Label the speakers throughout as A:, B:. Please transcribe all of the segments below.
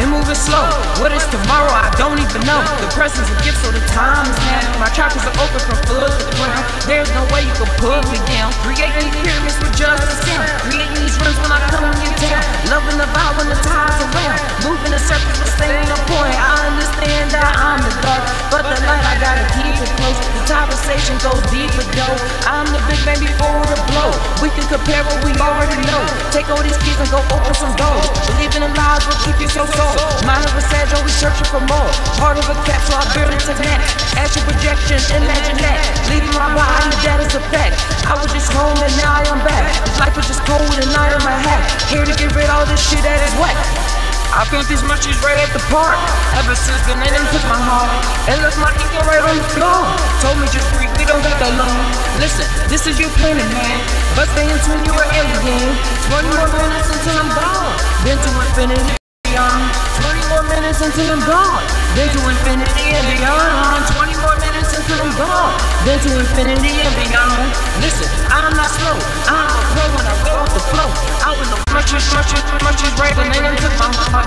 A: and moving slow. What is tomorrow? I don't even know. The present's a gift, so the time is now. My chakras are open from foot to ground. There's no way you can put me down. Creating these pyramids with just a sound. Creating these rooms when I come in town. Loving the vibe when the tide's around. Moving the circles but staying on point. I understand that I'm the dark, but the light I gotta keep it close. The conversation goes deeper though. I'm the big man before the blow. We can compare what we already know. Take all these keys and go open some doors. Believing in lies will keep you so sold. Mind of a sage, always searching for more. Heart of a cap, so I barely took that. Astral projection, imagine that. Leaving my body, that is a fact. I was just home and now I am back. This life was just cold and I am my hat. Here to get rid of all this shit that is wet. I felt these munchies right at the park. Ever since then, they done took my heart and left my ego right on the floor. Told me just breathe, we don't got that long. Listen, this is your planet, man. But stay in tune, you are alien. 20 more minutes until I'm gone. Then to infinity and beyond. 20 more minutes until I'm gone. Then to infinity and beyond. 20 more minutes until I'm gone. Then to infinity and beyond. Listen, I'm not slow. I'm a pro when I go off the flow. I was no munchies right, and they done took my heart.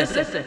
A: Listen.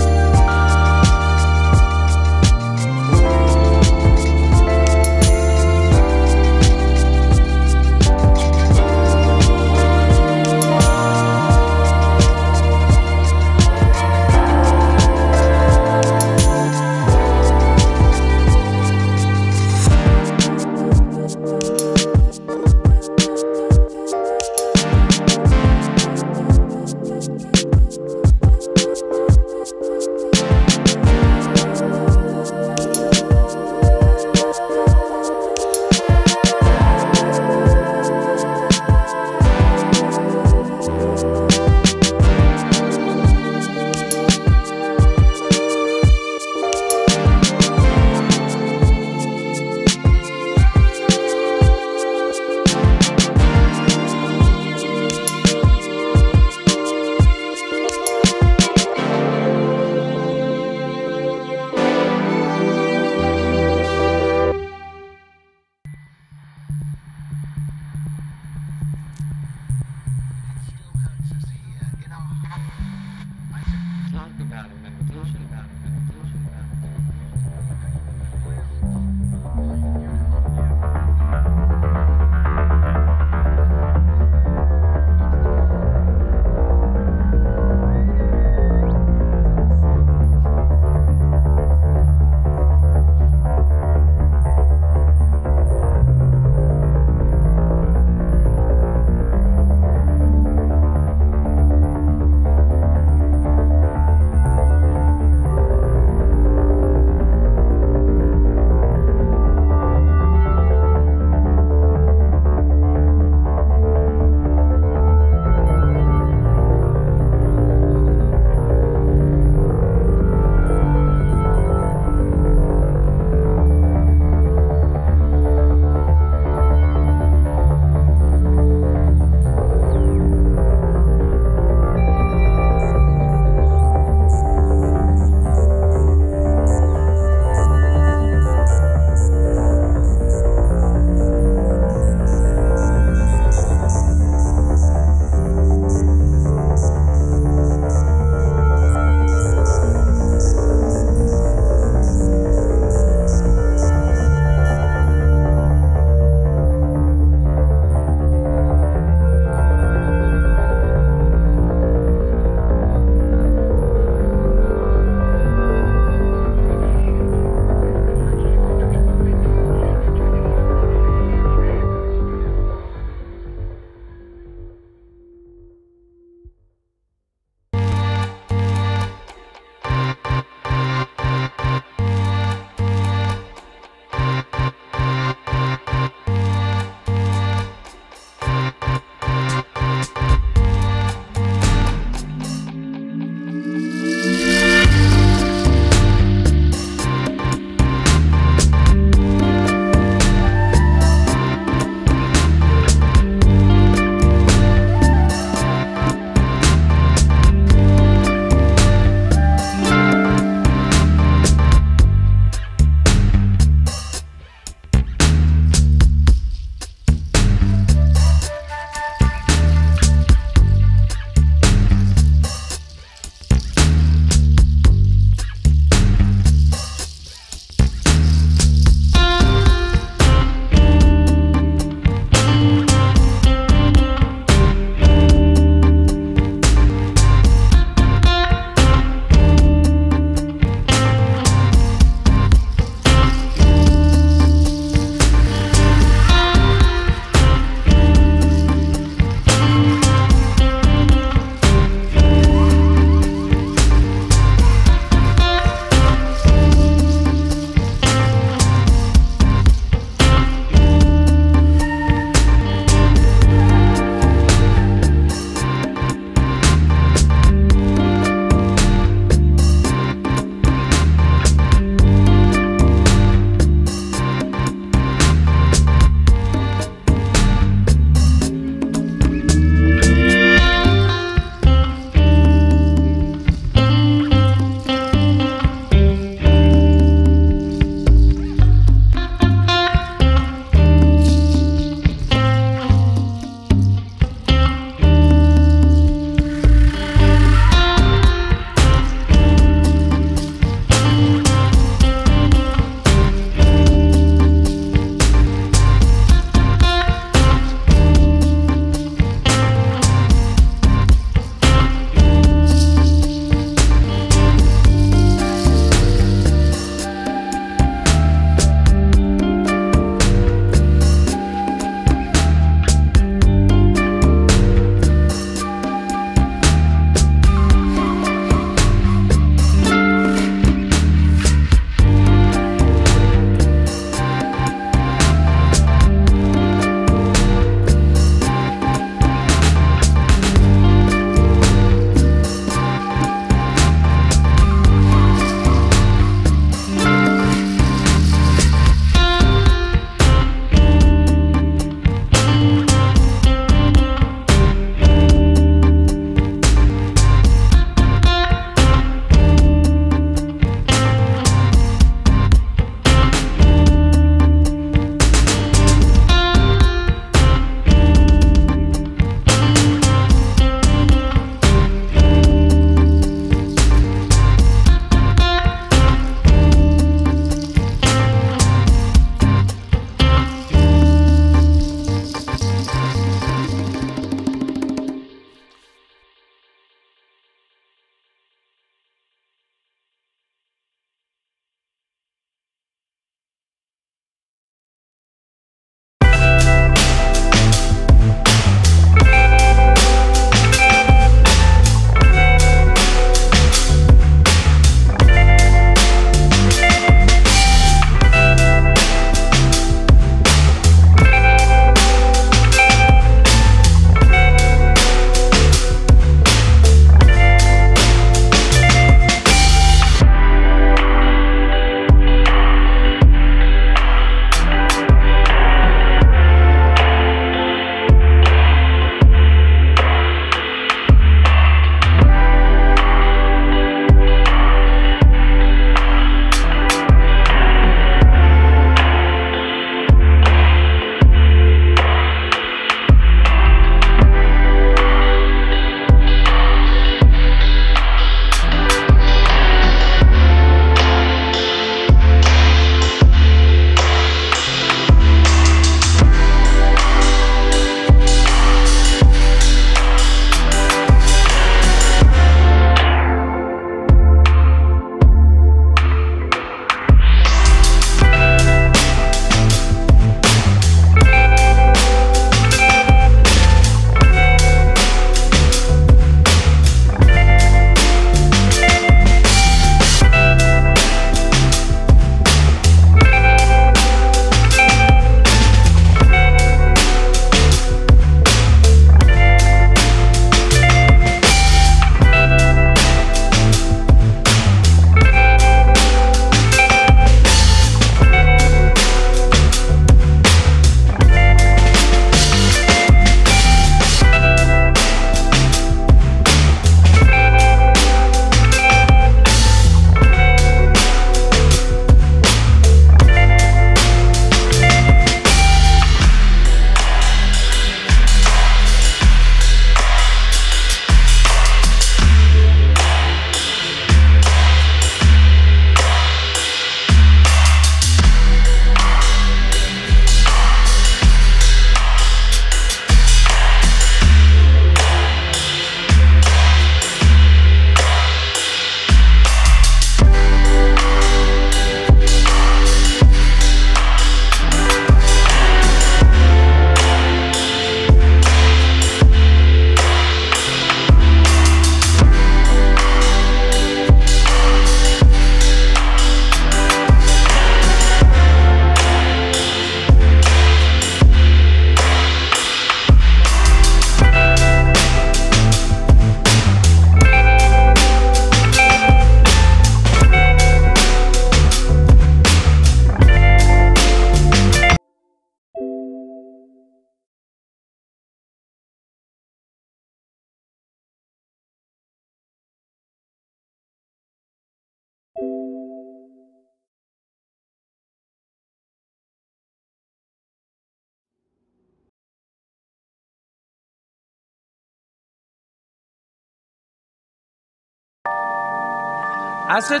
A: I said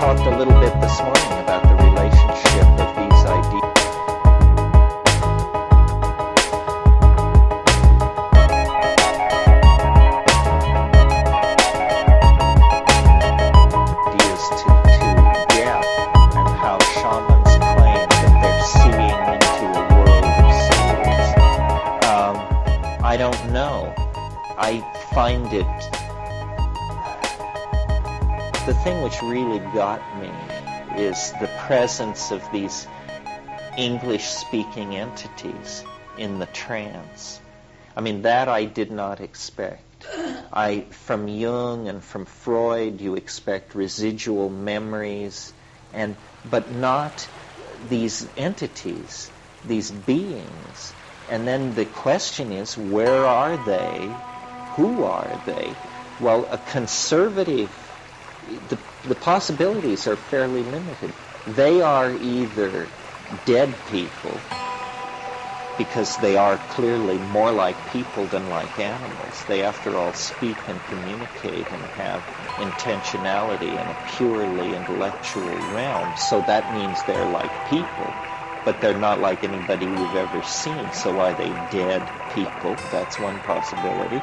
B: talked a little bit this morning about the relationship of these ideas. To death, and how shamans claim that they're seeing into a world of souls. I don't know. I find it... The thing which really got me is the presence of these English-speaking entities in the trance. I mean, that I did not expect. From Jung and from Freud, you expect residual memories, but not these entities, these beings. And then the question is, where are they? Who are they? Well, a conservative, the possibilities are fairly limited. They are either dead people, because they are clearly more like people than like animals. They, after all, speak and communicate and have intentionality in a purely intellectual realm. So that means they're like people, but they're not like anybody we've ever seen. So are they dead people? That's one possibility.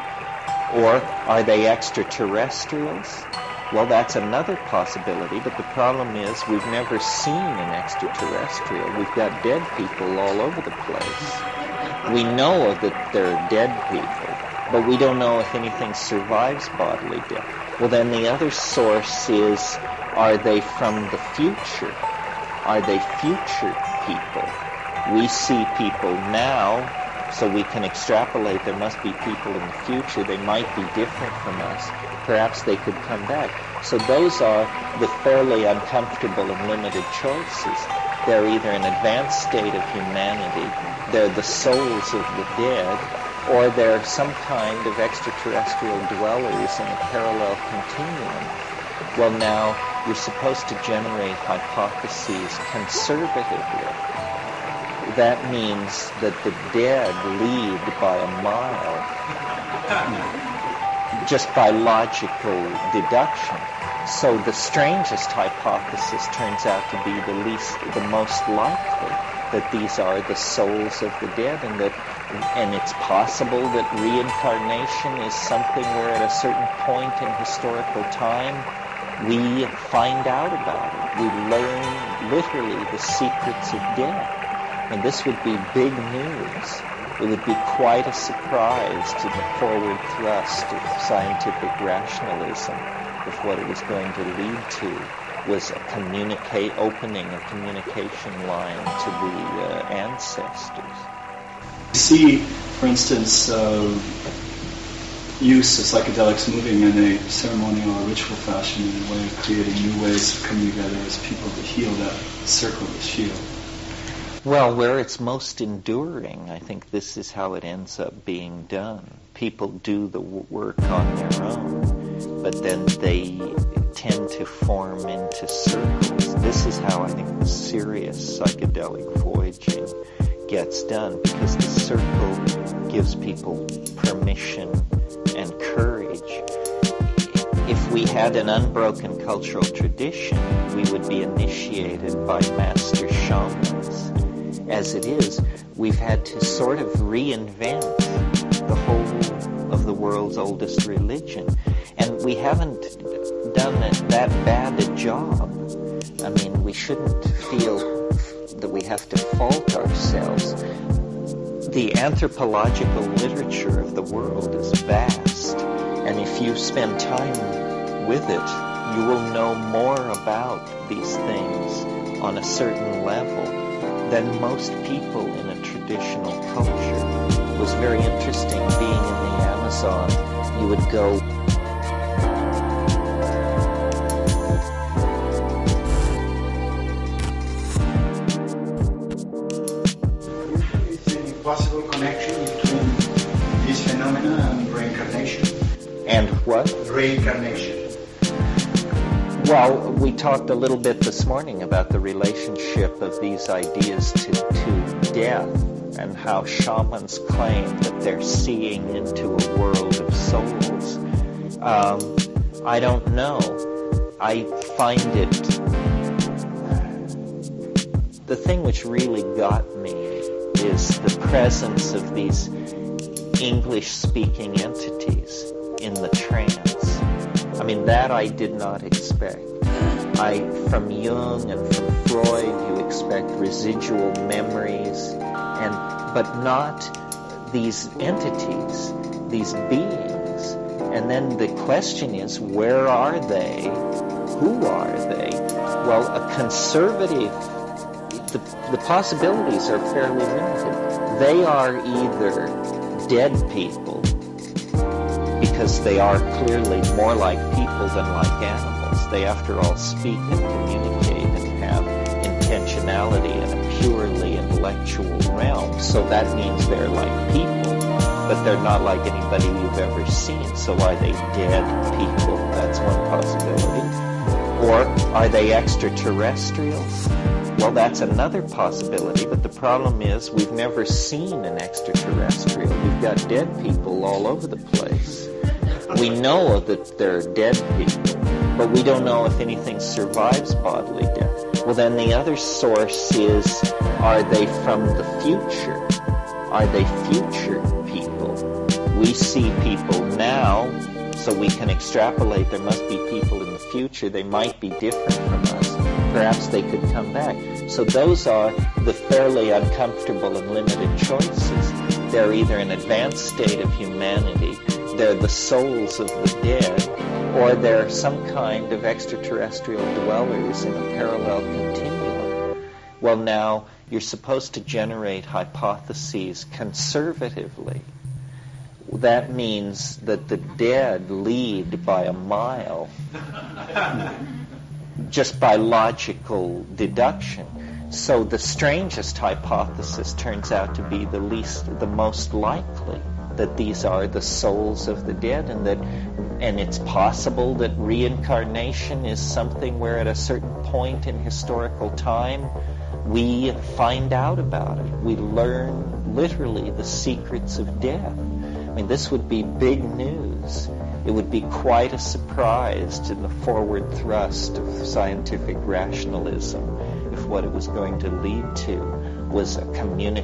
B: Or are they extraterrestrials? Well, that's another possibility, but the problem is we've never seen an extraterrestrial. We've got dead people all over the place. We know that they're dead people, but we don't know if anything survives bodily death. Well, then the other source is, are they from the future? Are they future people? We see people now, so we can extrapolate there must be people in the future. They might be different from us. Perhaps they could come back. So those are the fairly uncomfortable and limited choices. They're either an advanced state of humanity, they're the souls of the dead, or they're some kind of extraterrestrial dwellers in a parallel continuum. Well, now, you're supposed to generate hypotheses conservatively. That means that the dead lead by a mile, just by logical deduction. So the strangest hypothesis turns out to be the most likely, that these are the souls of the dead, and that and it's possible that reincarnation is something where at a certain point in historical time we find out about it. We learn literally the secrets of death. And this would be big news. It would be quite a surprise to the forward thrust of scientific rationalism if what it was going to lead to was opening a communication line to the ancestors.
C: See, for instance, use of psychedelics moving in a ceremonial or ritual fashion in a way of creating new ways of coming together as people to heal that circle of shield.
B: Well, where it's most enduring, I think this is how it ends up being done. People do the work on their own, but then they tend to form into circles. This is how I think the serious psychedelic voyaging gets done, because the circle gives people permission and courage. If we had an unbroken cultural tradition, we would be initiated by master shamans. As it is, we've had to sort of reinvent the whole of the world's oldest religion. And we haven't done that bad a job. I mean, we shouldn't feel that we have to fault ourselves. The anthropological literature of the world is vast, and if you spend time with it, you will know more about these things on a certain level than most people in a traditional culture. It was very interesting being in the Amazon. You would go
D: possible connection between these phenomena and reincarnation?
B: And what?
D: Reincarnation.
B: Well, we talked a little bit this morning about the relationship of these ideas to death, and how shamans claim that they're seeing into a world of souls. I don't know. I find it... The thing which really got me is the presence of these English-speaking entities in the trance. I mean, that I did not expect. From Jung and from Freud, you expect residual memories, but not these entities, these beings. And then the question is, where are they? Who are they? Well, a conservative, the possibilities are fairly limited. They are either dead people, because they are clearly more like people than like animals. They, after all, speak and communicate and have intentionality in a purely intellectual realm. So that means they're like people, but they're not like anybody you've ever seen. So are they dead people? That's one possibility. Or are they extraterrestrials? Well, that's another possibility, but the problem is we've never seen an extraterrestrial. We've got dead people all over the place. We know that they're dead people, but we don't know if anything survives bodily death. Well, then the other source is, are they from the future? Are they future people? We see people now, so we can extrapolate there must be people in the future. They might be different from us. Perhaps they could come back. So those are the fairly uncomfortable and limited choices. They're either an advanced state of humanity, they're the souls of the dead, or they're some kind of extraterrestrial dwellers in a parallel continuum. Well, now, you're supposed to generate hypotheses conservatively. That means that the dead lead by a mile, just by logical deduction. So the strangest hypothesis turns out to be the most likely, that these are the souls of the dead, and it's possible that reincarnation is something where at a certain point in historical time we find out about it. We learn literally the secrets of death. I mean, this would be big news. It would be quite a surprise to the forward thrust of scientific rationalism if what it was going to lead to was opening a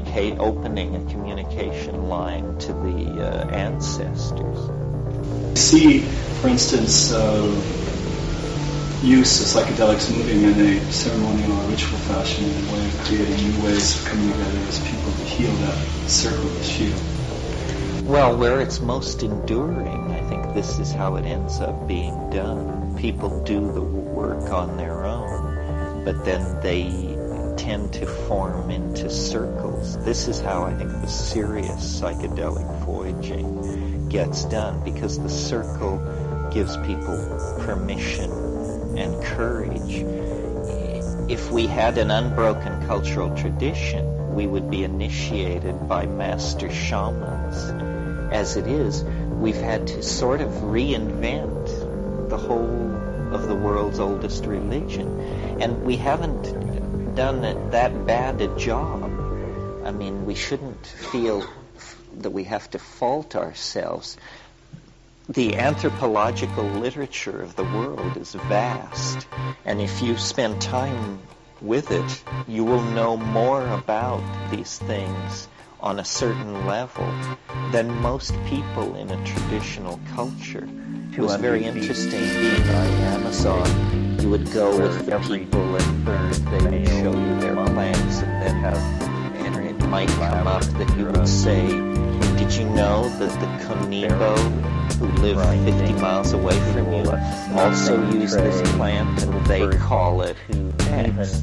B: communication line to the ancestors.
C: See, for instance, use of psychedelics moving in a ceremonial or ritual fashion in a way of creating new ways of coming together as people to heal that circle of shield.
B: Well, where it's most enduring, I think this is how it ends up being done. People do the work on their own, but then they tend to form into circles. This is how I think the serious psychedelic voyaging gets done, because the circle gives people permission and courage. If we had an unbroken cultural tradition, we would be initiated by master shamans. As it is, we've had to sort of reinvent the whole of the world's oldest religion. And we haven't done that bad a job. I mean, we shouldn't feel that we have to fault ourselves. The anthropological literature of the world is vast, and if you spend time with it, you will know more about these things on a certain level than most people in a traditional culture. It was very interesting being on the Amazon. You would go with the people and they would show you their plants, and then it might come up that you would say, did you know that the Conibo, who live 50 miles away from you, also use this plant and they call it X?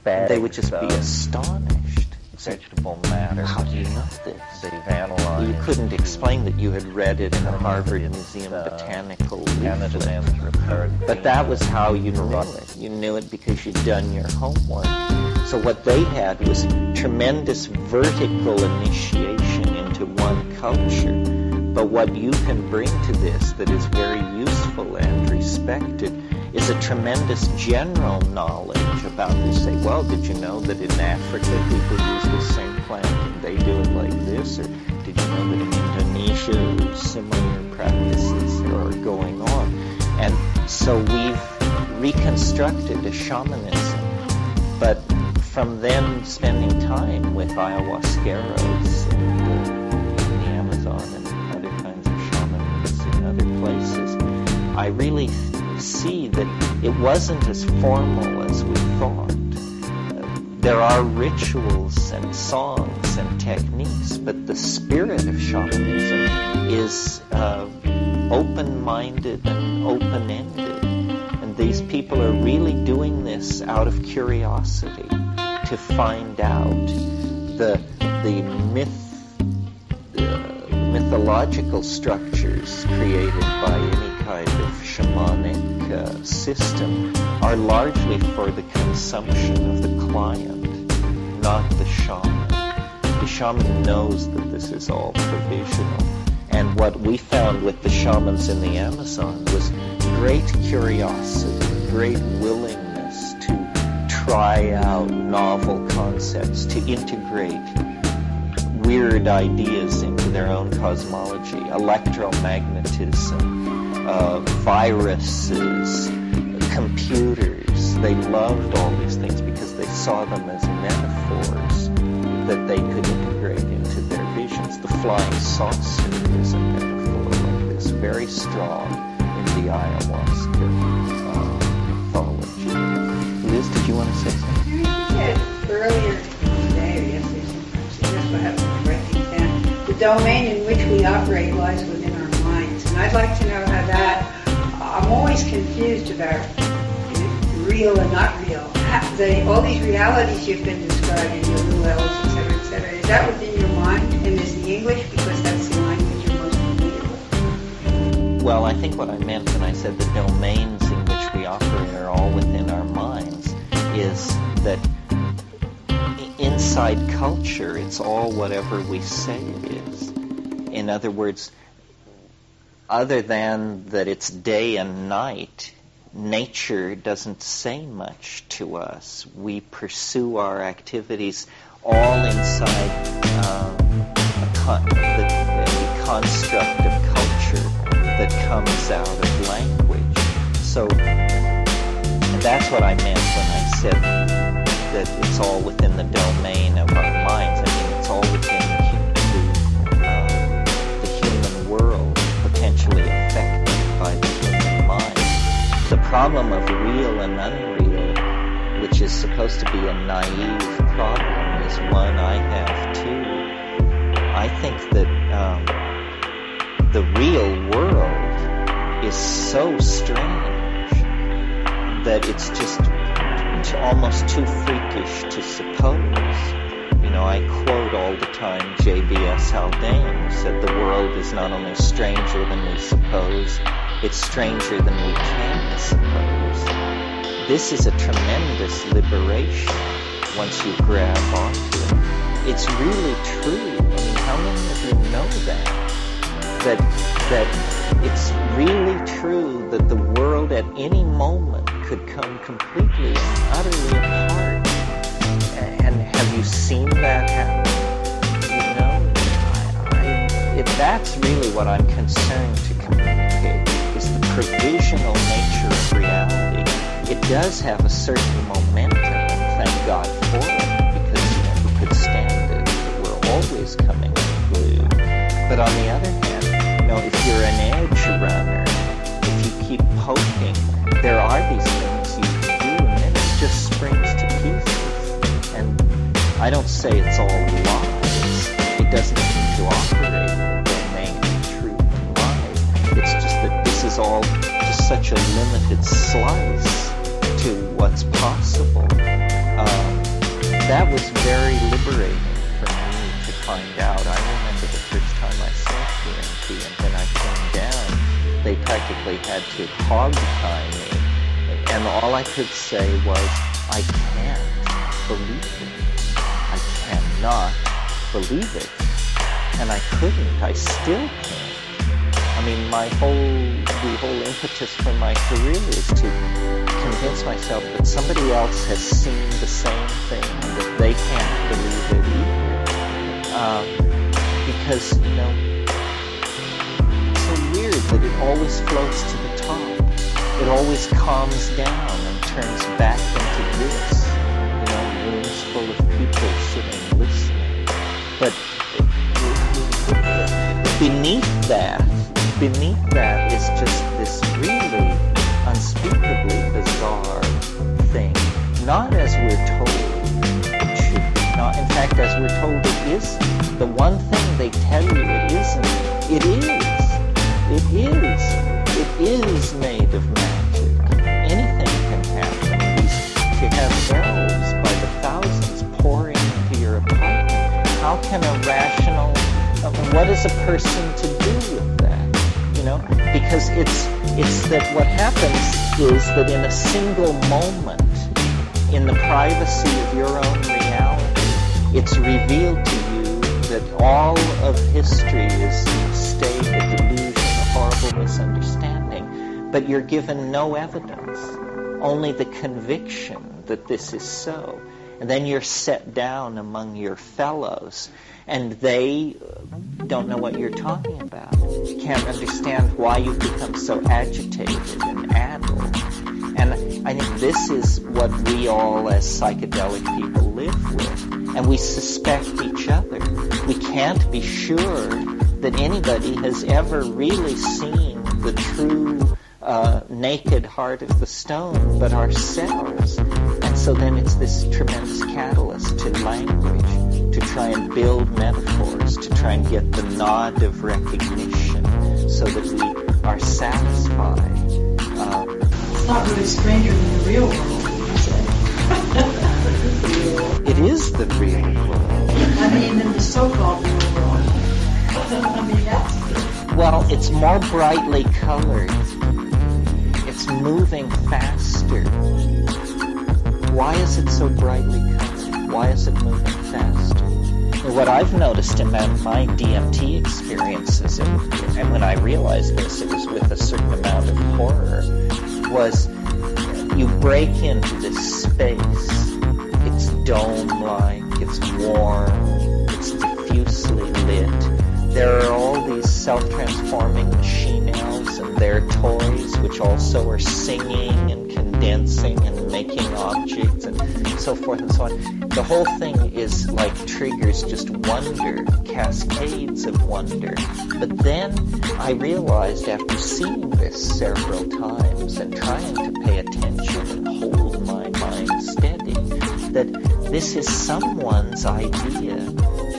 B: They would just be astonished. Vegetable matter. How do you know this? They've analyzed. You couldn't explain that you had read it in the Harvard Museum Botanical leaflet. But that was how you knew it. You knew it because you'd done your homework. So what they had was tremendous vertical initiation into one culture. But what you can bring to this that is very useful and respected is a tremendous general knowledge about this. Say, well, did you know that in Africa people use the same plant and they do it like this? Or did you know that in Indonesia similar practices are going on? And so we've reconstructed a shamanism. But from then spending time with ayahuasqueros in the Amazon and other kinds of shamans in other places, I really see that it wasn't as formal as we thought. There are rituals and songs and techniques, but the spirit of shamanism is open-minded and open-ended. And these people are really doing this out of curiosity to find out the mythological structures created by any kind of shamanic system are largely for the consumption of the client, not the shaman. The shaman knows that this is all provisional. And what we found with the shamans in the Amazon was great curiosity, great willingness to try out novel concepts, to integrate weird ideas into their own cosmology, electromagnetism, viruses, computers. They loved all these things because they saw them as metaphors that they could integrate into their visions. The flying saucer is a metaphor like this, very strong in the ayahuasca mythology. Liz, did you want to say something?
E: You said earlier today or yesterday sometimes, so that's what happens to write things down. The domain in which we operate lies within our minds. And I'd like to know how that, I'm always confused about real and not real. All these realities you've been describing, your little L's, et cetera, is that within your mind? And is the English, because that's the language you're most familiar with?
B: Well, I think what I meant when I said the domains in which we operate are all within our minds is that inside culture, it's all whatever we say it is. In other words, other than that it's day and night, nature doesn't say much to us. We pursue our activities all inside the construct of culture that comes out of language. So that's what I meant when I said that it's all within the domain of our minds. I mean, it's all within the human world, potentially affected by the human mind. The problem of real and unreal, which is supposed to be a naive problem, is one I have too. I think that the real world is so strange that it's just almost too freakish to suppose. You know, I quote all the time J.B.S. Haldane, who said the world is not only stranger than we suppose, it's stranger than we can suppose. This is a tremendous liberation once you grab onto it. It's really true. I mean, how many of you know that it's really true that the world at any moment could come completely and utterly apart? And have you seen that happen? You know, that's really what I'm concerned to communicate, is the provisional nature of reality. It does have a certain momentum, and thank God for it, because, you know, who could stand it? We're always coming unglued. But on the other hand, you know, if you're an edge runner, if you keep poking, there are these things you can do, and then it just springs to pieces. And I don't say it's all lies. It doesn't seem to operate in the domain of truth and lies. It's just that this is all just such a limited slice to what's possible. That was very liberating for me to find out. I remember the first time I saw DMT, and when I came down, they practically had to hog-tie me, and all I could say was, I can't believe it. I cannot believe it. And I couldn't. I still can't. I mean, the whole impetus for my career is to convince myself that somebody else has seen the same thing, and that they can't believe it either. Because, you know, it's so weird that it always floats to the top. It always calms down and turns back into this. You know, rooms full of people sitting listening. But beneath that is just this really unspeakably bizarre thing. Not as we're told it should be. Not, in fact, as we're told it isn't. The one thing they tell you it isn't, it is. It is. It is made of magic. Anything can happen. To have elves by the thousands pouring into your apartment, how can a rational... what is a person to do with that? You know, because it's that what happens is that in a single moment, in the privacy of your own reality, it's revealed to you that all of history is a mistake, a delusion, a horrible misunderstanding, but you're given no evidence, only the conviction that this is so. And then you're set down among your fellows, and they don't know what you're talking about. Can't understand why you've become so agitated and addled. And I think this is what we all as psychedelic people live with. And we suspect each other. We can't be sure that anybody has ever really seen the true naked heart of the stone but ourselves. And so then it's this tremendous catalyst to language, to try and build metaphors, to try and get the nod of recognition so that we are satisfied.
F: It's not really stranger than the real world, is it?
B: It is the real world.
F: I mean, in the so-called real world. I mean, that's...
B: Well, it's more brightly colored. It's moving faster. Why is it so brightly colored? Why is it moving faster? Well, what I've noticed in my DMT experiences, and when I realized this, it was with a certain amount of horror, was you break into this space. It's dome-like, it's warm, it's diffusely lit. There are all these self-transforming machine elves and their toys, which also are singing and condensing and making objects. And so forth and so on. The whole thing is like triggers just wonder, cascades of wonder. But then I realized after seeing this several times and trying to pay attention and hold my mind steady, that this is someone's idea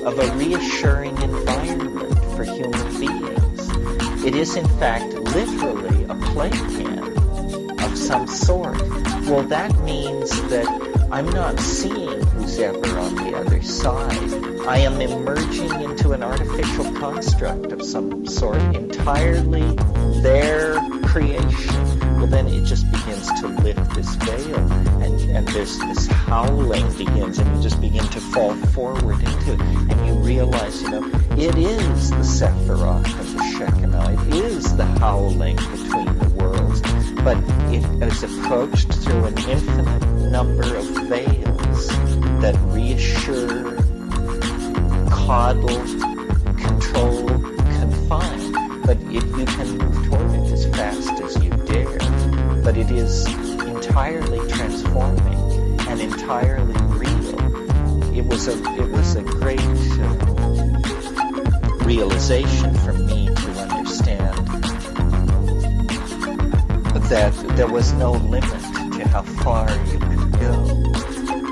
B: of a reassuring environment for human beings. It is in fact literally a playpen of some sort. Well, that means that I'm not seeing who's ever on the other side. I am emerging into an artificial construct of some sort, entirely their creation. Well, then it just begins to lift this veil, and there's this howling begins, and you just begin to fall forward into it, and you realize, it is the Sephiroth and the Shekinah. It is the howling between the worlds, but it is approached through an infinite number of veils that reassure, coddle, control, confine. But if you can move toward it as fast as you dare, but it is entirely transforming and entirely real. It was a great realization for me to understand that there was no limit to how far you could go,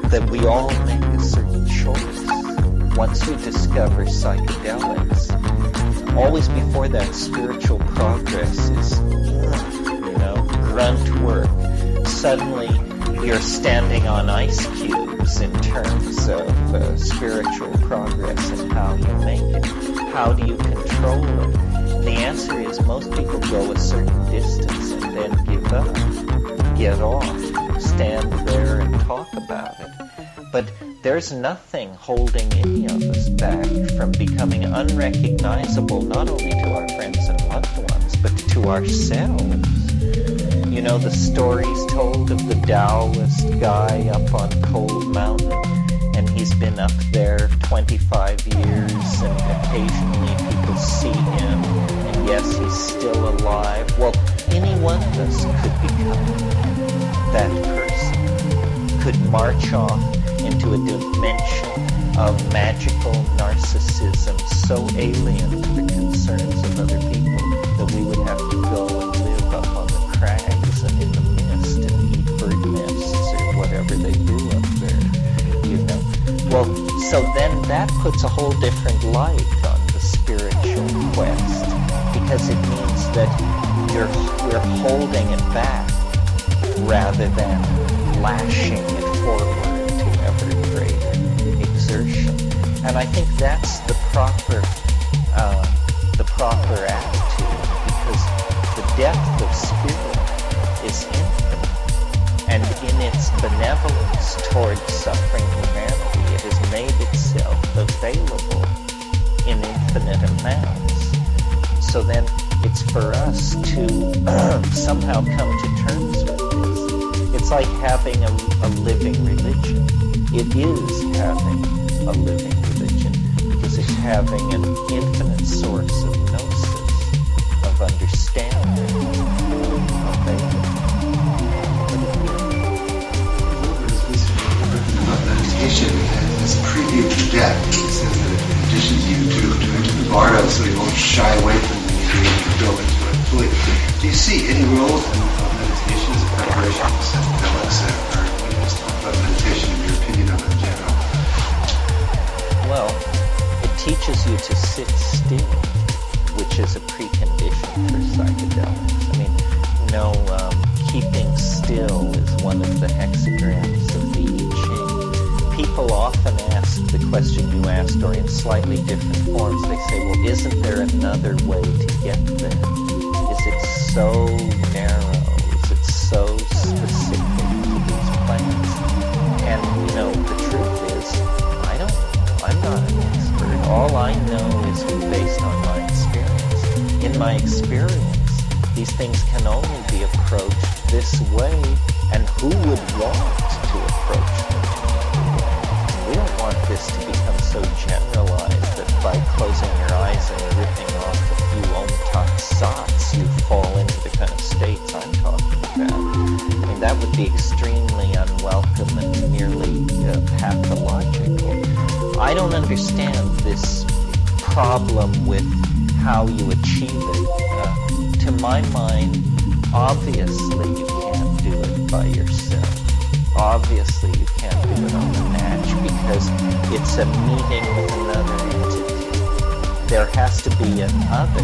B: that we all make a certain choice. Once you discover psychedelics, always before that, spiritual progress is, grunt work. Suddenly, you're standing on ice cubes in terms of spiritual progress and how you make it. How do you control it? The answer is most people go a certain distance and then give up, get off, stand there and talk about it. But there's nothing holding any of us back from becoming unrecognizable, not only to our friends and loved ones, but to ourselves. The stories told of the Taoist guy up on Cold Mountain, and he's been up there 25 years, and occasionally people see him, and yes, he's still alive. Well, any one of us could become that person, could march off into a dimension of magical narcissism so alien to the concerns of other people that we would have to go and live up on the crags and in the mist and eat bird nests or whatever they do up there, Well, so then that puts a whole different light on the spiritual quest, because it means that we're holding it back rather than lashing it forward to ever greater exertion. And I think that's the proper attitude, because the depth of spirit is infinite, and in its benevolence towards suffering humanity, it has made itself available in infinite amounts. So then it's for us to somehow come to terms with this. It's like having a living religion. It is having a living religion, because it's having an infinite source of gnosis, of understanding, available.
G: About meditation as preview to death. It says that it conditions you to enter the bardo, so you won't shy away from the meditation and go into it fully. Do you see any role in meditation as a preparation for psychedelics, or when you just talk about meditation, in your opinion on it in general?
B: Well, it teaches you to sit still, which is a precondition for psychedelics. Keeping still is one of the hexagrams of the I Ching. People often ask the question you asked, or in slightly different forms. They say, well, isn't there another way to get there? Is it so narrow? Is it so specific to these plants? And, the truth is, I don't know. I'm not an expert. All I know is based on my experience. In my experience, these things can only be approached this way, and who would want to approach them? We don't want this to become so generalized that by closing your eyes and ripping off a few om-tat-sats, you fall into the kind of states I'm talking about. That would be extremely unwelcome and nearly I don't understand this problem with how you achieve it. To my mind, obviously you can't do it by yourself. Obviously you can't do it on the match because it's a meeting with another entity. There has to be an other,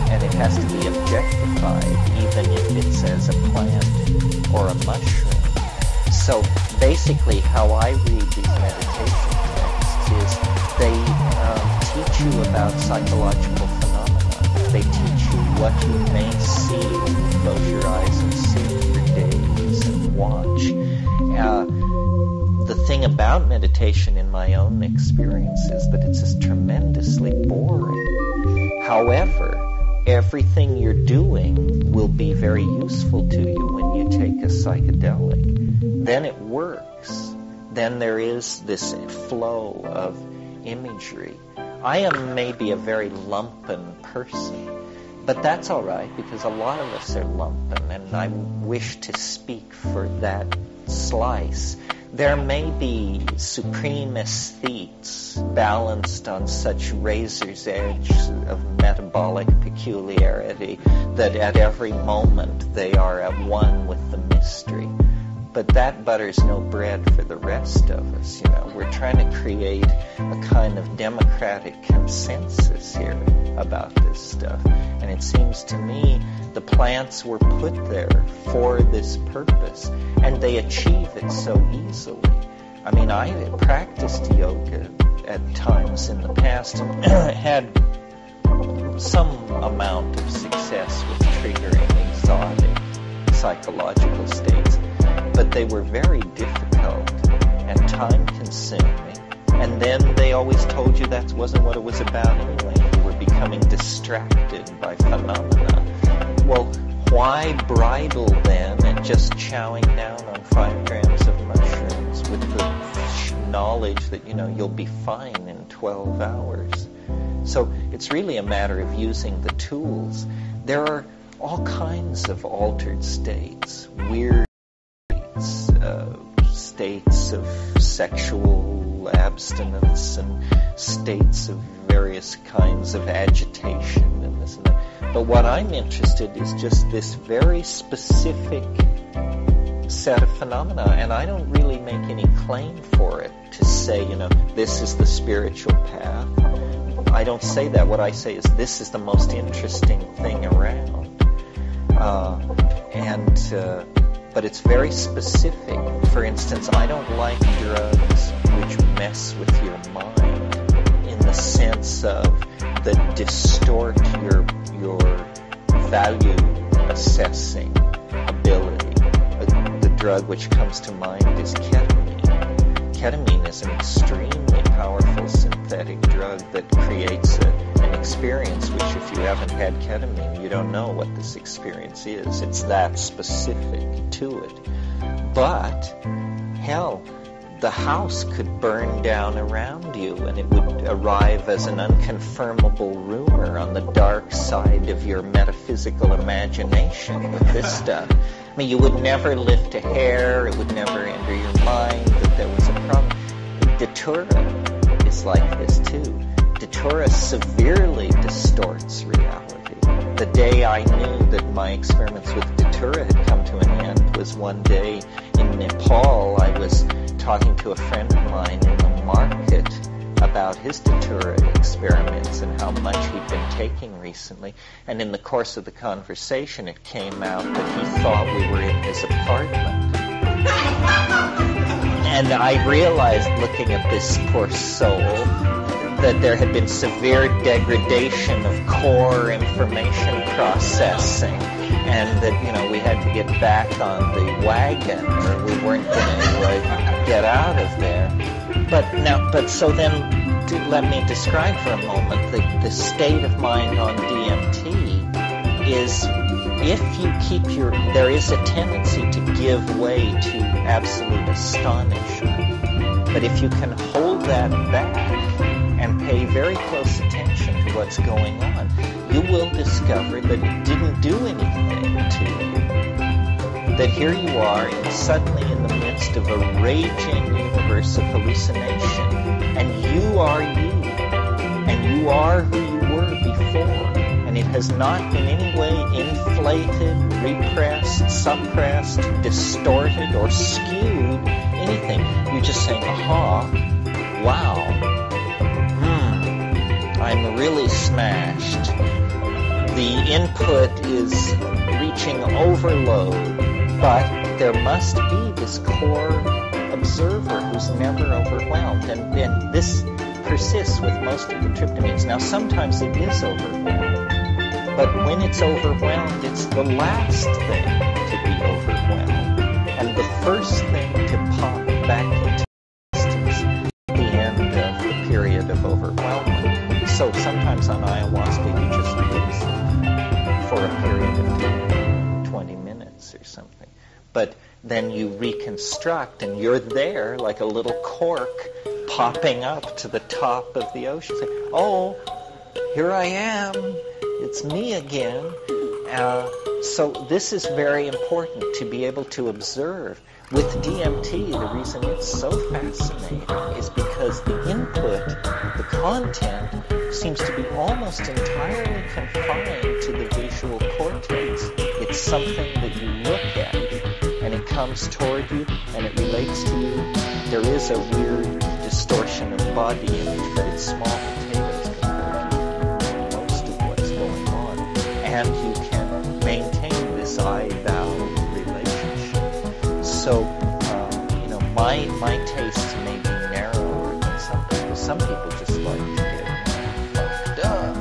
B: and it has to be objectified, even if it's as a plant or a mushroom. So basically how I read these meditation texts is they teach you about psychological phenomena. They teach you what you may see when you close your eyes and sit for days and watch. The thing about meditation in my own experience is that it's just tremendously boring. However, everything you're doing will be very useful to you when you take a psychedelic. Then it works. Then there is this flow of imagery. I am maybe a very lumpen person, but that's all right because a lot of us are lumpen, and I wish to speak for that slice. There may be supreme aesthetes balanced on such razor's edge of metabolic peculiarity that at every moment they are at one with the mystery. But that butters no bread for the rest of us. You know, we're trying to create a kind of democratic consensus here about this stuff. And it seems to me the plants were put there for this purpose, and they achieve it so easily. I mean, I practiced yoga at times in the past and had some amount of success with triggering exotic psychological states. But they were very difficult and time-consuming. And then they always told you that wasn't what it was about anyway. You were becoming distracted by phenomena. Well, why bridle then at just chowing down on 5 grams of mushrooms with the knowledge that, you know, you'll be fine in 12 hours? So it's really a matter of using the tools. There are all kinds of altered states, weird states of sexual abstinence and states of various kinds of agitation and this and that. But what I'm interested in is just this very specific set of phenomena, and I don't really make any claim for it to say, you know, this is the spiritual path. I don't say that. What I say is this is the most interesting thing around. But it's very specific. For instance, I don't like drugs which mess with your mind in the sense of that distort your value assessing ability. The drug which comes to mind is ketamine. Ketamine is an extremely powerful synthetic drug that creates an experience which, if you haven't had ketamine, you don't know what this experience is. It's that specific to it. But, hell, the house could burn down around you and it would arrive as an unconfirmable rumor on the dark side of your metaphysical imagination with this stuff. I mean, you would never lift a hair, it would never enter your mind that there was a problem. Datura is like this too. Datura severely distorts reality. The day I knew that my experiments with Datura had come to an end was one day in Nepal. I was talking to a friend of mine in the market about his Datura experiments and how much he'd been taking recently. And in the course of the conversation, it came out that he thought we were in his apartment. And I realized, looking at this poor soul, that there had been severe degradation of core information processing, and that, you know, we had to get back on the wagon or we weren't going to get out of there. But so then let me describe for a moment the state of mind on DMT is, if you keep there is a tendency to give way to absolute astonishment. But if you can hold that back and pay very close attention to what's going on, you will discover that it didn't do anything to you. That here you are suddenly in the midst of a raging universe of hallucination, and you are you, and you are who you were before, and it has not in any way inflated, repressed, suppressed, distorted, or skewed anything. You're just saying, aha, wow, I'm really smashed. The input is reaching overload, but there must be this core observer who's never overwhelmed, and this persists with most of the tryptamines. Now, sometimes it is overwhelmed, but when it's overwhelmed, it's the last thing to be overwhelmed, and the first thing to pop back into existence at the end of the period of overwhelmment. So sometimes on ayahuasca, you just lose it for a period of 20 minutes or something. But then you reconstruct, and you're there like a little cork popping up to the top of the ocean. Say, oh, here I am. It's me again. So this is very important to be able to observe. With DMT, the reason it's so fascinating is because the input, the content, seems to be almost entirely confined to the visual cortex. It's something that you look at, and it comes toward you, and it relates to you. There is a weird distortion of body image, but it's small potatoes compared to most of what's going on. And you can maintain this I-thou relationship. So, my tastes may be narrower than some people. Some people just like to get fucked up.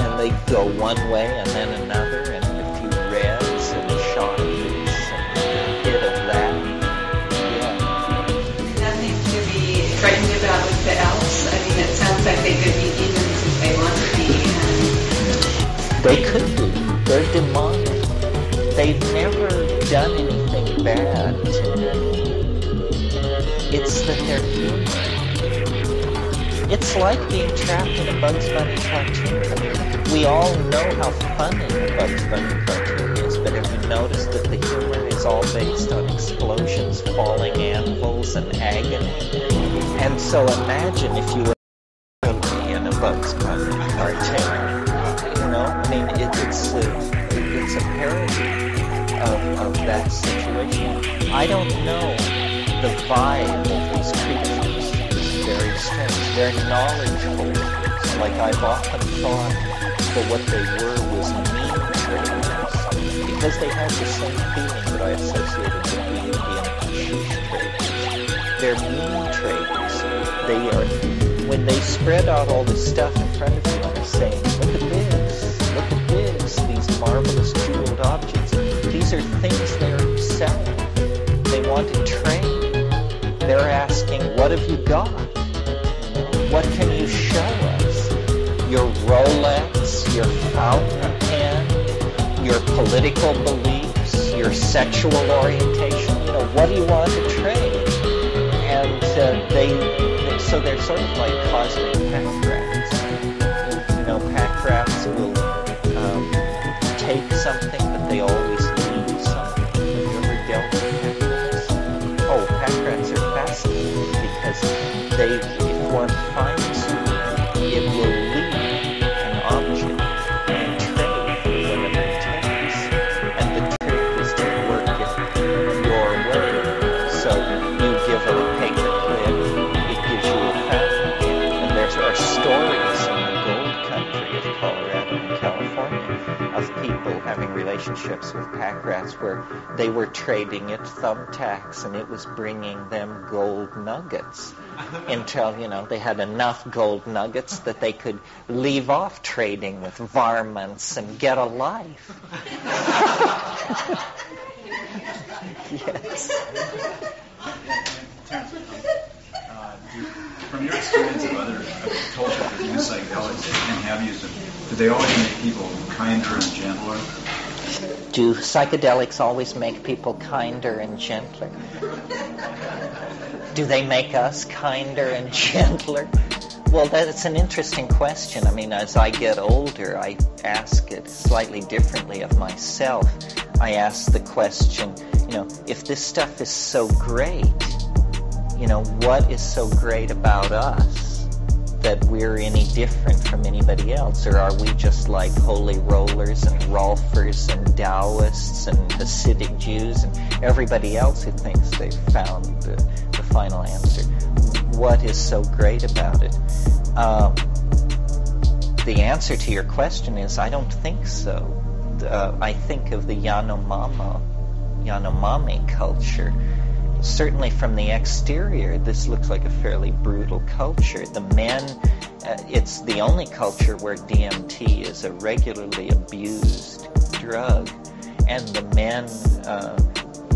B: And they go one way and then another, and a few reds and chocolates and a bit of that. Yeah.
H: Nothing to be frightened about with the elves. I mean, it sounds like they could be demons if they want to be.
B: They could be. They're demonic. They've never done anything bad to me. It's that they're human. It's like being trapped in a Bugs Bunny cartoon. I mean, we all know how funny a Bugs Bunny cartoon is, but have you noticed that the humor is all based on explosions, falling anvils, and agony? And so imagine if you were in a Bugs Bunny cartoon. I mean, it's a parody of that situation. I don't know. The vibe of these creatures is very strange. They're knowledge holders. Like I've often thought that what they were was mean traders, because they had the same feeling that I associated with the Indian hashish traders. They're mean traders. They are, when they spread out all this stuff in front of you and are saying, look at this, these marvelous jeweled objects. These are things they're selling. They want to trade. They're asking, what have you got? What can you show us? Your Rolex, your fountain pen, your political beliefs, your sexual orientation. What do you want to trade? And so they're sort of like cosmic pack rats. Pack rats will take something, but they always leave something. Have you ever dealt with pack rats? Oh, pack rats are fascinating because if one finds you, it will leave an object and trade for whatever it takes. And the trick is to work it your way. So you give it a paper clip, it gives you a fountain pen. And there are stories in the gold country of Colorado and California of people having relationships with pack rats where they were trading it thumbtacks and it was bringing them gold nuggets until, they had enough gold nuggets that they could leave off trading with varmints and get a life. Yes.
C: From your experience of other cultures that use psychedelics and have used them, do they always make people kinder and gentler?
B: Do psychedelics always make people kinder and gentler? Do they make us kinder and gentler? Well, that's an interesting question. I mean, as I get older, I ask it slightly differently of myself. I ask the question, if this stuff is so great, what is so great about us that we're any different from anybody else? Or are we just like holy rollers and Rolfers and Taoists and Hasidic Jews and everybody else who thinks they've found the final answer? What is so great about it? The answer to your question is I don't think so. I think of the Yanomami culture. Certainly from the exterior, this looks like a fairly brutal culture. The men, it's the only culture where DMT is a regularly abused drug. And the men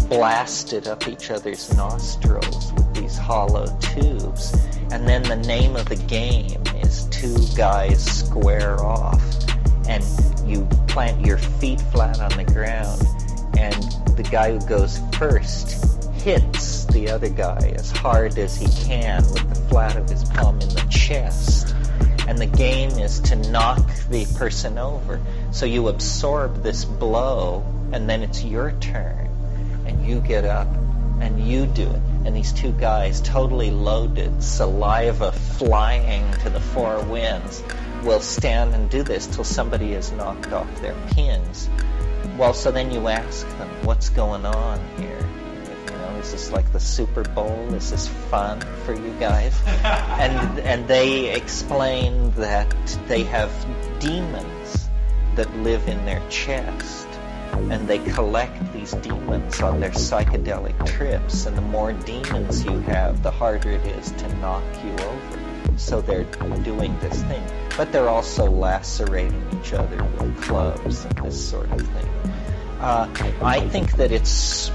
B: blasted up each other's nostrils with these hollow tubes. And then the name of the game is two guys square off. And you plant your feet flat on the ground, and the guy who goes first hits the other guy as hard as he can with the flat of his palm in the chest. And the game is to knock the person over. So you absorb this blow, and then it's your turn. And you get up, and you do it. And these two guys, totally loaded, saliva flying to the four winds, will stand and do this till somebody has knocked off their pins. Well, so then you ask them, what's going on here? Is this like the Super Bowl? Is this fun for you guys? And they explain that they have demons that live in their chest, and they collect these demons on their psychedelic trips, and the more demons you have, the harder it is to knock you over. So they're doing this thing. But they're also lacerating each other with clubs and this sort of thing. I think that it's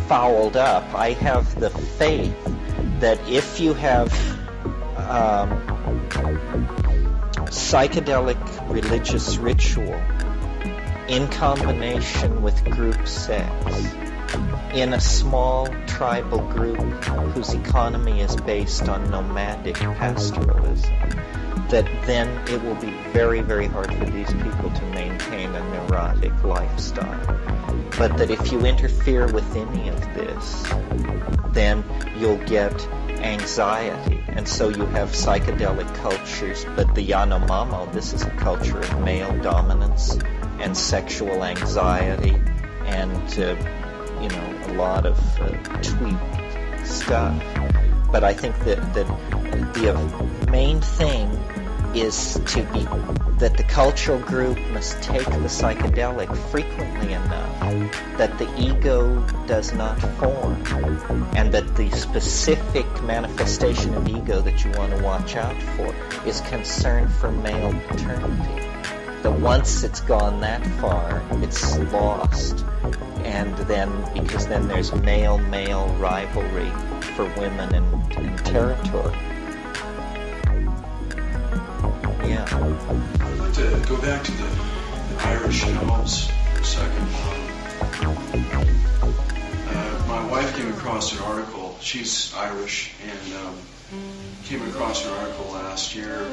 B: fouled up. I have the faith that if you have psychedelic religious ritual in combination with group sex in a small tribal group whose economy is based on nomadic pastoralism, that then it will be very, very hard for these people to maintain a neurotic lifestyle. But that if you interfere with any of this, then you'll get anxiety. And so you have psychedelic cultures, but the Yanomamo, this is a culture of male dominance and sexual anxiety and, a lot of tweaked stuff. But I think that the main thing is that the cultural group must take the psychedelic frequently enough that the ego does not form, and that the specific manifestation of ego that you want to watch out for is concern for male paternity. That once it's gone that far, it's lost, and because then there's male-male rivalry for women and territory. Yeah.
I: I'd like to go back to the Irish elves for a second. My wife came across an article. She's Irish, and came across an article last year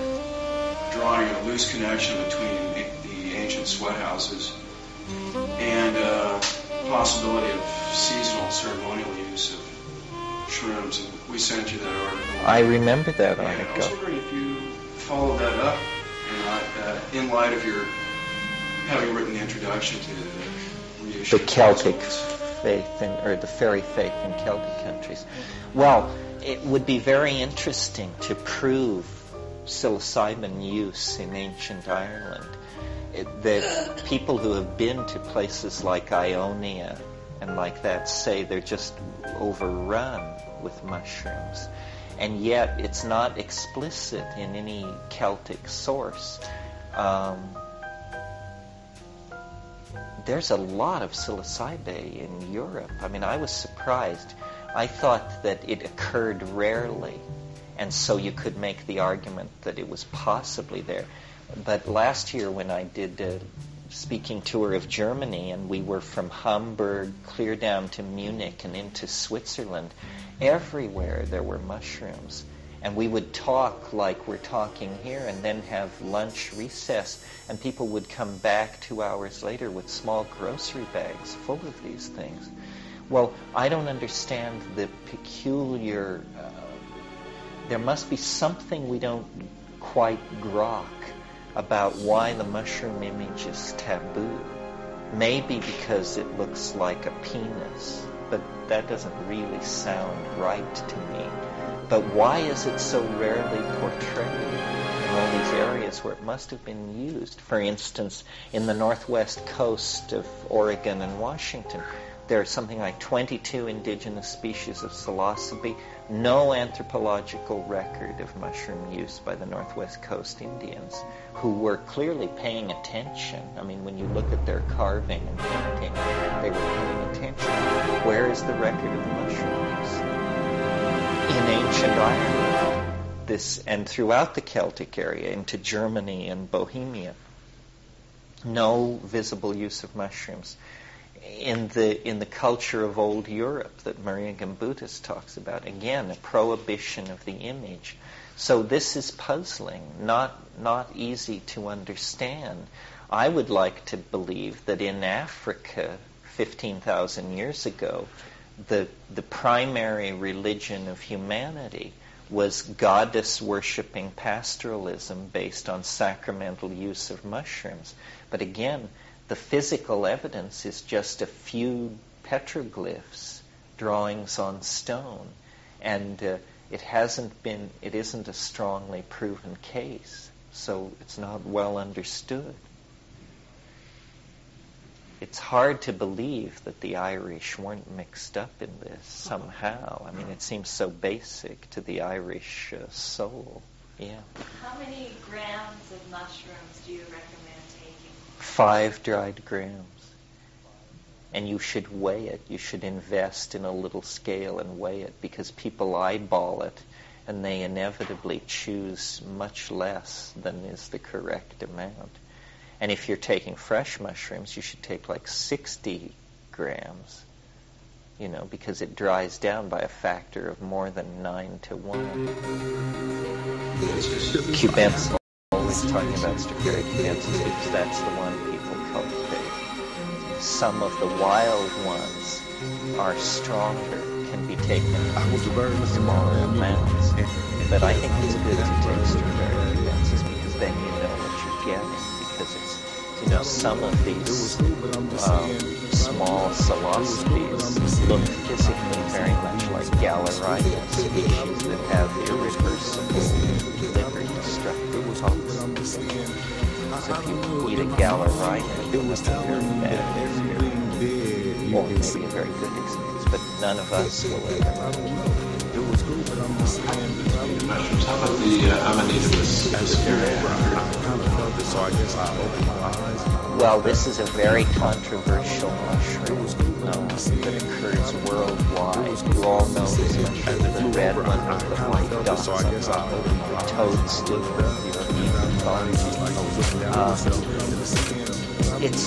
I: drawing a loose connection between the ancient sweat houses and possibility of seasonal ceremonial use of shrooms. And we sent you that article.
B: I remember that article.
I: I was wondering if you follow that up in light of your having written the introduction to the reissue.
B: The Celtic faith, or the fairy faith in Celtic countries. Well, it would be very interesting to prove psilocybin use in ancient Ireland. That people who have been to places like Ionia and like that say they're just overrun with mushrooms. And yet it's not explicit in any Celtic source. There's a lot of psilocybe in Europe. I mean, I was surprised. I thought that it occurred rarely, and so you could make the argument that it was possibly there. But last year when I did a speaking tour of Germany, and we were from Hamburg clear down to Munich and into Switzerland, everywhere there were mushrooms. And we would talk like we're talking here and then have lunch recess, and people would come back 2 hours later with small grocery bags full of these things. Well, I don't understand the peculiar... there must be something we don't quite grok about why the mushroom image is taboo. Maybe because it looks like a penis, but that doesn't really sound right to me. But why is it so rarely portrayed in all these areas where it must have been used? For instance, in the northwest coast of Oregon and Washington, there are something like 22 indigenous species of psilocybe, no anthropological record of mushroom use by the Northwest Coast Indians, who were clearly paying attention. I mean, when you look at their carving and painting, they were paying attention. Where is the record of mushroom use? In ancient Ireland, and throughout the Celtic area, into Germany and Bohemia, no visible use of mushrooms. In the culture of old Europe that Maria Gimbutas talks about, again, a prohibition of the image. So this is puzzling, not easy to understand. I would like to believe that in Africa, 15,000 years ago, the primary religion of humanity was goddess-worshipping pastoralism based on sacramental use of mushrooms. But again, the physical evidence is just a few petroglyphs, drawings on stone, and it isn't a strongly proven case, so it's not well understood. It's hard to believe that the Irish weren't mixed up in this somehow. I mean, it seems so basic to the Irish soul. Yeah.
H: How many grams of mushrooms do you recommend taking?
B: 5 dried grams. And you should weigh it. You should invest in a little scale and weigh it, because people eyeball it and they inevitably choose much less than is the correct amount. And if you're taking fresh mushrooms, you should take like 60 grams, because it dries down by a factor of more than 9 to 1. Cubens always talking about Strepharia cubensis because that's the one people cultivate. Some of the wild ones are stronger, can be taken in smaller amounts. But I think it's good to take Strepharia cubensis because then you know what you're getting. Because it's, some of these small psilocybes look physically very much like Galerina species that have irreversible liver-destructive toxins. So if you eat a Galerina, you'll have a very bad experience, or maybe a very good experience, but none of us will ever.
J: How about the Amanita muscaria?
B: Well, this is a very controversial mushroom that occurs worldwide. You all know this mushroom, the red one with the white dots on top, the toadstool, it's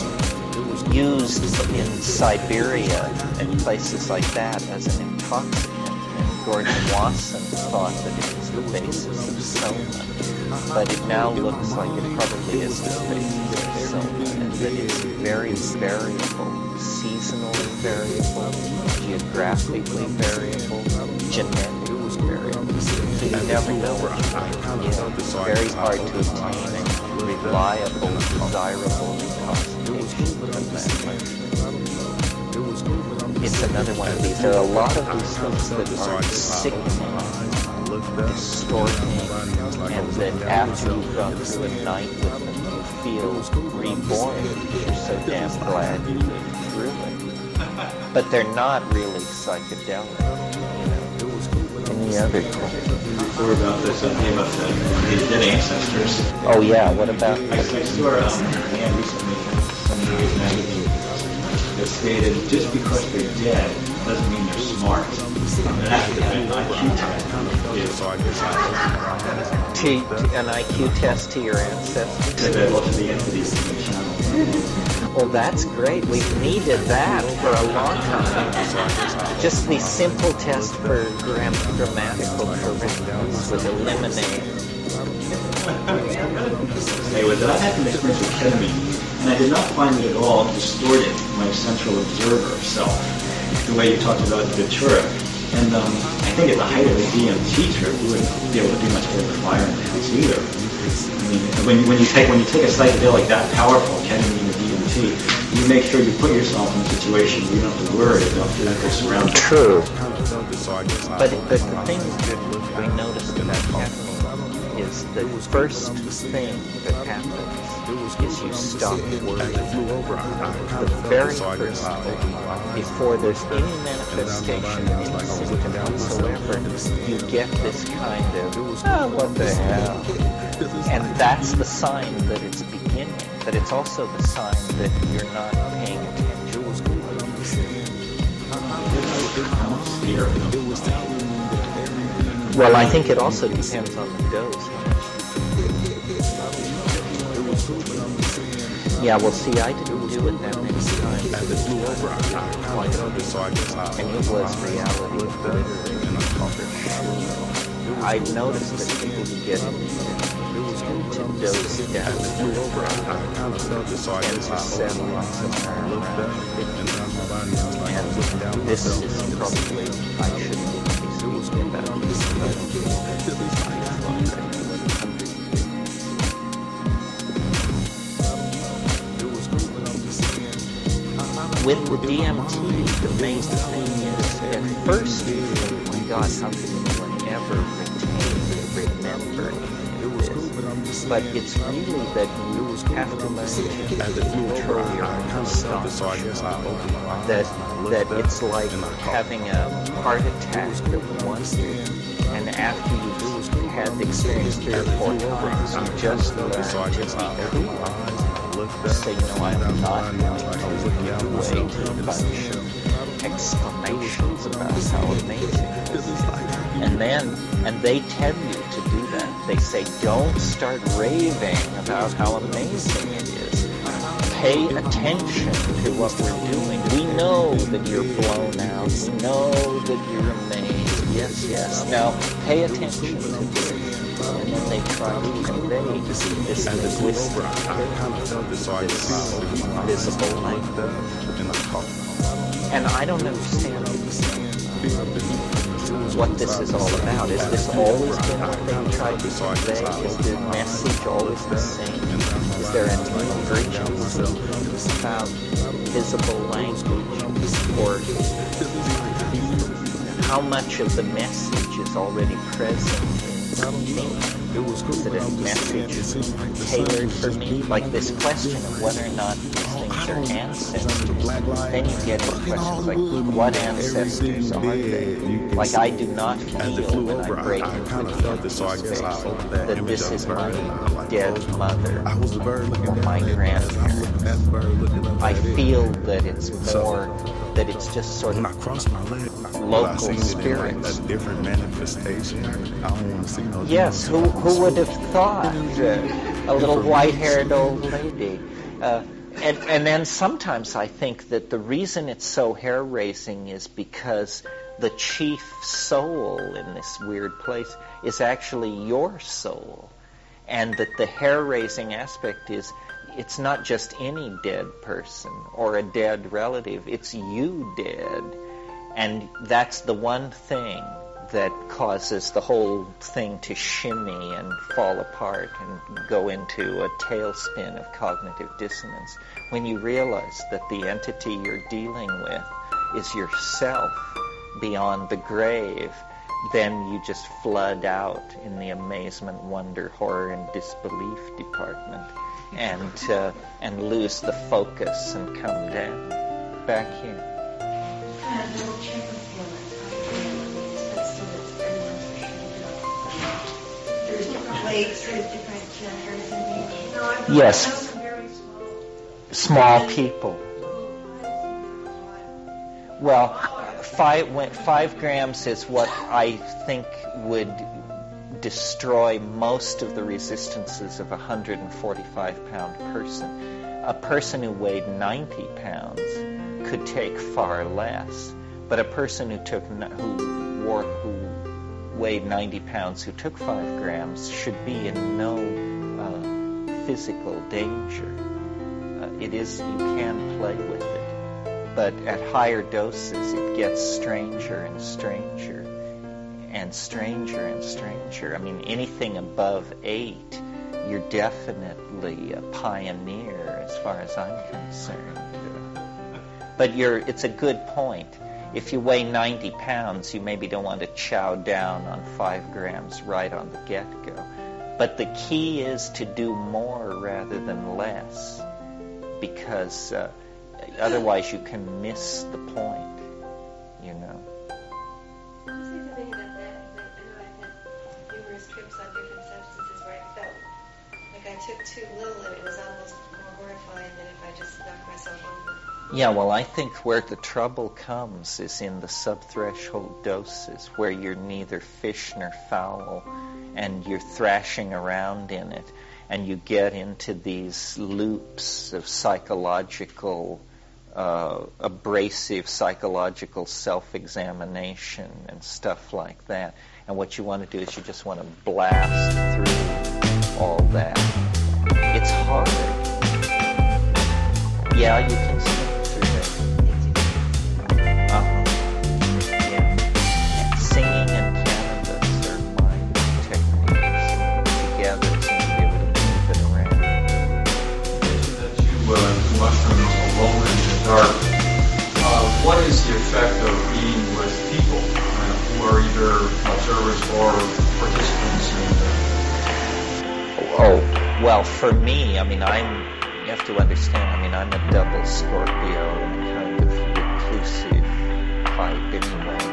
B: used in Siberia and places like that as an intoxicant. Gordon Wasson thought that it was the basis of soma, but it now looks like it probably is the basis of soma, and that it's very variable, seasonally variable, geographically variable, genetically variable. So you never know what you're going to get. It's very hard to obtain a reliable, desirable intoxication from that mushroom. It's another one of these. There are a lot of these things that are sickening, distorting, and that after you've gone through a night with them, you feel reborn because you're so damn glad you lived through it. But they're not really psychedelic, Any other questions?
J: Before about this, something about the dead ancestors.
B: Oh yeah, what about
J: I saw hand recently in some News magazine that stated just because they're dead doesn't mean they're smart.
B: An IQ test to your ancestors?
J: That most of the entities in the channel.
B: Well, that's great. We've needed that for a long time. Just the simple test for grammatical correctness would eliminate.
J: Anyway, that I had an experience with ketamine, and I did not find it at all distorted my central observer self. the way you talked about Datura. And I think at the height of a DMT trip, you wouldn't be able to do much with the fire in the house either. I mean, when you take a psychedelic that powerful, ketamine or DMT, you make sure you put yourself in a situation where you don't have to worry about physical surroundings.
B: True. But the thing that we noticed about ketamine is the first thing that happens is you stop worrying. The very first thing, before there's any manifestation, any symptom whatsoever, you get this kind of, what the hell? And that's the sign that it's beginning, but it's also the sign that you're not paying attention. Well, I think it also depends on the dose. Yeah, well, see, I didn't do it that many times. And it was reality, literally. I noticed that people who get to dose down tend to settle on somewhere around 50. And this is probably, I shouldn't be speaking about this, with the DMT, the main thing is, at first you think, oh my God, how can anyone ever remember this? But it's really that you have to learn to control your own astonishment. That it's like having a heart attack of wonder, and after you've had the experience 3 or 4 times, you just learn to be cool. Say, no, I'm not going to give way to a bunch of exclamations about how amazing this is. And they tell you to do that. They say, don't start raving about how amazing it is. Pay attention to what we're doing. We know that you're blown out. We know that you're amazed. Yes, yes. Now, pay attention to this. And then they try to convey this linguistic, this visible language. And I don't understand what this is all about. Is this always been what they tried to convey? Is the message always the same? Is there an urgency about visible language? Or how much of the message is already present in me? Is it a message tailored for me? Like this question of whether or not these things are ancestors. Then you get into questions like, what ancestors are they? Like, I do not feel when I break into the space that this is my dead mother or my grandparents. I feel that it's more, that it's just sort of local spirits. Yes, who would have thought? A little white-haired old lady. And then sometimes I think that the reason it's so hair-raising is because the chief soul in this weird place is actually your soul. And that the hair-raising aspect is, it's not just any dead person or a dead relative, it's you dead. And that's the one thing that causes the whole thing to shimmy and fall apart and go into a tailspin of cognitive dissonance. When you realize that the entity you're dealing with is yourself beyond the grave, then you just flood out in the amazement, wonder, horror, and disbelief department and lose the focus and come down. Back here.
K: There's different weights, there's different genders and ages.
B: Yes. Small people. Well, 5 grams is what I think would destroy most of the resistances of a 145-pound person. A person who weighed 90 pounds could take far less, but a person who weighed 90 pounds who took 5 grams should be in no physical danger. You can play with it. But at higher doses, it gets stranger and stranger and stranger and stranger. I mean, anything above 8, you're definitely a pioneer as far as I'm concerned. But it's a good point. If you weigh 90 pounds, you maybe don't want to chow down on 5 grams right on the get-go. But the key is to do more rather than less, because otherwise you can miss the point, you know.
H: I was even thinking about that. I know I've had numerous trips on different substances where I felt like I took too little and it was almost more horrifying than if I just knocked myself over.
B: Yeah, well, I think where the trouble comes is in the subthreshold doses, where you're neither fish nor fowl, and you're thrashing around in it, and you get into these loops of psychological, abrasive psychological self-examination and stuff like that. And what you want to do is you just want to blast through all that. It's hard. Yeah, you can see. Yeah. And singing and cannabis are my techniques. Together seem to be able to move it around.
L: That you mushrooms alone in the dark. What is the effect of being with people who are either observers or participants in
B: Oh, well, for me, I mean, you have to understand, I mean, I'm a double Scorpio and a kind of reclusive type anyway.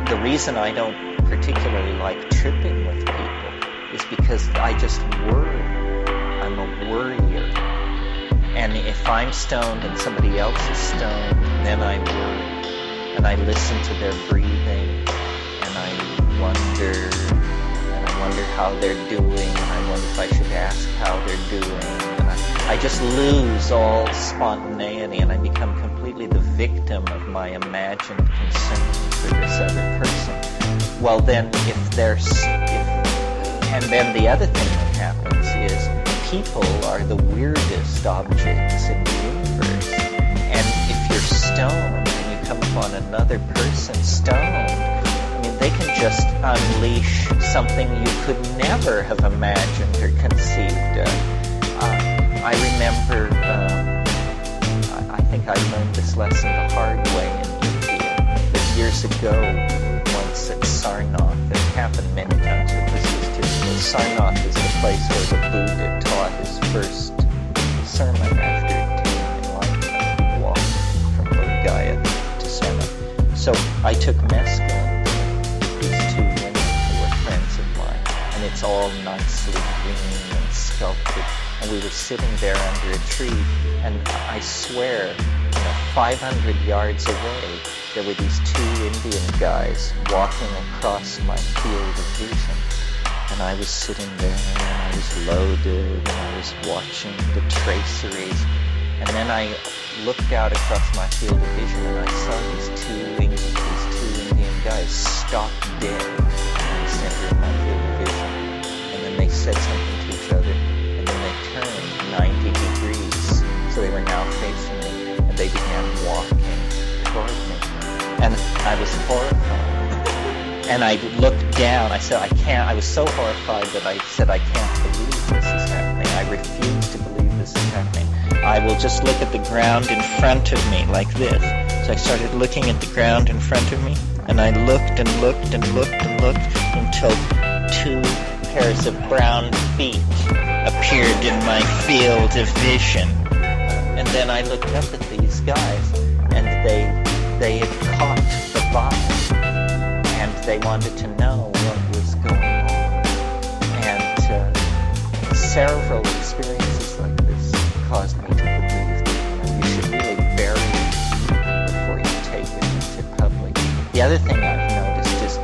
B: The reason I don't particularly like tripping with people is because I just worry. I'm a worrier. And if I'm stoned and somebody else is stoned, then I worry. And I listen to their breathing, and I wonder how they're doing, and I wonder if I should ask how they're doing. And I just lose all spontaneity, and I become completely the victim of my imagined concern for this other person. Well, then, and then the other thing that happens is people are the weirdest objects in the universe. And if you're stoned and you come upon another person stoned, they can just unleash something you could never have imagined or conceived of. I remember, I think I learned this lesson the hard way in India. But years ago, once at Sarnath, it happened many times, but this was just, Sarnath is the place where the Buddha taught his first sermon after attaining enlightenment. He walked from Bodh Gaya to Sarnath. So I took mescaline. It's all nicely green and sculpted. And we were sitting there under a tree, and I swear, 500 yards away, there were these 2 Indian guys walking across my field of vision. And I was sitting there, and I was loaded, and I was watching the traceries. And then I looked out across my field of vision, and I saw these two Indian guys stop dead in the center of my field of vision. They said something to each other, and then they turned 90 degrees, so they were now facing me, and they began walking toward me. And I was horrified. And I looked down, I said, I was so horrified that I said, I can't believe this is happening. I refuse to believe this is happening. I will just look at the ground in front of me like this. So I started looking at the ground in front of me, and I looked and looked and looked and looked until 2 pairs of brown feet appeared in my field of vision. And then I looked up at these guys, and they had caught the vibe, and they wanted to know what was going on. And several experiences like this caused me to believe that you should really bury it before you take it into public. The other thing I've noticed is,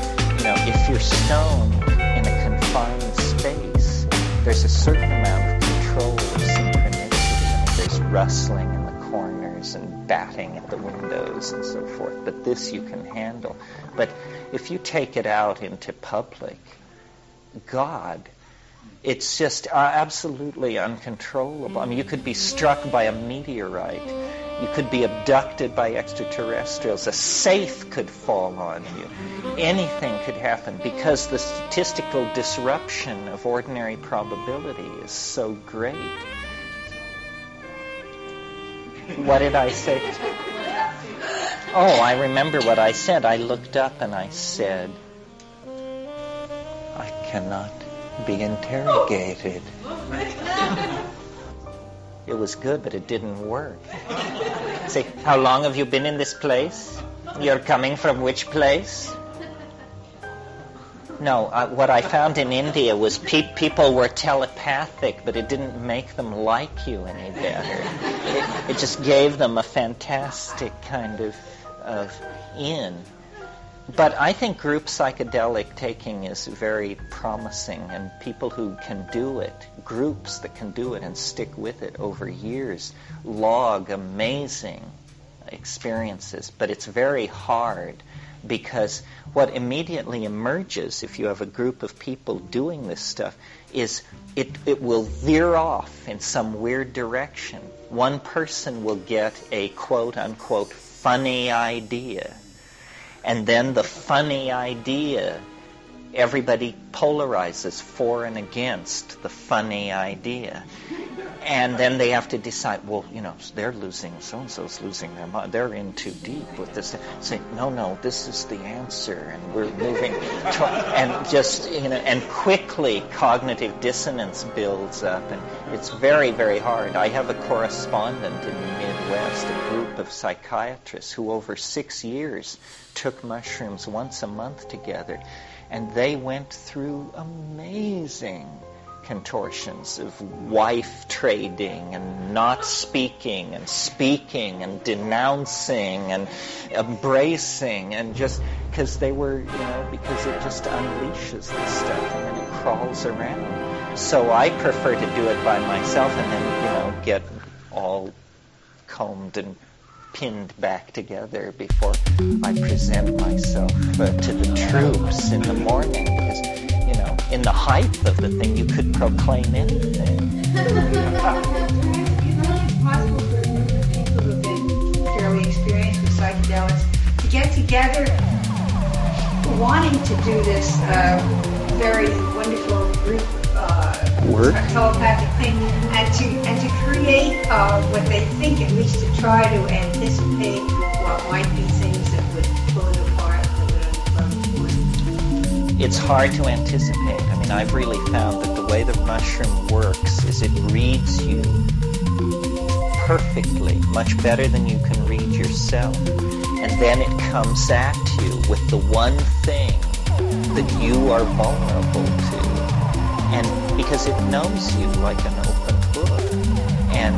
B: if you're stoned in a confined space, there's a certain amount of control of synchronicity. There's rustling in the corners and batting at the windows and so forth. But this you can handle. But if you take it out into public, God It's just absolutely uncontrollable. I mean, you could be struck by a meteorite. You could be abducted by extraterrestrials. A safe could fall on you. Anything could happen because the statistical disruption of ordinary probability is so great. What did I say? Oh, I remember what I said. I looked up and I said, I cannot be interrogated. It was good, but it didn't work. Say, how long have you been in this place? You're coming from which place? No, what I found in India was people were telepathic, but it didn't make them like you any better. It just gave them a fantastic kind of in. But I think group psychedelic taking is very promising, and people who can do it, groups that can do it and stick with it over years, log amazing experiences. But it's very hard, because what immediately emerges if you have a group of people doing this stuff is it will veer off in some weird direction. One person will get a quote-unquote funny idea. And then the funny idea, everybody polarizes for and against the funny idea. And then they have to decide, well, they're losing, so-and-so's losing their mind. They're in too deep with this. Say, no, this is the answer, and we're moving. And quickly cognitive dissonance builds up, and it's very, very hard. I have a correspondent in the Midwest, a group of psychiatrists who over 6 years took mushrooms once a month together, and they went through amazing contortions of wife trading and not speaking and denouncing and embracing, and just because they were, because it just unleashes this stuff and then it crawls around. So I prefer to do it by myself and then, get all combed and pinned back together before I present myself to the troops in the morning, because in the height of the thing, you could proclaim anything.
E: It's possible for a group of people who've been fairly experienced with psychedelics to get together, wanting to do this very wonderful group telepathic thing, and to create what they think, at least to try to anticipate what might be things that would pull it apart.
B: It's hard to anticipate. I mean, I've really found that the way the mushroom works is it reads you perfectly, much better than you can read yourself. And then it comes at you with the one thing that you are vulnerable to. And because it knows you like an open book, and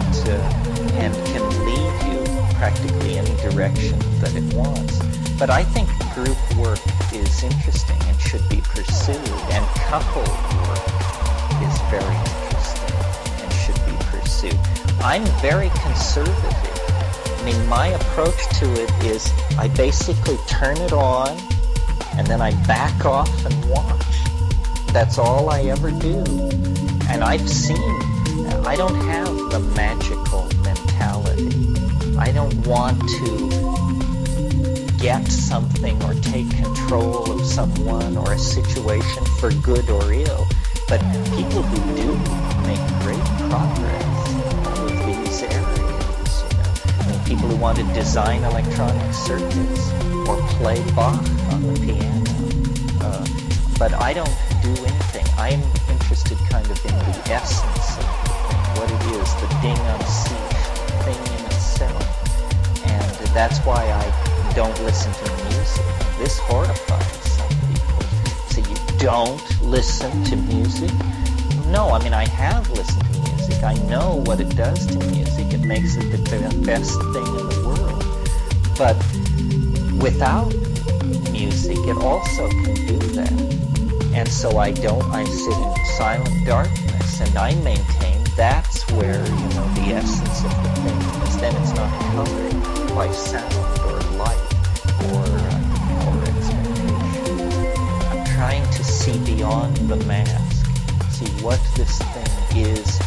B: can lead you practically any direction that it wants. But I think group work is interesting and should be pursued, and couple work is very interesting and should be pursued. I'm very conservative. I mean, my approach to it is I basically turn it on and then I back off and watch. That's all I ever do. And I've seen, I don't have the magical mentality. I don't want to get something or take control of someone or a situation for good or ill. But people who do make great progress with these areas, I mean, people who want to design electronic circuits or play Bach on the piano. But I don't do anything. I'm interested kind of in the essence of the thing, what it is, the ding on seat thing in itself. And that's why I don't listen to music. This horrifies some people. So you don't listen to music? No, I mean, I have listened to music. I know what it does to music. It makes it the best thing in the world. But without music, it also can do that. And so I sit in silent darkness, and I maintain that's where, the essence of the thing is. Then it's not colored by sound or light or expectation. I'm trying to see beyond the mask. see what this thing is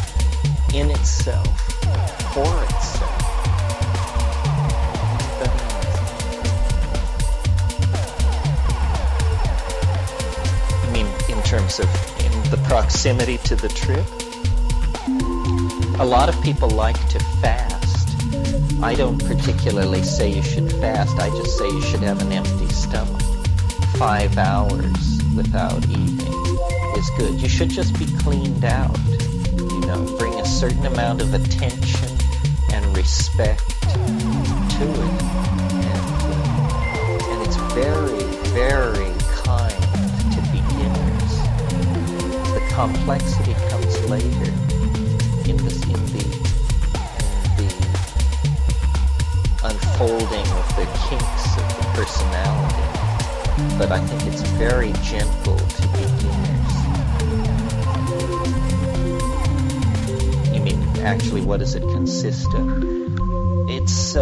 B: in itself, for itself. I mean, in terms of the proximity to the trip, a lot of people like to fast. I don't particularly say you should fast. I just say you should have an empty stomach. 5 hours without eating is good. You should just be cleaned out. You know, bring a certain amount of attention and respect to it. And it's very, very kind to beginners. The complexity comes later in the unfolding of the kinks of the personality. But I think it's very gentle to beginners. You mean, actually, what does it consist of? It's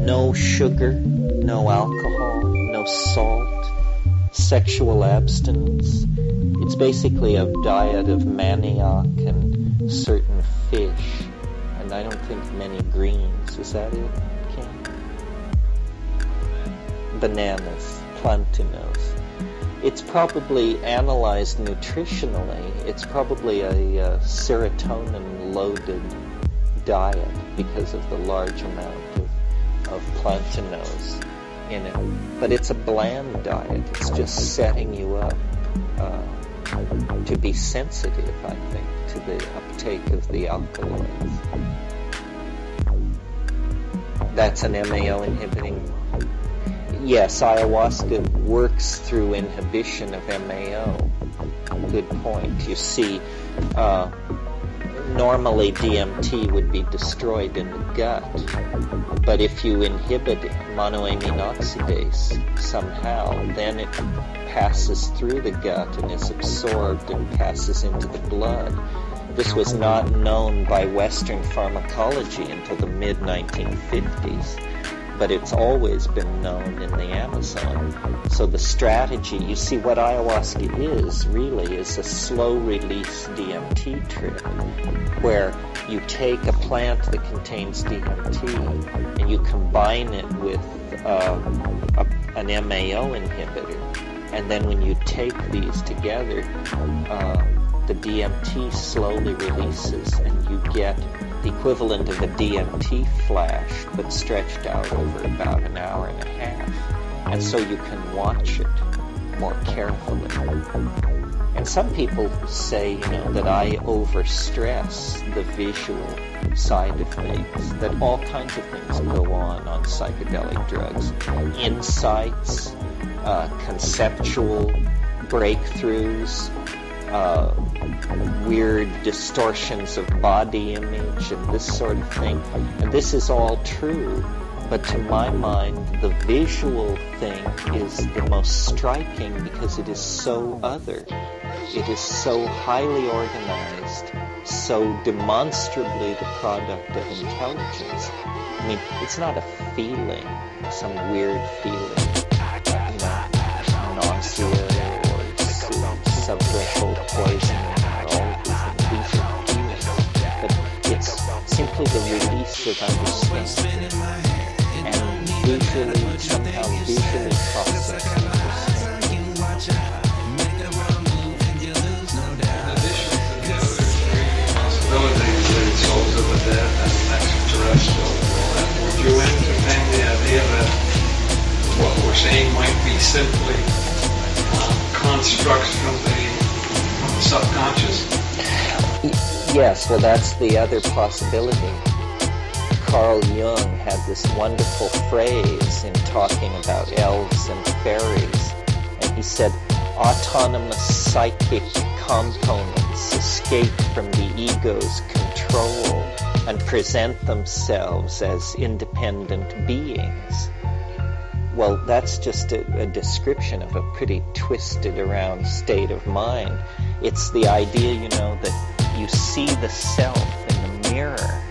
B: no sugar, no alcohol, no salt, sexual abstinence. It's basically a diet of manioc and certain fish, and I don't think many greens. Is that it, Ken? Bananas, plantains. It's probably analyzed nutritionally. It's probably a serotonin-loaded diet because of the large amount of plantains in it. But it's a bland diet. It's just setting you up to be sensitive, I think, to the uptake of the alkaloids. That's an MAO inhibiting. Yes, ayahuasca works through inhibition of MAO. Good point. You see, normally DMT would be destroyed in the gut, but if you inhibit monoamine oxidase somehow, then it passes through the gut and is absorbed and passes into the blood. This was not known by Western pharmacology until the mid-1950s. But it's always been known in the Amazon. So the strategy, you see what ayahuasca is really is a slow-release DMT trip where you take a plant that contains DMT and you combine it with an MAO inhibitor. And then when you take these together, the DMT slowly releases and you get the equivalent of a DMT flash, but stretched out over about an hour and a half. And so you can watch it more carefully. And some people say, that I overstress the visual side effects, that all kinds of things go on psychedelic drugs. Insights, conceptual breakthroughs, weird distortions of body image and this sort of thing. And this is all true, but to my mind, the visual thing is the most striking because it is so other. It is so highly organized, so demonstrably the product of intelligence. I mean, it's not a feeling, some weird feeling, nausea or subthreshold poisoning. It's simply the release of understanding and somehow visually processed understanding.
L: Possibilities that souls of the dead and extraterrestrial. Would you entertain the idea that what we're saying might be simply constructs from the subconscious?
B: Yes, well, that's the other possibility. Carl Jung had this wonderful phrase in talking about elves and fairies, and he said, autonomous psychic components escape from the ego's control and present themselves as independent beings. Well, that's just a description of a pretty twisted around state of mind. It's the idea, that you see the self in the mirror,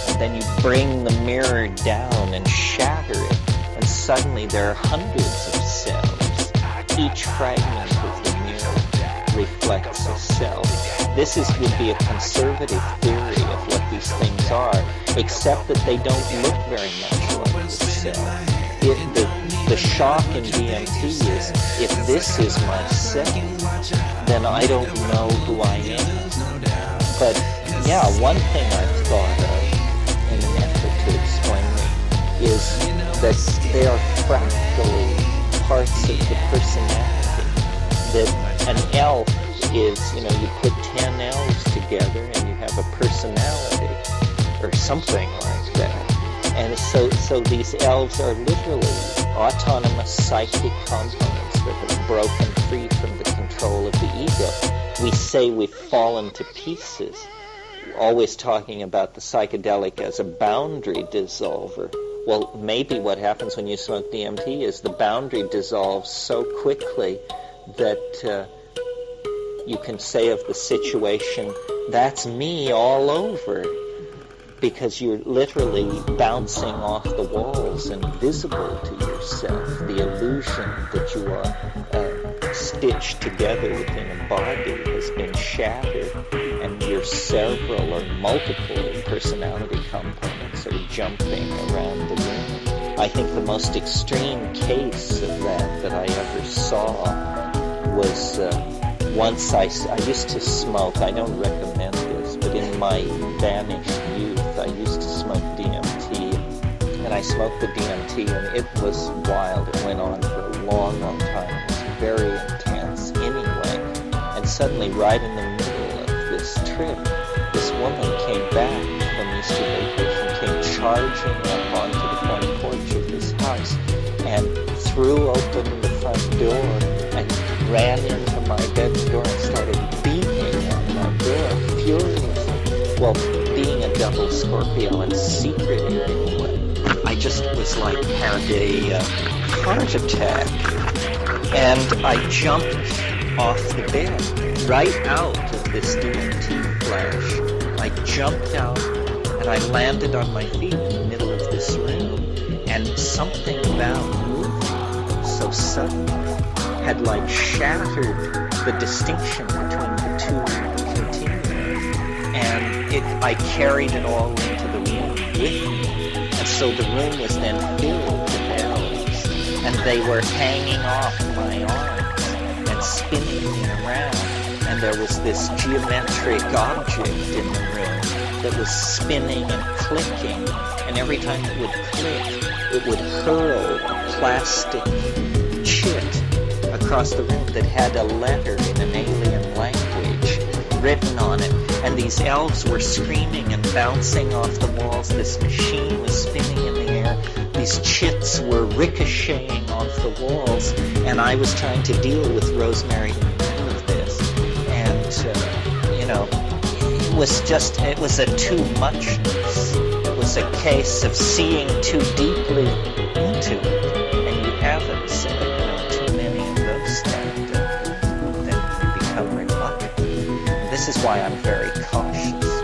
B: and then you bring the mirror down and shatter it, and suddenly there are hundreds of selves, each fragment of the mirror. reflects a self. This would be a conservative theory of what these things are, except that they don't look very much like the self. The shock in DMT is, if this is myself, then I don't know who I am. But yeah, one thing I've thought of in an effort to explain it is that they are fractally parts of the personality. That an elf is, you put 10 elves together and you have a personality, or something like that. And so these elves are literally autonomous psychic components that have broken free from the control of the ego. We say we've fallen to pieces, always talking about the psychedelic as a boundary dissolver. Well, maybe what happens when you smoke DMT is the boundary dissolves so quickly that you can say of the situation, that's me all over, because you're literally bouncing off the walls and visible to yourself. The illusion that you are stitched together within a body has been shattered, and your several or multiple personality components are jumping around the room. I think the most extreme case of that I ever saw was once I used to smoke. I don't recommend this, but in my vanished youth, I used to smoke DMT, and I smoked the DMT, and it was wild. It went on for a long, long time. It was very intense anyway. And suddenly, right in the middle of this trip, this woman came back from Easter vacation, came charging up onto the front porch of this house, and threw open the front door and ran into my bedroom door and started beating on my door furiously. Well, being a double Scorpio and secretive anyway, I just was like, had a heart attack. And I jumped off the bed, right out of this DMT flash. I jumped out and I landed on my feet in the middle of this room. And something about moving so suddenly had like shattered the distinction between the two continuums. And I carried it all into the room with me. And so the room was then filled with elves. And they were hanging off my arms and spinning me around. And there was this geometric object in the room that was spinning and clicking. And every time it would click, it would hurl a plastic chit across the room that had a letter in an alien language written on it. And these elves were screaming and bouncing off the walls. This machine was spinning in the air. These chits were ricocheting off the walls. And I was trying to deal with Rosemary in the middle of this. And, it was a too muchness. It was a case of seeing too deeply into it. And you haven't said, too many of those things that become reluctant. This is why I'm very cautious.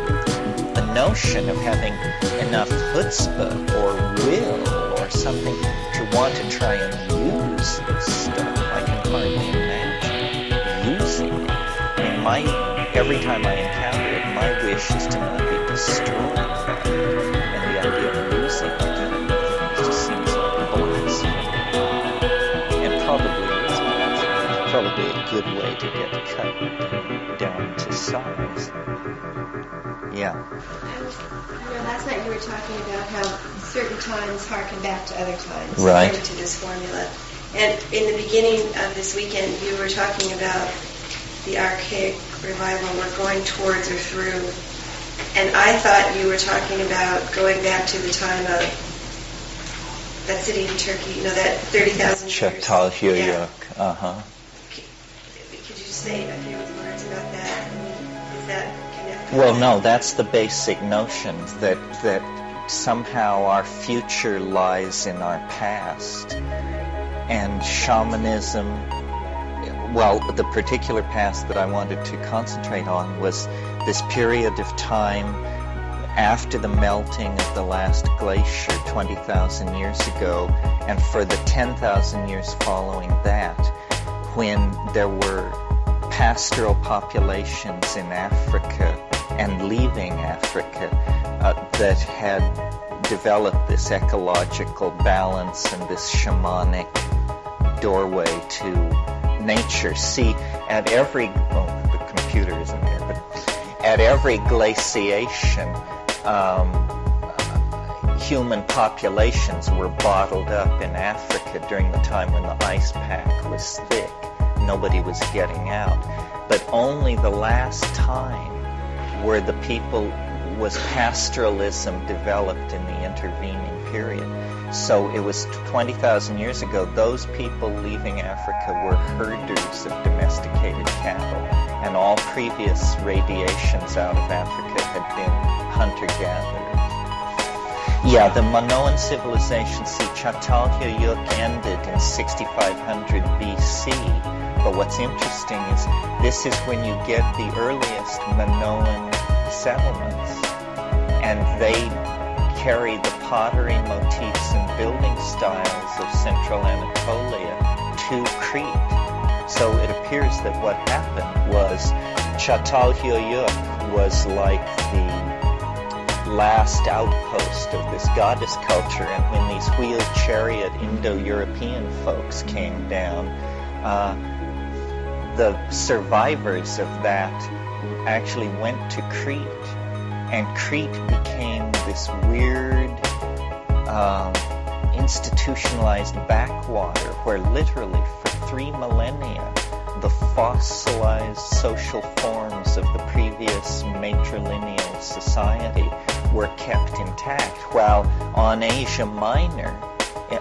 B: The notion of having enough chutzpah or will or something to want to try and use this stuff, I can hardly imagine using it. Every time I encounter it, my wish is to not be destroyed by it. And the idea of losing it just seems like blasphemy. And probably is blasphemy. Probably a good way to get cut down to size. Yeah.
H: Last night you were talking about how certain times harken back to other times.
B: Right.
H: To this formula. And in the beginning of this weekend, you were talking about the archaic revival we're going towards or through. And I thought you were talking about going back to the time of that city in Turkey, that 30,000 years.
B: Çatalhöyük. Uh-huh.
H: Could you say a few words about that? Is that connected?
B: Well, no, that's the basic notion that somehow our future lies in our past. And shamanism, well, the particular past that I wanted to concentrate on was this period of time after the melting of the last glacier 20,000 years ago, and for the 10,000 years following that, when there were pastoral populations in Africa and leaving Africa that had developed this ecological balance and this shamanic doorway to nature. See, at every, the computer isn't here, but at every glaciation, human populations were bottled up in Africa during the time when the ice pack was thick. Nobody was getting out. But only the last time where the people was pastoralism developed in the intervening period. So it was 20,000 years ago. Those people leaving Africa were herders of domesticated cattle, and all previous radiations out of Africa had been hunter-gatherers. Yeah, the Minoan civilization, see, Çatalhöyük ended in 6500 BC. But what's interesting is this is when you get the earliest Minoan settlements. And they carry the pottery motifs and building styles of central Anatolia to Crete. So it appears that what happened was Çatalhöyük was like the last outpost of this goddess culture, and when these wheeled chariot Indo-European folks came down, the survivors of that actually went to Crete, and Crete became this weird institutionalized backwater where literally for 3 millennia the fossilized social forms of the previous matrilineal society were kept intact, while on Asia Minor,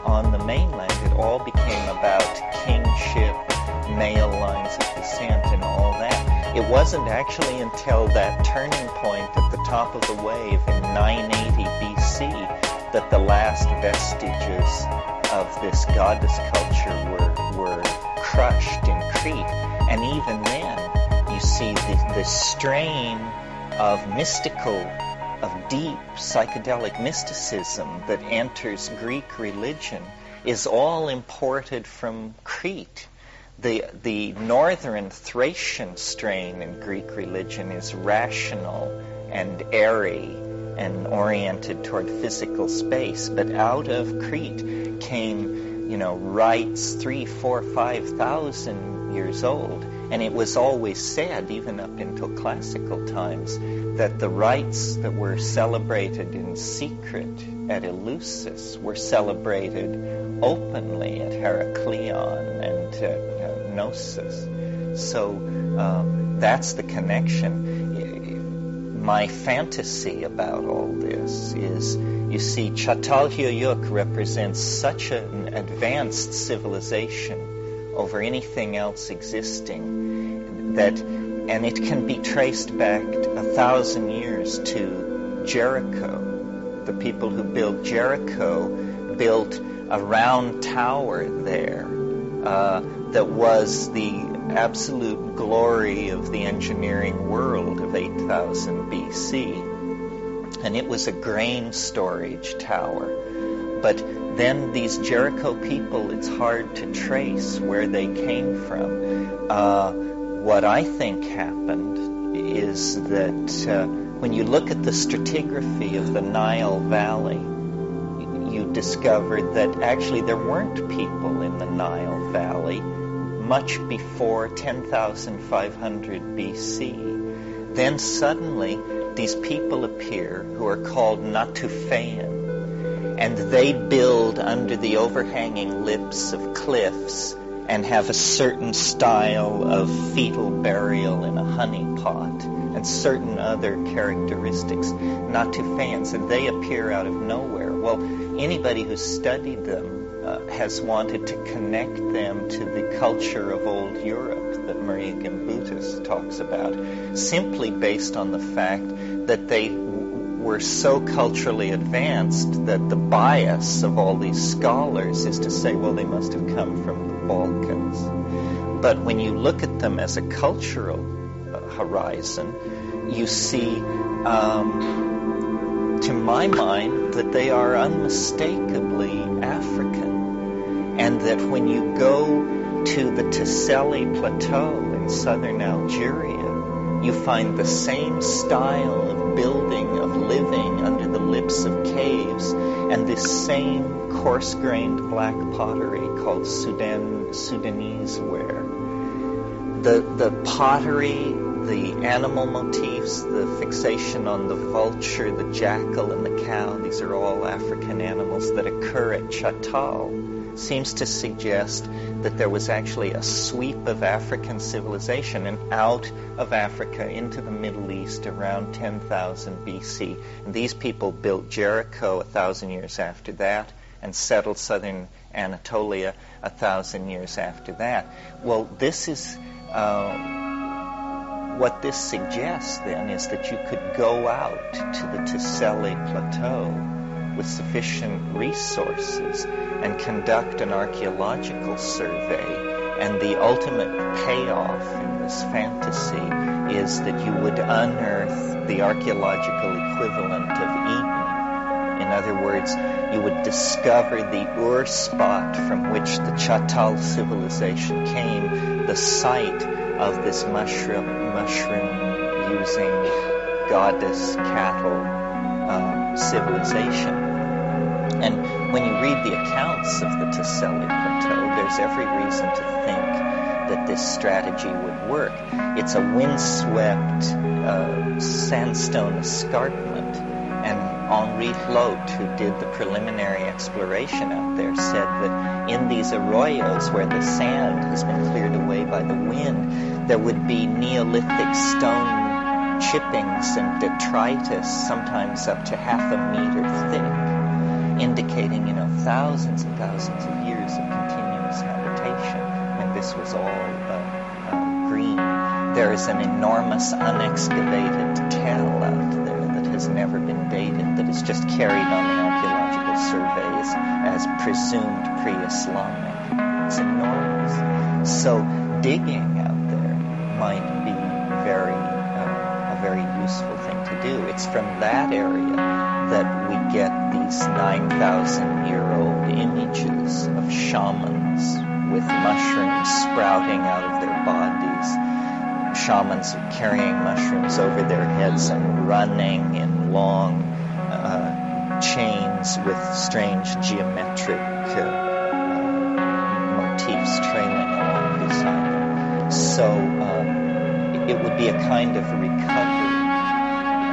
B: on the mainland, it all became about kingship, male lines of descent, and all that. It wasn't actually until that turning point at the top of the wave in 980 BC that the last vestiges of this goddess culture were crushed in Crete. And even then, you see the strain of deep psychedelic mysticism that enters Greek religion is all imported from Crete. The northern Thracian strain in Greek religion is rational and airy and oriented toward physical space, but out of Crete came, rites 3,000, 4,000, 5,000 years old, and it was always said, even up until classical times, that the rites that were celebrated in secret at Eleusis were celebrated openly at Heracleion and at Gnosis. So that's the connection. My fantasy about all this is, you see, Çatalhöyük represents such an advanced civilization over anything else existing that, and it can be traced back 1,000 years to Jericho. The people who built Jericho built a round tower there that was the absolute glory of the engineering world of 8,000 BC. And it was a grain storage tower. But then these Jericho people, it's hard to trace where they came from. What I think happened is that when you look at the stratigraphy of the Nile Valley, you discovered that actually there weren't people in the Nile Valley much before 10,500 BC. Then suddenly these people appear who are called Natufean, and they build under the overhanging lips of cliffs and have a certain style of fetal burial in a honey pot and certain other characteristics, Natufeans, and they appear out of nowhere. Well, anybody who's studied them has wanted to connect them to the culture of old Europe that Maria Gimbutas talks about, simply based on the fact that they were so culturally advanced that the bias of all these scholars is to say, well, they must have come from the Balkans. But when you look at them as a cultural horizon, you see, to my mind, that they are unmistakably African. And that when you go to the Tesseli Plateau in in southern Algeria, you find the same style of building, of living under the lips of caves, and this same coarse-grained black pottery called Sudanese ware. The pottery, the animal motifs, the fixation on the vulture, the jackal, and the cow, these are all African animals that occur at Chatal, seems to suggest that there was actually a sweep of African civilization and out of Africa into the Middle East around 10,000 BC. And these people built Jericho 1,000 years after that and settled southern Anatolia 1,000 years after that. Well, this is what this suggests then is that you could go out to the Tesseli Plateau with sufficient resources and conduct an archaeological survey, and the ultimate payoff in this fantasy is that you would unearth the archaeological equivalent of Eden. In other words, you would discover the Ur spot from which the Chatal civilization came, the site of this mushroom-using goddess cattle civilization. And when you read the accounts of the Tesseli Plateau, there's every reason to think that this strategy would work. It's a windswept sandstone escarpment, and Henri Hlot, who did the preliminary exploration out there, said that in these arroyos where the sand has been cleared away by the wind, there would be Neolithic stone chippings and detritus, sometimes up to half a meter thick, indicating, thousands and thousands of years of continuous habitation when this was all green. There is an enormous unexcavated tell out there that has never been dated, that is just carried on the archaeological surveys as presumed pre-Islamic. It's enormous. So digging out there might be a very useful thing to do. It's from that area that we get these 9,000-year-old images of shamans with mushrooms sprouting out of their bodies. Shamans carrying mushrooms over their heads and running in long chains with strange geometric motifs trailing along beside them. So it would be a kind of recovery.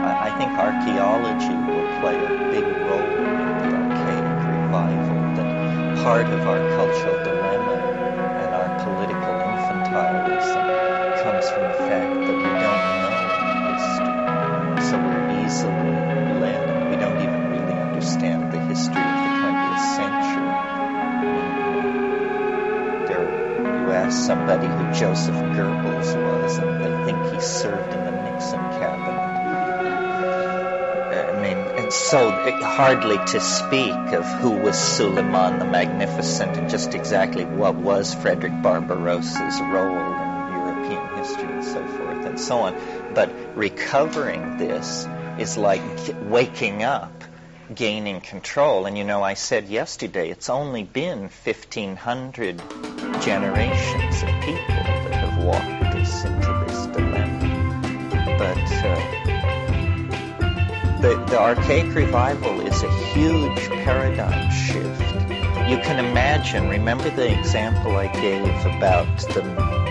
B: I think archaeology will play a big role in the archaic revival, that part of our cultural dilemma and our political infantilism comes from the fact that we don't know history. So we're easily led, and we don't even really understand the history of the 20th century. You ask somebody who Joseph Goebbels was, and they think he served in the Nixon cabinet. So hardly to speak of who was Suleiman the Magnificent and just exactly what was Frederick Barbarossa's role in European history and so forth and so on. But recovering this is like waking up, gaining control. And I said yesterday, it's only been 1,500 generations of people that have walked us into this dilemma. But the archaic revival is a huge paradigm shift. You can imagine, remember the example I gave about the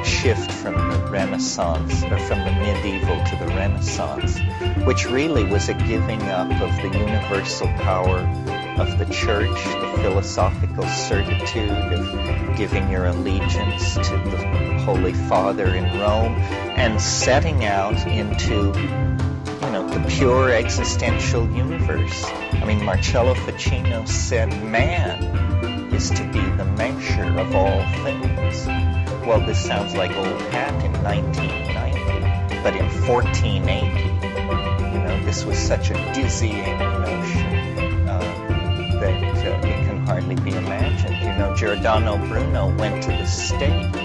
B: shift from the Renaissance, or from the medieval to the Renaissance, which really was a giving up of the universal power of the church, the philosophical certitude of giving your allegiance to the Holy Father in Rome, and setting out into the pure existential universe. I mean, Marcello Ficino said man is to be the measure of all things. Well, this sounds like old hat in 1990, but in 1480, this was such a dizzying notion that it can hardly be imagined. Giordano Bruno went to the stake,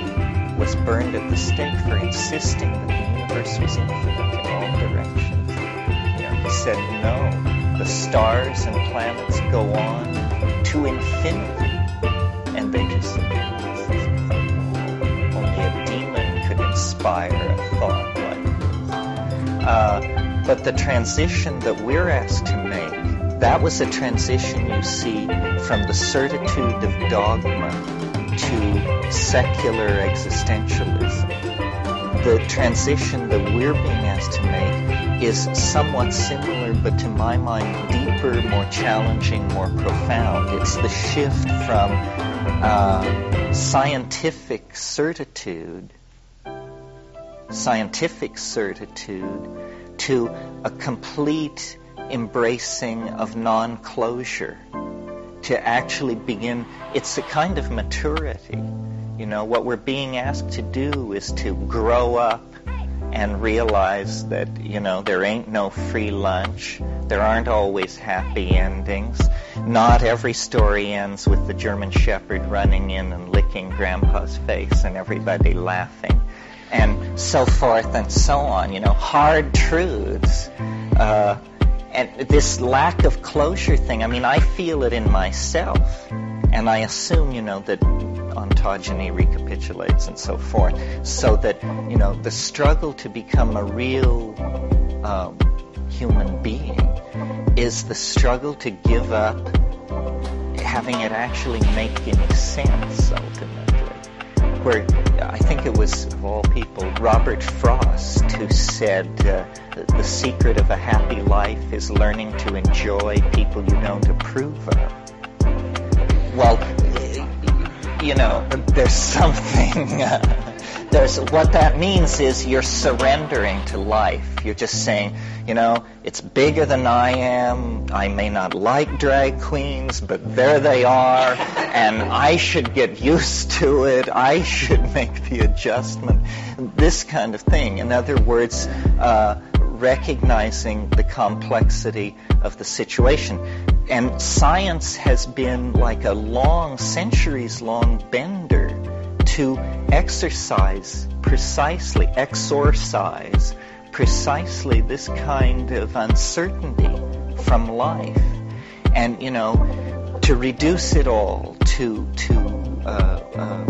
B: was burned at the stake for insisting that the universe was infinite in all directions. He said, no, the stars and planets go on to infinity. And they just said, only a demon could inspire inspire a thought like this. But the transition that we're asked to make, that was a transition, you see, from the certitude of dogma to secular existentialism. The transition that we're being asked to make is somewhat similar, but to my mind, deeper, more challenging, more profound. It's the shift from scientific certitude to a complete embracing of non-closure, to actually begin. It's a kind of maturity. You know, what we're being asked to do is to grow up and realize that, you know, there ain't no free lunch. There aren't always happy endings. Not every story ends with the German Shepherd running in and licking Grandpa's face and everybody laughing, and so forth and so on. You know, hard truths. And this lack of closure thing, I mean, I feel it in myself. And I assume, you know, that ontogeny recapitulates and so forth, so that, you know, the struggle to become a real human being is the struggle to give up having it actually make any sense, ultimately. Where I think it was, of all people, Robert Frost who said the secret of a happy life is learning to enjoy people you don't approve of. Well, you know, there's something, what that means is you're surrendering to life. You're just saying, you know, it's bigger than I am. I may not like drag queens, but there they are, and I should get used to it. I should make the adjustment. This kind of thing. In other words, recognizing the complexity of the situation. And science has been like a centuries-long bender to exorcise precisely this kind of uncertainty from life. And, you know, to reduce it all to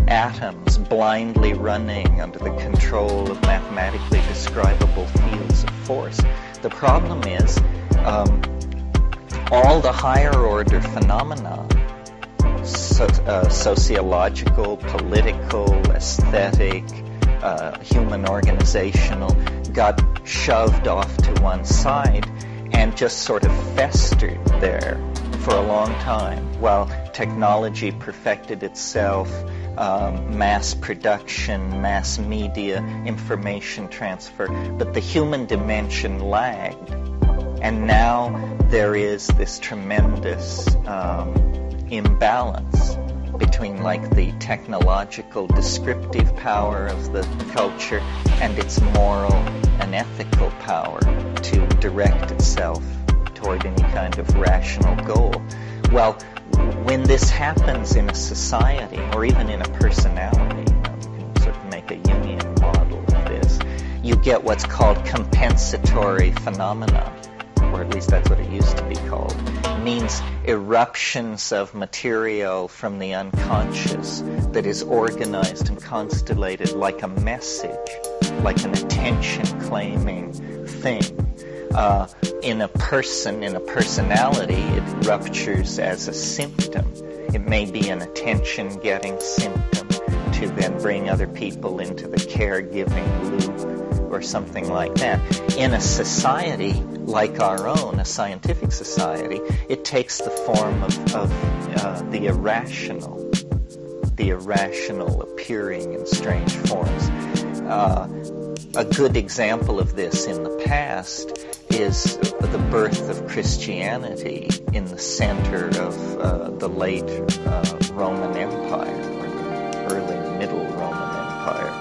B: atoms blindly running under the control of mathematically describable fields of force. The problem is, all the higher order phenomena, sociological, political, aesthetic, human organizational, got shoved off to one side and just sort of festered there for a long time while technology perfected itself, mass production, mass media, information transfer, but the human dimension lagged. And now there is this tremendous imbalance between like the technological descriptive power of the culture and its moral and ethical power to direct itself toward any kind of rational goal. Well, when this happens in a society or even in a personality, you can sort of make a Jungian model of this, you get what's called compensatory phenomena, or at least that's what it used to be called. It means eruptions of material from the unconscious that is organized and constellated like a message, like an attention-claiming thing. In a person, in a personality, it ruptures as a symptom. It may be an attention-getting symptom to then bring other people into the caregiving loop or something like that. In a society like our own, a scientific society, it takes the form of the irrational appearing in strange forms. A good example of this in the past is the birth of Christianity in the center of the late Roman Empire, or the early Middle Roman Empire,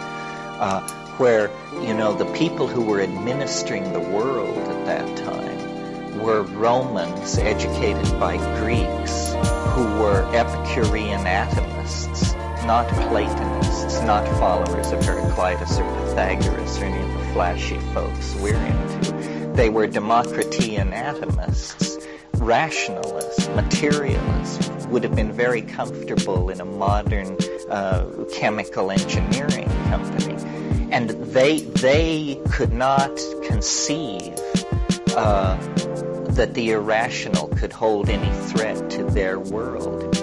B: where, you know, the people who were administering the world at that time were Romans educated by Greeks who were Epicurean atomists, not Platonists, not followers of Heraclitus or Pythagoras or any of the flashy folks we're into. They were Democritean atomists, rationalists, materialists, would have been very comfortable in a modern chemical engineering company. And they could not conceive that the irrational could hold any threat to their world.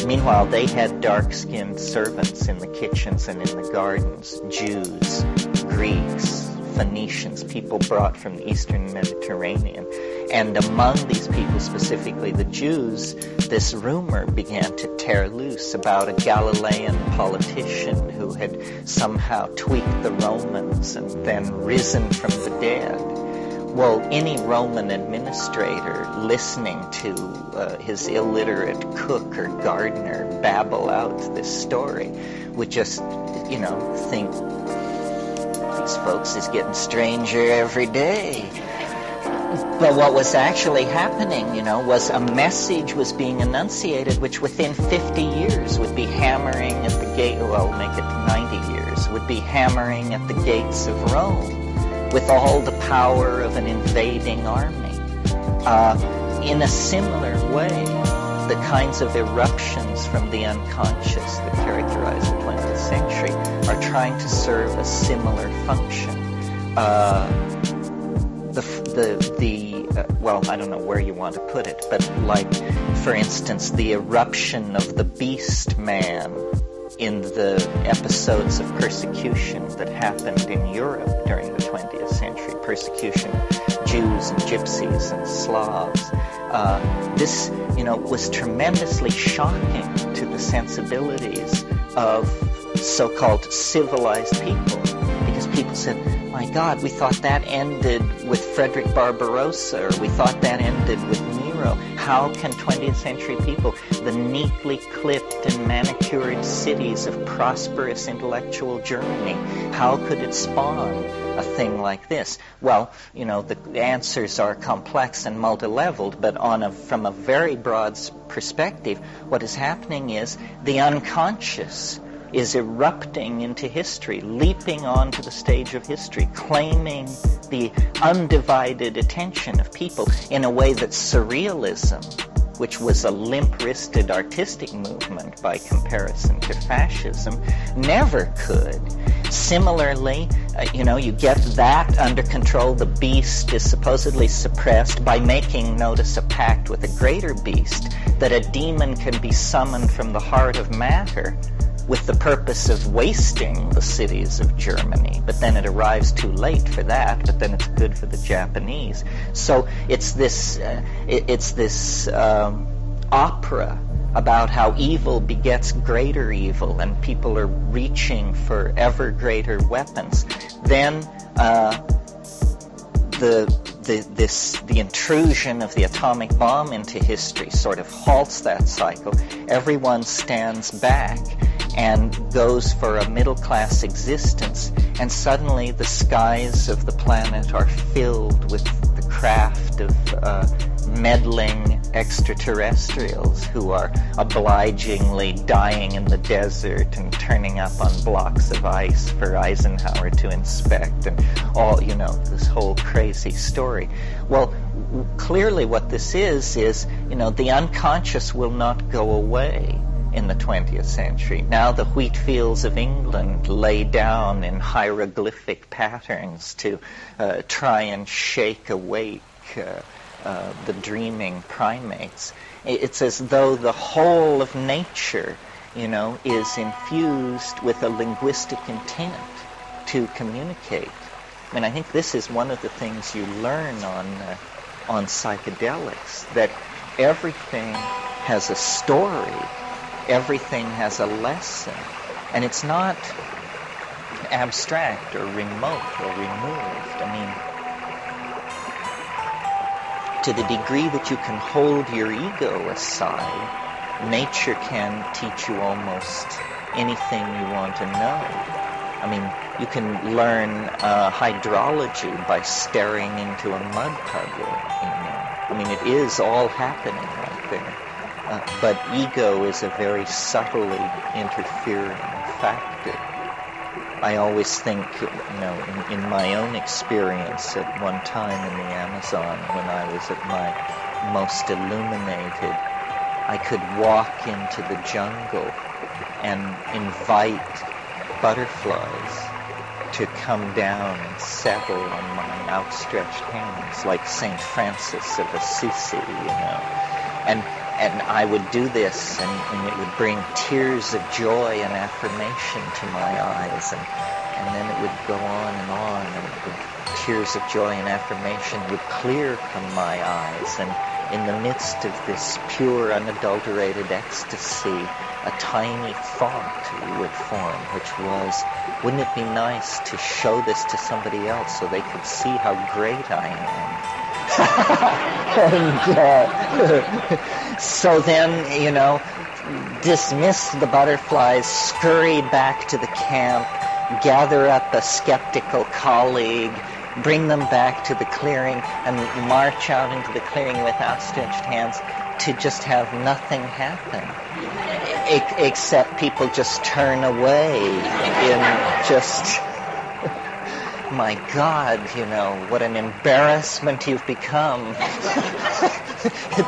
B: Meanwhile, they had dark-skinned servants in the kitchens and in the gardens, Jews, Greeks, Phoenicians, people brought from the Eastern Mediterranean. And among these people, specifically the Jews, this rumor began to tear loose about a Galilean politician who had somehow tweaked the Romans and then risen from the dead. Well, any Roman administrator listening to his illiterate cook or gardener babble out this story would just, think, these folks is getting stranger every day. But what was actually happening, was a message was being enunciated which within 50 years would be hammering at the gate, well, make it 90 years, would be hammering at the gates of Rome with all the power of an invading army. In a similar way, the kinds of eruptions from the unconscious that characterize the 20th century are trying to serve a similar function. Well, I don't know where you want to put it, but like, for instance, the eruption of the beast man in the episodes of persecution that happened in Europe during the 20th century, persecution of Jews and Gypsies and Slavs. This, was tremendously shocking to the sensibilities of so-called civilized people, because people said, my God, we thought that ended with Frederick Barbarossa, or we thought that ended with Nero. How can 20th century people, the neatly clipped and manicured cities of prosperous intellectual Germany, how could it spawn a thing like this? Well, the answers are complex and multi-leveled, but from a very broad perspective, what is happening is the unconscious is erupting into history, leaping onto the stage of history, claiming the undivided attention of people in a way that surrealism, which was a limp-wristed artistic movement by comparison to fascism, never could. Similarly, you get that under control. The beast is supposedly suppressed by making, notice, a pact with a greater beast, that a demon can be summoned from the heart of matter with the purpose of wasting the cities of Germany. But then it arrives too late for that, but then it's good for the Japanese. So it's this opera about how evil begets greater evil, and people are reaching for ever greater weapons. Then the intrusion of the atomic bomb into history sort of halts that cycle. Everyone stands back and goes for a middle-class existence, and suddenly the skies of the planet are filled with the craft of meddling extraterrestrials who are obligingly dying in the desert and turning up on blocks of ice for Eisenhower to inspect, and all, this whole crazy story. Well, clearly what this is, the unconscious will not go away in the 20th century. Now the wheat fields of England lay down in hieroglyphic patterns to try and shake awake the dreaming primates. It's as though the whole of nature, is infused with a linguistic intent to communicate. I mean, I think this is one of the things you learn on psychedelics, that everything has a story, everything has a lesson, and it's not abstract or remote or removed. I mean, to the degree that you can hold your ego aside, nature can teach you almost anything you want to know. I mean, you can learn hydrology by staring into a mud puddle, I mean, it is all happening right there. But ego is a very subtly interfering factor. I always think, in my own experience at one time in the Amazon, when I was at my most illuminated, I could walk into the jungle and invite butterflies to come down and settle on my outstretched hands, like St. Francis of Assisi, And I would do this, and it would bring tears of joy and affirmation to my eyes, and then it would go on, and the tears of joy and affirmation would clear from my eyes, and in the midst of this pure, unadulterated ecstasy, a tiny thought would form, which was, wouldn't it be nice to show this to somebody else so they could see how great I am? And so then, dismiss the butterflies, scurry back to the camp, gather up a skeptical colleague, bring them back to the clearing, and march out into the clearing with outstretched hands to just have nothing happen, except people just turn away in just, my God, what an embarrassment you've become.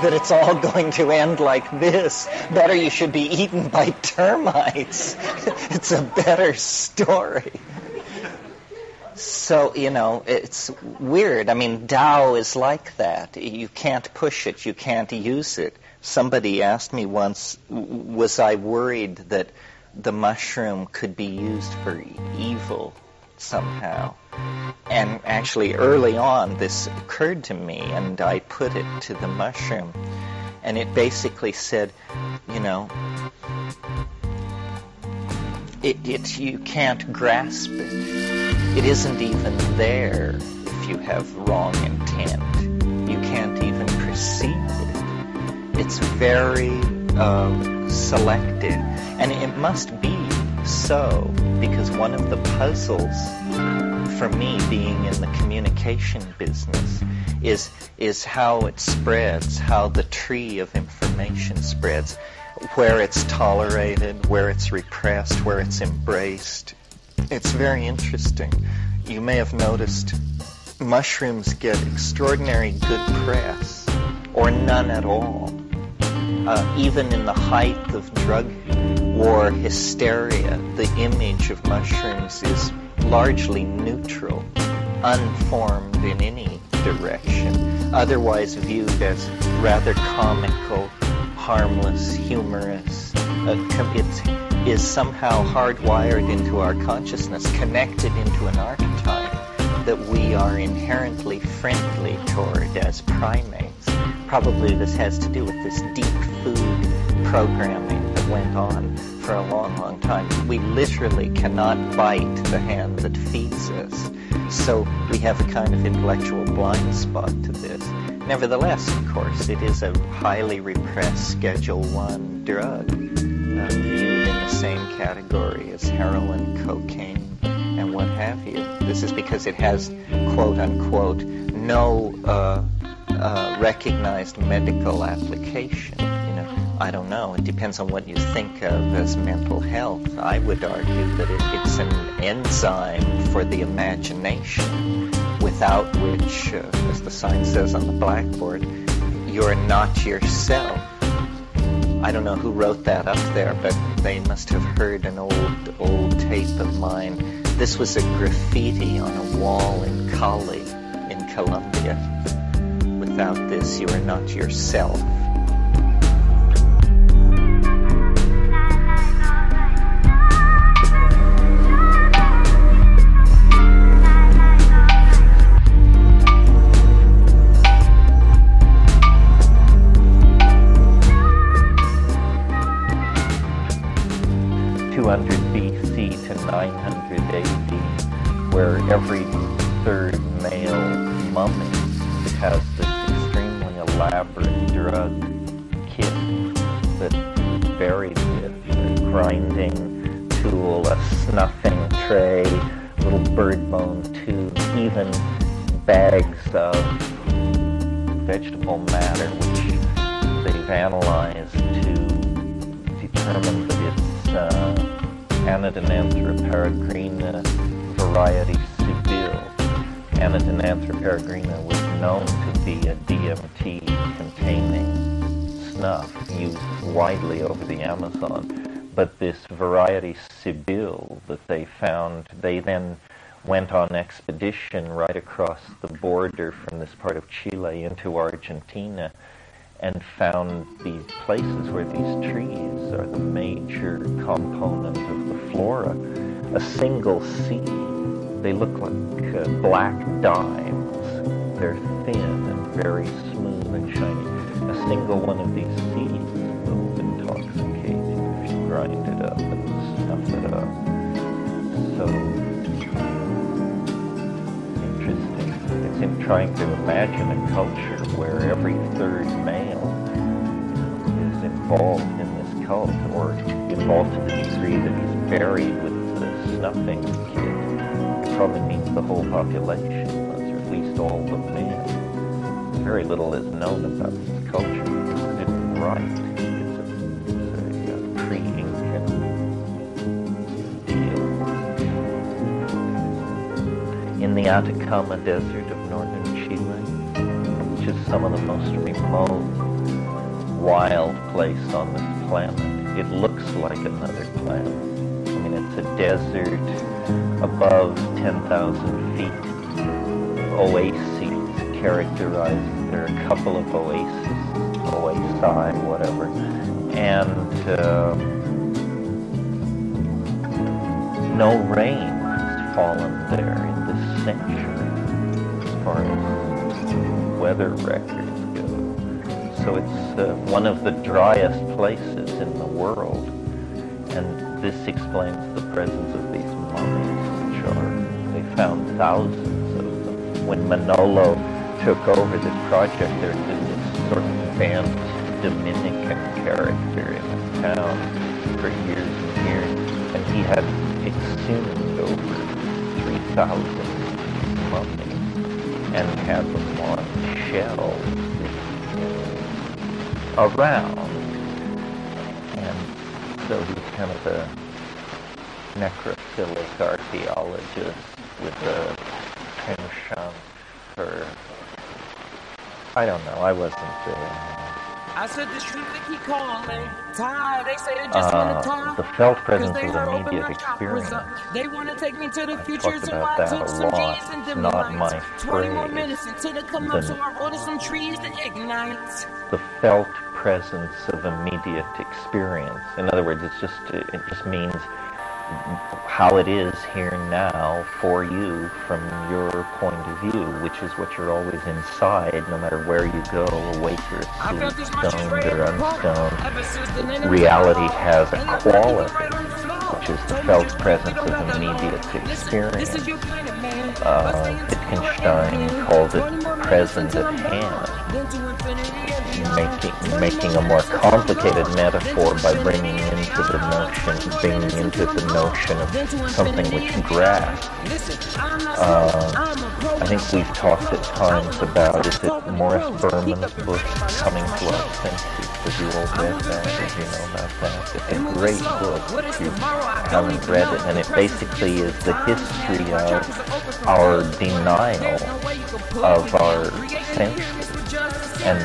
B: That it's all going to end like this. Better you should be eaten by termites. It's a better story. So, it's weird. I mean, Tao is like that. You can't push it. You can't use it. Somebody asked me once, was I worried that the mushroom could be used for evil somehow? And actually, early on, this occurred to me, and I put it to the mushroom. And it basically said, you can't grasp it. It isn't even there if you have wrong intent. You can't even perceive it. It's very selective. And it must be so, because one of the puzzles for me, being in the communication business, is how it spreads, how the tree of information spreads, where it's tolerated, where it's repressed, where it's embraced. It's very interesting. You may have noticed mushrooms get extraordinary good press, or none at all. Even in the height of drug war hysteria, the image of mushrooms is largely neutral, unformed in any direction, otherwise viewed as rather comical, harmless, humorous. It is somehow hardwired into our consciousness, connected into an archetype that we are inherently friendly toward as primates. Probably this has to do with this deep food programming that went on for a long, long time. We literally cannot bite the hand that feeds us. So we have a kind of intellectual blind spot to this. Nevertheless, of course, it is a highly repressed Schedule I drug, viewed in the same category as heroin, cocaine, and what have you. This is because it has, quote-unquote, no recognized medical application. I don't know. It depends on what you think of as mental health. I would argue that it's an enzyme for the imagination, without which, as the sign says on the blackboard, you're not yourself. I don't know who wrote that up there, but they must have heard an old tape of mine. This was a graffiti on a wall in Cali, in Colombia. Without this, you are not yourself. 200 BC to 900 AD, where every third male mummy has this extremely elaborate drug kit that is buried with a grinding tool, a snuffing tray, little bird bone tube, even bags of vegetable matter, which they've analyzed to determine that it's Anodonanthera peregrina variety Sibyl. Anodonanthera peregrina was known to be a DMT-containing snuff used widely over the Amazon. But this variety Sibyl that they found, they then went on expedition right across the border from this part of Chile into Argentina and found these places where these trees are the major component of the flora. A single seed, they look like black dimes. They're thin and very smooth and shiny. A single one of these seeds will intoxicate you if you grind it up and snuff it up. So interesting. It's him trying to imagine a culture where every third male is involved in this cult, or involved to the degree that he's buried with the snuffing kit. It probably means the whole population was, or at least all the men. Very little is known about this culture. It didn't write. It's a pre-Incan deal. In the Atacama Desert of northern Chile, which is some of the most remote, wild place on this planet, it looks like another planet. I mean, it's a desert above 10,000 feet. Oases characterized. There are a couple of oasis, whatever, and no rain has fallen there in this century, as far as weather records go. So it's one of the driest places in the world, and this explains the presence of these mummies, which they found thousands of them. When Manolo took over this project, there was this sort of banned Dominican character in the town for years and years, and he had exhumed over 3,000 mummies and had them on shelves around. And so he's kind of a necrophilic archaeologist with a penchant for, I don't know, I wasn't
A: I said the street they keep calling Ty, they say they just want to talk.
B: The felt presence of immediate experience.
A: They want to take me to the future,
B: talked
A: so
B: about
A: I
B: that
A: took
B: a
A: some
B: lot.
A: G's and
B: It's
A: dim
B: not my
A: lights. 20 more
B: phrase.
A: minutes until they come up, so I ordered some trees to ignite.
B: The felt presence of immediate experience. In other words, it just means how it is here now for you from your point of view, which is what you're always inside, no matter where you go, awake or asleep, stoned or unstoned. Reality has a quality, which is the felt presence of immediate experience. Wittgenstein called it present at hand, making a more complicated metaphor by bringing into the notion of something which grasps. I think we've talked at times about, is it Morris Berman's book, Coming to Our Senses? Have you all read that? Did you know about that? It's a great book if you haven't read it, and it basically is the history of our denial of our senses, and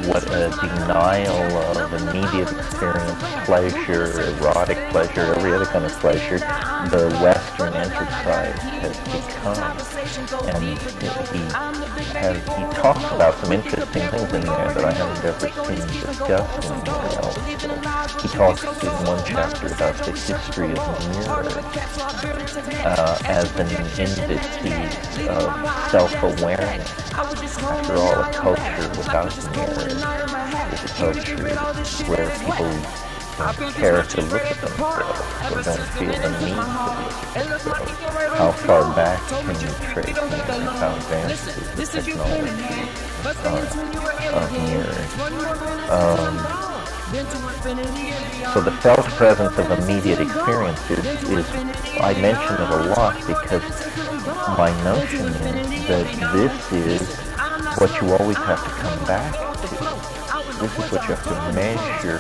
B: what a denial of immediate experience, pleasure, erotic pleasure, every other kind of pleasure, the Western enterprise has become. And he talks about some interesting things in there that I haven't ever seen discussed anywhere else. He talks in one chapter about the history of mirrors as an indice of self-awareness. After all, a culture without mirrors is a culture where people don't care to look at themselves or don't feel the need to look at themselves. How far back can you trace and how advanced is the technology of mirrors? So the felt presence of immediate experience is I mention it a lot because my notion is that this is what you always have to come back to. This is what you have to measure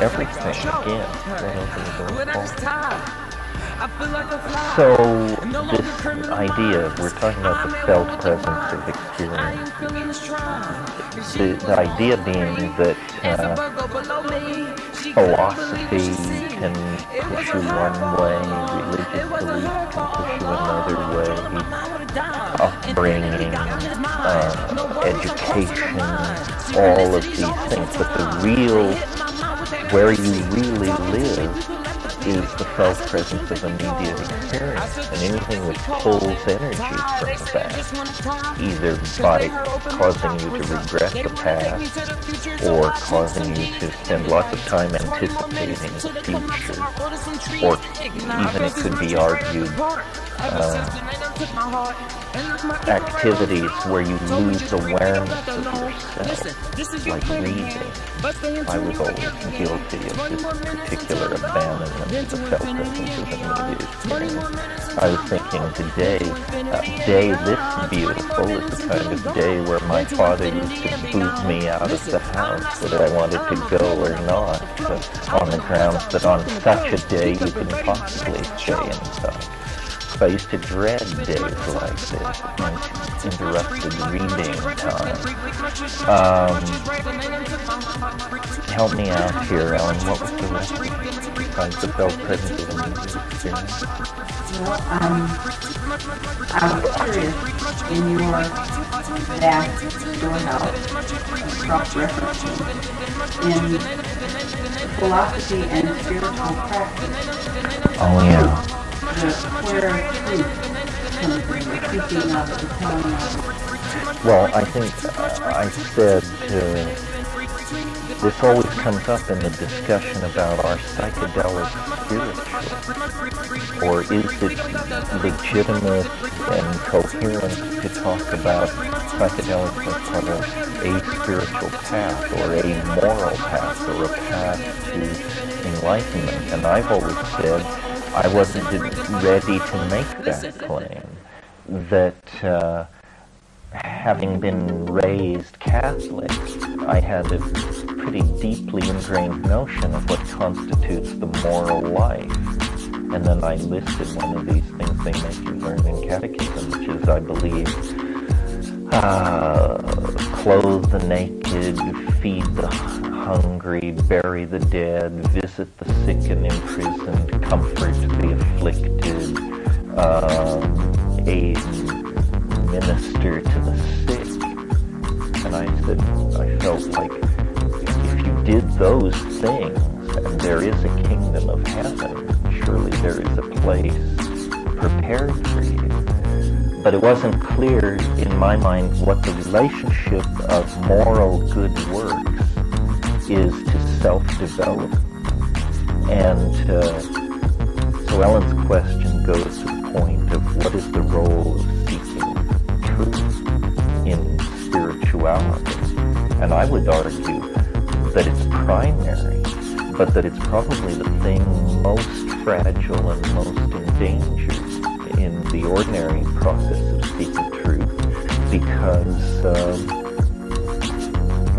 B: everything against. So this idea, we're talking about the felt presence of experience. The idea being that philosophy can push you one way, religious belief can push you another way, upbringing, education, all of these things. But where you really live is the felt presence of immediate experience, and anything that pulls energy from that, either by causing you to regret the past or causing you to spend lots of time anticipating the future, or even it could be argued activities where you lose awareness of yourself, like reading. I was always guilty of this particular abandonment of the felt presence of immediate experience. I was thinking today, this beautiful is the kind of day where my father used to boot me out of the house, whether I wanted to go or not, on the grounds that on such a day you couldn't possibly stay inside. I used to dread days like this, interrupted reading time. Help me out here, Ellen. What was the rest of it besides the felt presence of immediate experience?
F: Well, I was curious in your vast storehouse of cross-referencing in philosophy and spiritual practice.
B: Oh, yeah.
F: Where truth comes in, the teaching of it, the telling of it.
B: Well, I think I said this always comes up in the discussion about our psychedelic spiritual, or is it legitimate and coherent to talk about psychedelics as part of a spiritual path, or a moral path, or a path to enlightenment? And I've always said I wasn't ready to make that claim, that having been raised Catholic, I had a pretty deeply ingrained notion of what constitutes the moral life. And then I listed one of these things they make you learn in catechism, which is, I believe, clothe the naked, feed the hungry, bury the dead, visit the sick and imprisoned, comfort the afflicted, aid, minister to the sick. And I said, I felt like if you did those things, and there is a kingdom of heaven, surely there is a place prepared for you. But it wasn't clear in my mind what the relationship of moral good works is to self-development. And so Ellen's question goes to the point of what is the role of seeking truth in spirituality. And I would argue that it's primary, but that it's probably the thing most fragile and most endangered in the ordinary process of seeking truth, because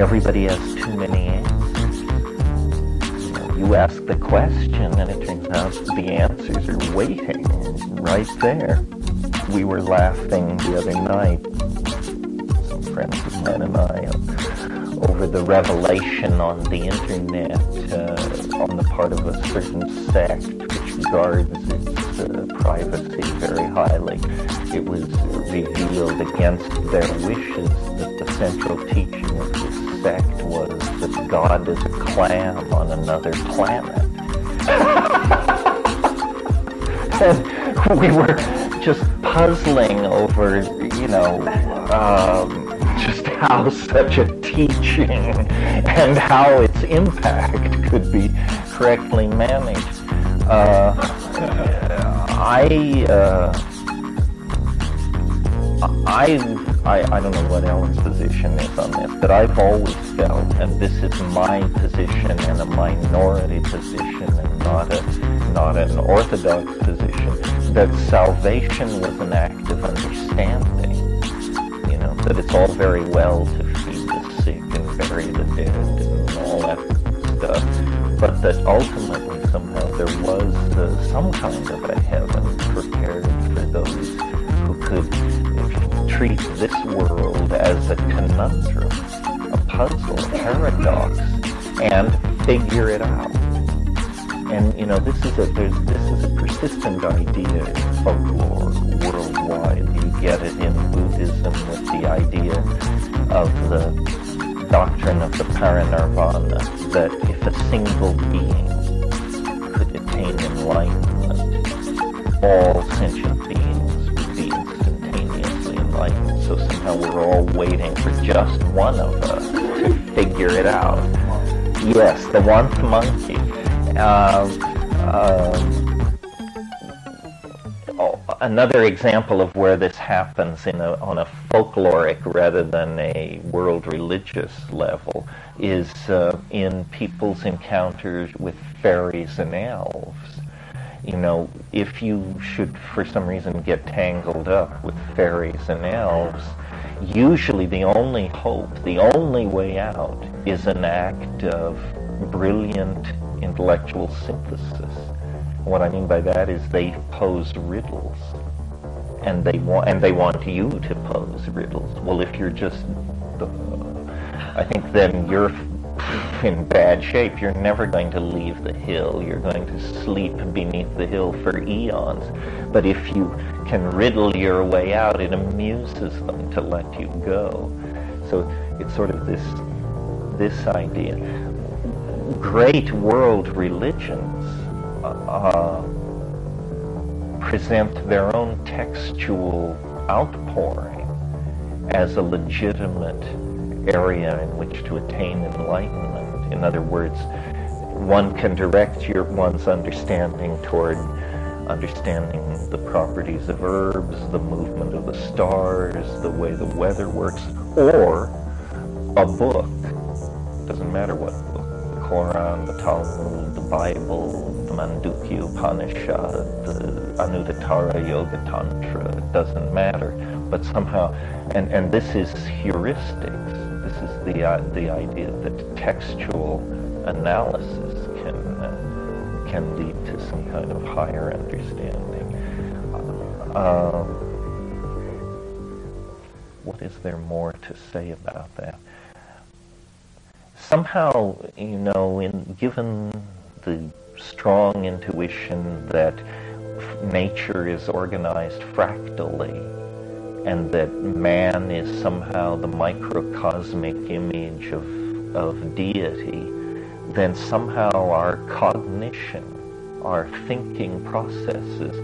B: everybody has too many answers. You ask the question, and it turns out the answers are waiting right there. We were laughing the other night, some friends of mine and I, over the revelation on the internet on the part of a certain sect which regards its privacy very highly. It was revealed against their wishes that the central teaching of this sect was that God is a clam on another planet. And we were just puzzling over, just how such a teaching and how its impact could be correctly managed. I don't know what Ellen's position is on this, but I've always felt, and this is my position and a minority position and not an orthodox position, that salvation was an act of understanding. That it's all very well to feed the sick and bury the dead and all that stuff, but that ultimately somehow there was some kind of a heaven prepared for those who could treat this world as a conundrum, a puzzle, a paradox, and figure it out. And this is a persistent idea in folklore worldwide. You get it in Buddhism with the idea of the doctrine of the parinirvana, that if a single being could attain enlightenment, all sentient beings would be instantaneously enlightened. So somehow we're all waiting for just one of us to figure it out. Yes, the one monkey. Another example of where this happens on a folkloric rather than a world religious level is in people's encounters with fairies and elves. If you should for some reason get tangled up with fairies and elves, usually the only hope, the only way out is an act of brilliant intellectual synthesis. What I mean by that is they pose riddles, and they want you to pose riddles. Well, if you're just, I think then you're in bad shape. You're never going to leave the hill. You're going to sleep beneath the hill for eons. But if you can riddle your way out, it amuses them to let you go. So it's sort of this idea. Great world religions present their own textual outpouring as a legitimate area in which to attain enlightenment. In other words, one can direct one's understanding toward understanding the properties of herbs, the movement of the stars, the way the weather works, or a book. Doesn't matter what book. The Quran, the Talmud, the Bible, the Mandukya Upanishad, the Anuttara Yoga Tantra. It doesn't matter. But somehow, and this is heuristics. This is the idea that textual analysis can lead to some kind of higher understanding. What is there more to say about that? Somehow, given the strong intuition that nature is organized fractally, and that man is somehow the microcosmic image of deity, then somehow our cognition, our thinking processes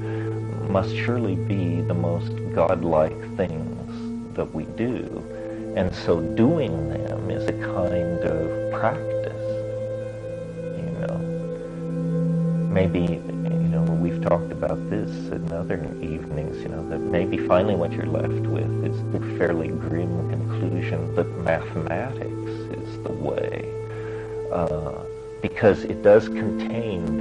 B: must surely be the most godlike things that we do. And so doing them is a kind of practice, Maybe, we've talked about this in other evenings, that maybe finally what you're left with is the fairly grim conclusion that mathematics is the way. Because it does contain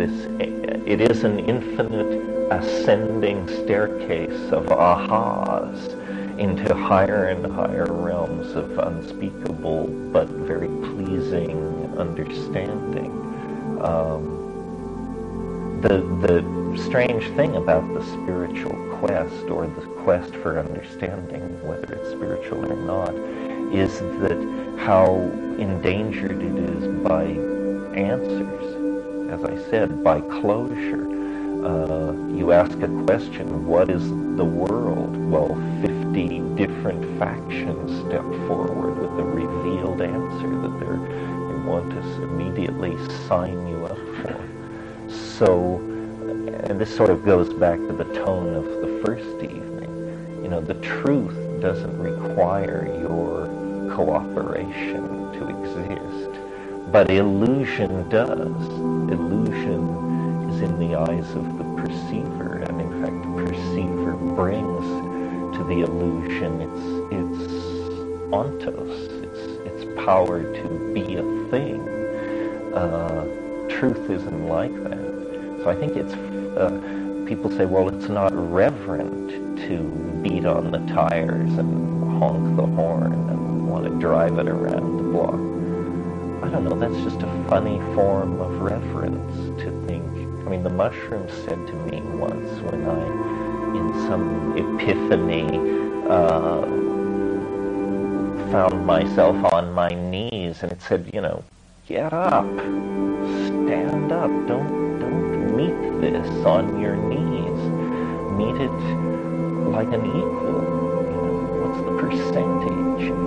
B: it is an infinite ascending staircase of ahas into higher and higher realms of unspeakable but very pleasing understanding. The strange thing about the spiritual quest, or the quest for understanding, whether it's spiritual or not, is that how endangered it is by answers. As I said, by closure. You ask a question, what is the world? Well, 50 different factions step forward with a revealed answer that they want to immediately sign you up for. So, and this sort of goes back to the tone of the first evening. The truth doesn't require your cooperation to exist, but illusion does. Illusion is in the eyes of the perceiver, and in fact the perceiver brings to the illusion its ontos, its power to be a thing. Truth isn't like that. So I think it's, people say, well, it's not reverent to beat on the tires and honk the horn and want to drive it around the block. I don't know, that's just a funny form of reverence to think. I mean, the mushroom said to me once when I, in some epiphany, found myself on my knees, and it said, you know, get up, stand up, don't meet this on your knees, meet it like an equal. You know, what's the percentage of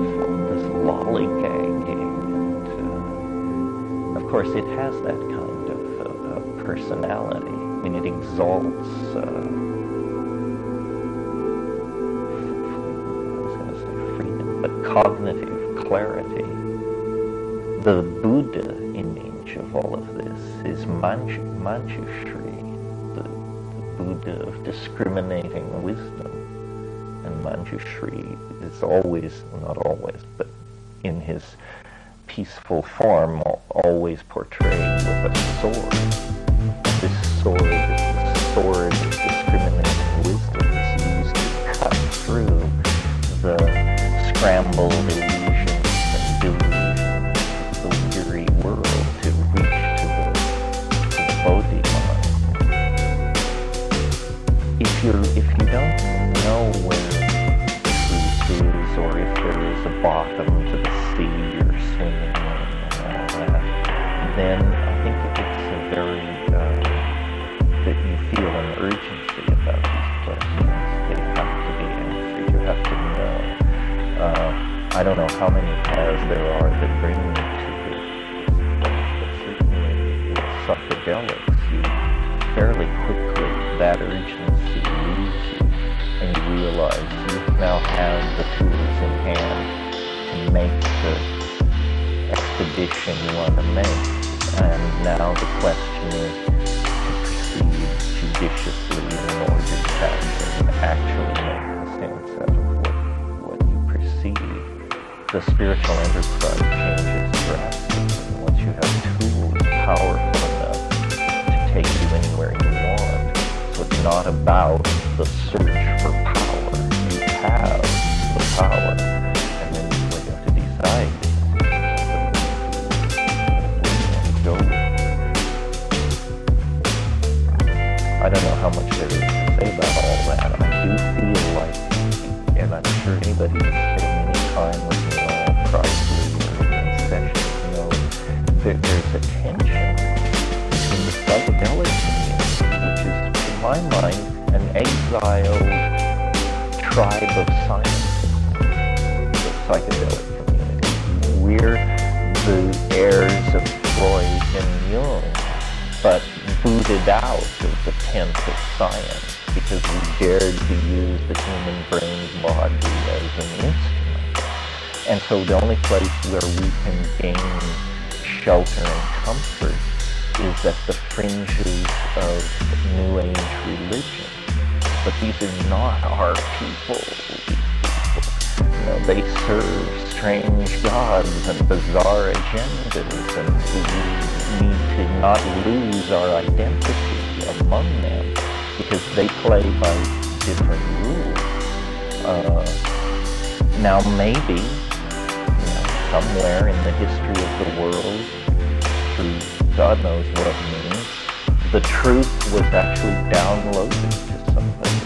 B: this lollygagging? And of course, it has that kind of personality. I mean, it exalts. But cognitive clarity. The Buddha image of all of this is Manjushri, the Buddha of discriminating wisdom. And Manjushri is always, not always, but in his peaceful form, always portrayed with a sword. This sword is the sword of discriminating wisdom. Is used to cut through the scrambled illusions and delusions of the weary world to reach to the Bodhi-mind. If you don't know where truth is, or if there is a bottom to the sea you're swimming in and all that, then I think it's a very that you feel an urgency about these questions. They have to be answered. You have to know. I don't know how many paths there are that bring me to this, but certainly with psychedelics, you fairly quickly, that urgency leaves you, and you realize you now have the tools in hand to make the expedition you want to make. And now the question is to proceed judiciously in order to actually make sense out of what you perceive. The spiritual enterprise changes drastically once you have tools powerful enough to take you anywhere you want. So it's not about the search for power. You have the power, and then what you have to decide is where you want to go with it. I don't know how much there is to say about all that. I do feel like, and I'm sure anybody who's spent any time with me all privately or in sessions knows that there's a tension between the psychedelic community, which is, in my mind, an exiled tribe of scientists, the psychedelic community. We're the heirs of Freud and Jung, but booted out of the tent of science because we dared to use the human brain body as an instrument. And so the only place where we can gain shelter and comfort is at the fringes of New Age religion. But these are not our people. You know, they serve strange gods and bizarre agendas, and we need to not lose our identity among them because they play by different rules. Now maybe, somewhere in the history of the world, through God knows what means, the truth was actually downloaded to somebody,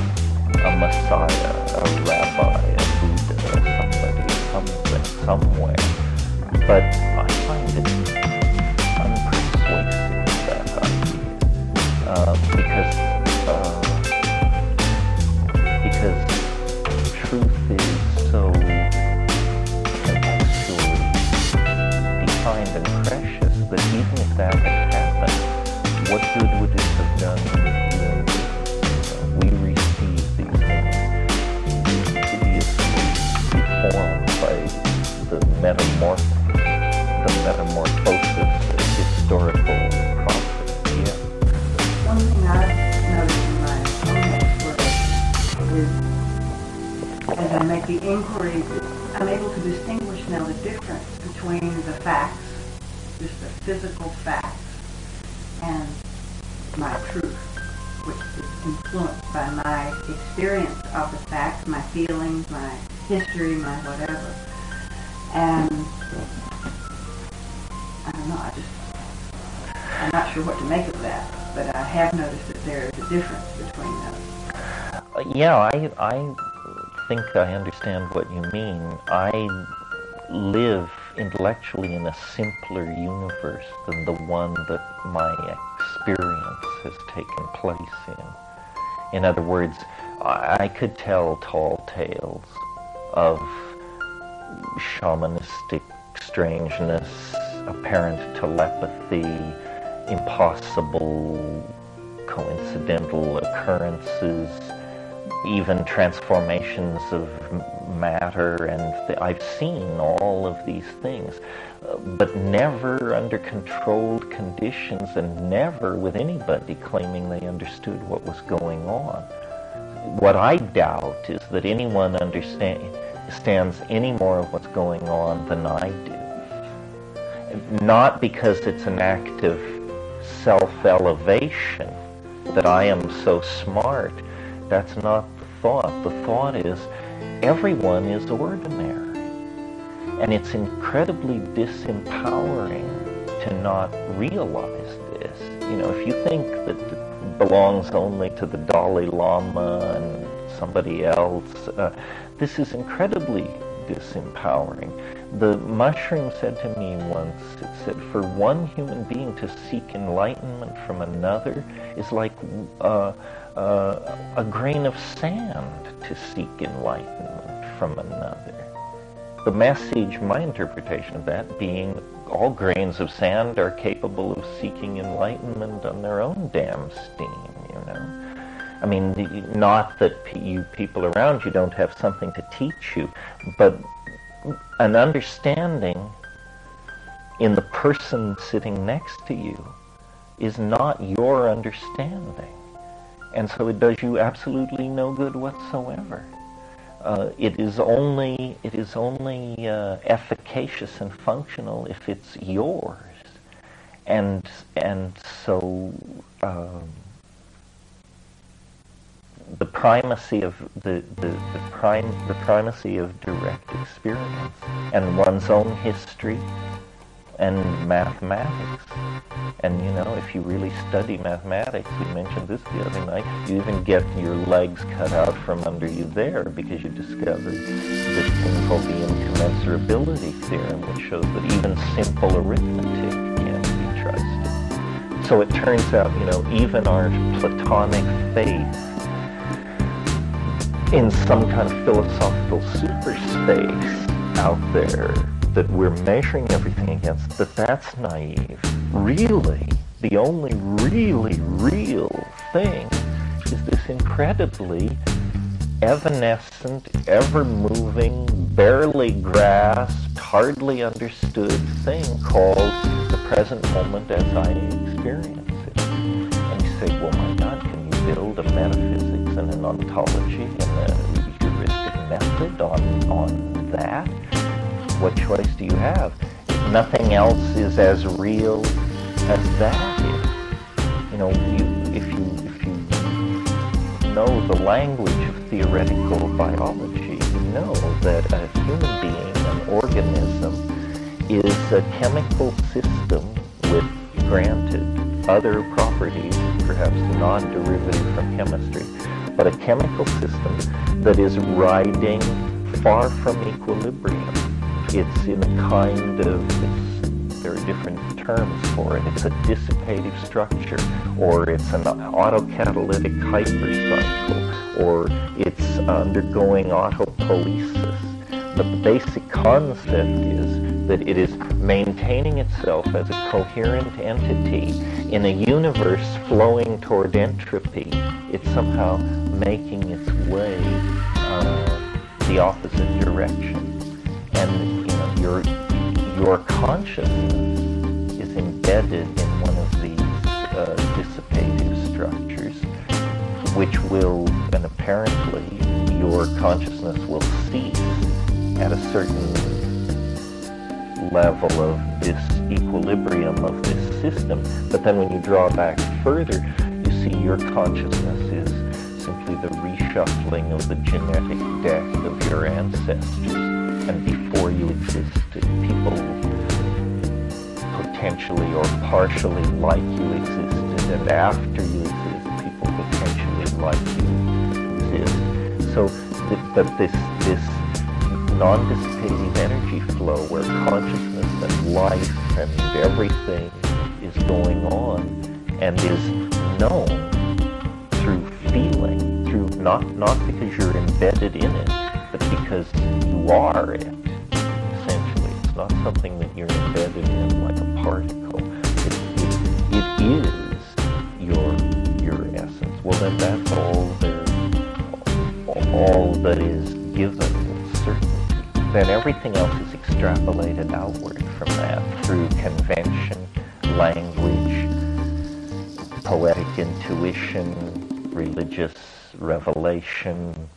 B: a messiah, a rabbi, a Buddha, somebody, something, somewhere. But I find it unpersuasive, that idea, because truth is so contextually defined and precious that even if that had happened, what good would it have done in the universe? We receive these things hideously deformed by the metamorphosis of historical process. Yeah.
E: One thing I've noticed in my own exploration is, as I make the inquiry, I'm able to distinguish now the difference between the facts, just the physical facts, and my truth, which is influenced by my experience of the facts, my feelings, my history, my whatever. And I
F: I'm not sure what to make of that, but I have noticed that there is a difference between those.
B: Yeah, I think I understand what you mean. I live intellectually in a simpler universe than the one that my experience has taken place in. In other words, I could tell tall tales of shamanistic strangeness, apparent telepathy, impossible coincidental occurrences, even transformations of matter, and I've seen all of these things, but never under controlled conditions and never with anybody claiming they understood what was going on. What I doubt is that anyone understands any more of what's going on than I do. Not because it's an act of self-elevation, that I am so smart. That's not the thought. The thought is everyone is ordinary. And it's incredibly disempowering to not realize this. You know, if you think that it belongs only to the Dalai Lama and somebody else, this is incredibly disempowering. The mushroom said to me once, it said, for one human being to seek enlightenment from another is like a grain of sand to seek enlightenment from another. The message, my interpretation of that being, all grains of sand are capable of seeking enlightenment on their own damn steam, you know. I mean, not that you people around you don't have something to teach you, but an understanding in the person sitting next to you is not your understanding. And so it does you absolutely no good whatsoever. It is only efficacious and functional if it's yours. And so the primacy of the primacy of direct experience and one's own history and mathematics. And you know, if you really study mathematics, we mentioned this the other night, you even get your legs cut out from under you there because you discovered this thing called the incommensurability theorem, which shows that even simple arithmetic can't be trusted. So it turns out, you know, even our Platonic faith in some kind of philosophical superspace out there that we're measuring everything against, that's naive. Really, the only really real thing is this incredibly evanescent, ever-moving, barely grasped, hardly understood thing called the present moment as I experience it. And you say, well, my God, can you build a metaphysics and an ontology and a heuristic method on that? What choice do you have? Nothing else is as real as that is. You know, if you know the language of theoretical biology, you know that a human being, an organism, is a chemical system with, granted, other properties, perhaps non-derivative from chemistry, but a chemical system that is riding far from equilibrium. It's in a kind of, there are different terms for it. It's a dissipative structure, or it's an autocatalytic hypercycle, or it's undergoing autopoiesis. The basic concept is that it is maintaining itself as a coherent entity in a universe flowing toward entropy. It's somehow making its way the opposite direction. And you know, your consciousness is embedded in one of these dissipative structures, which will, and apparently your consciousness will cease at a certain level of disequilibrium of this system. But then when you draw back further, you see your consciousness is simply the reshuffling of the genetic deck of your ancestors. And before you existed, people potentially or partially like you existed, and after you exist, people potentially like you exist. So, but this non-dissipative energy flow where consciousness and life and everything is going on and is known through feeling, through not because you're embedded in it, but because you are it. Essentially, it's not something that you're embedded in like a particle. It is your essence. Well, then that's all that is given with certainty. Then everything else is extrapolated outward from that through convention, language, poetic intuition, religious revelation,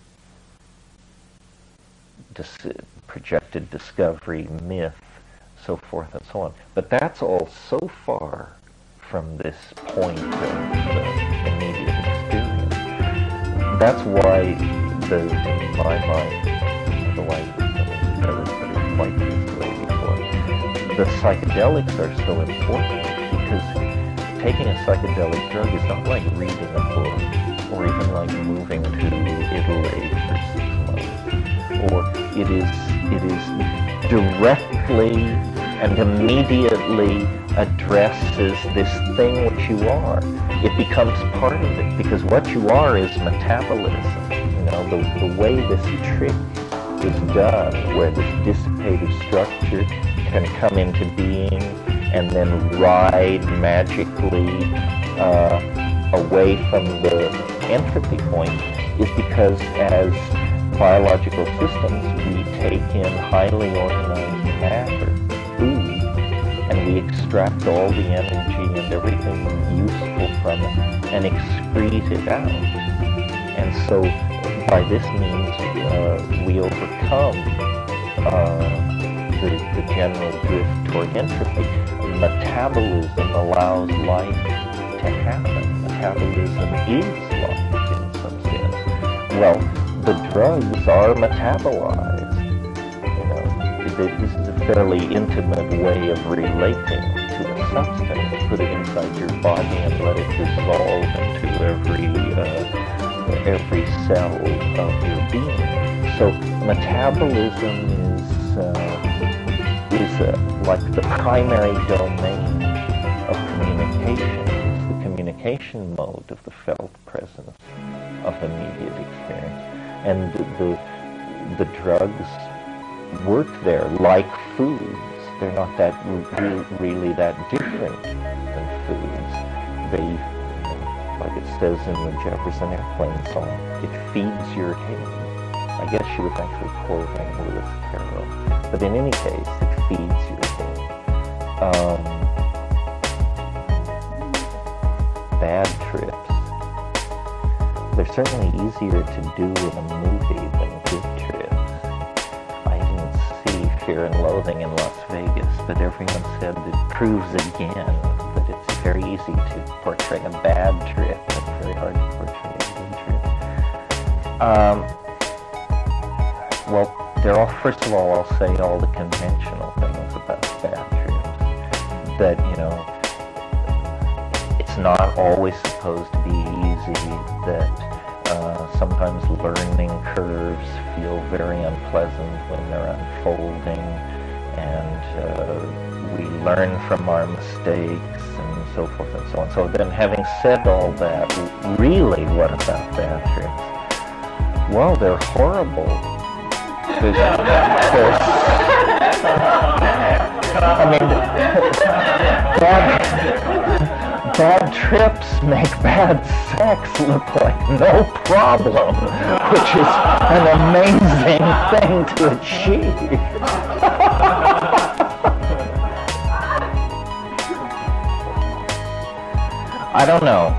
B: projected discovery, myth, so forth and so on. But that's all so far from this point of immediate experience. That's why in my mind, otherwise I never put it quite this way before, the psychedelics are so important because taking a psychedelic drug is not like reading a book or even like moving to Italy for 6 months. Or it is directly and immediately addresses this thing which you are. It becomes part of it because what you are is metabolism. You know, the way this trick is done, where this dissipative structure can come into being and then ride magically away from the entropy point, is because as biological systems, we take in highly organized matter, food, and we extract all the energy and everything useful from it and excrete it out. And so by this means, we overcome the general drift toward entropy. Metabolism allows life to happen. Metabolism is life in some sense. Well, the drugs are metabolized. You know, this is a fairly intimate way of relating to a substance. Put it inside your body and let it dissolve into every cell of your being. So metabolism is like the primary domain of communication. It's the communication mode of the felt presence of immediate experience. And the drugs work there like foods. They're not that really that different than foods. They, like it says in the Jefferson Airplane song, it feeds your head. I guess she was actually quoting Lewis Carroll. But in any case, it feeds your head. Bad trips. They're certainly easier to do in a movie than good trips. I didn't see Fear and Loathing in Las Vegas, but everyone said it proves again that it's very easy to portray a bad trip and very hard to portray a good trip. Well, first of all, I'll say all the conventional things about bad trips. That, you know, it's not always supposed to be easy, that sometimes learning curves feel very unpleasant when they're unfolding, and we learn from our mistakes and so forth and so on. So then, having said all that, really what about bad trips? Well, they're horrible. Bad trips make bad sex look like no problem, which is an amazing thing to achieve. I don't know.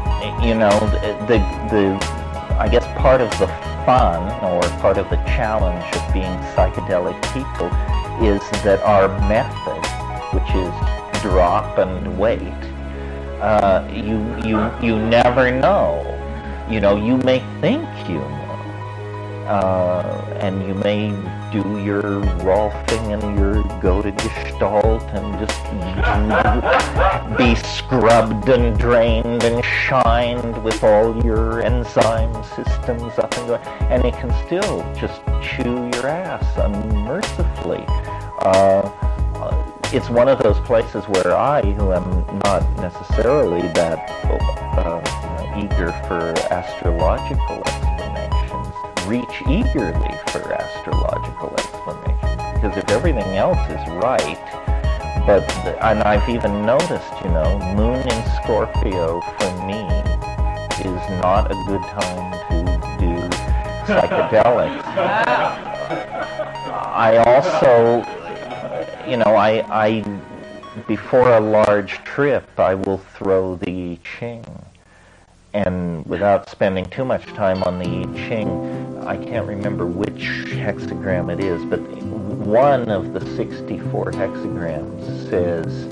B: You know, I guess part of the fun or part of the challenge of being psychedelic people is that our method, which is drop and wait, you never know. You know, you may think you know, And you may do your Rolfing and your go to Gestalt and just be scrubbed and drained and shined with all your enzyme systems up and going, and it can still just chew your ass unmercifully. It's one of those places where I, who am not necessarily that eager for astrological explanations, reach eagerly for astrological explanations, because if everything else is right, and I've even noticed, Moon in Scorpio for me is not a good time to do psychedelics. I also, before a large trip, I will throw the I Ching. And without spending too much time on the I Ching, I can't remember which hexagram it is, but one of the 64 hexagrams says,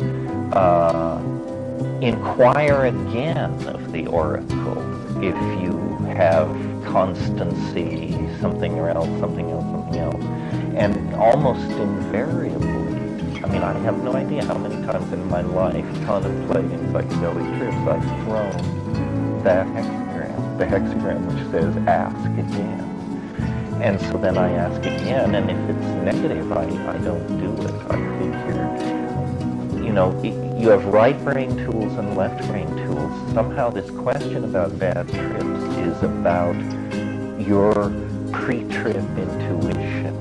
B: inquire again of the oracle if you have constancy, something else. And almost invariably, I have no idea how many times in my life, contemplating psychedelic trips, I've thrown that hexagram, the hexagram which says ask again. And so then I ask again, and if it's negative, I don't do it. I figure, you have right brain tools and left brain tools. Somehow this question about bad trips is about your pre-trip intuition,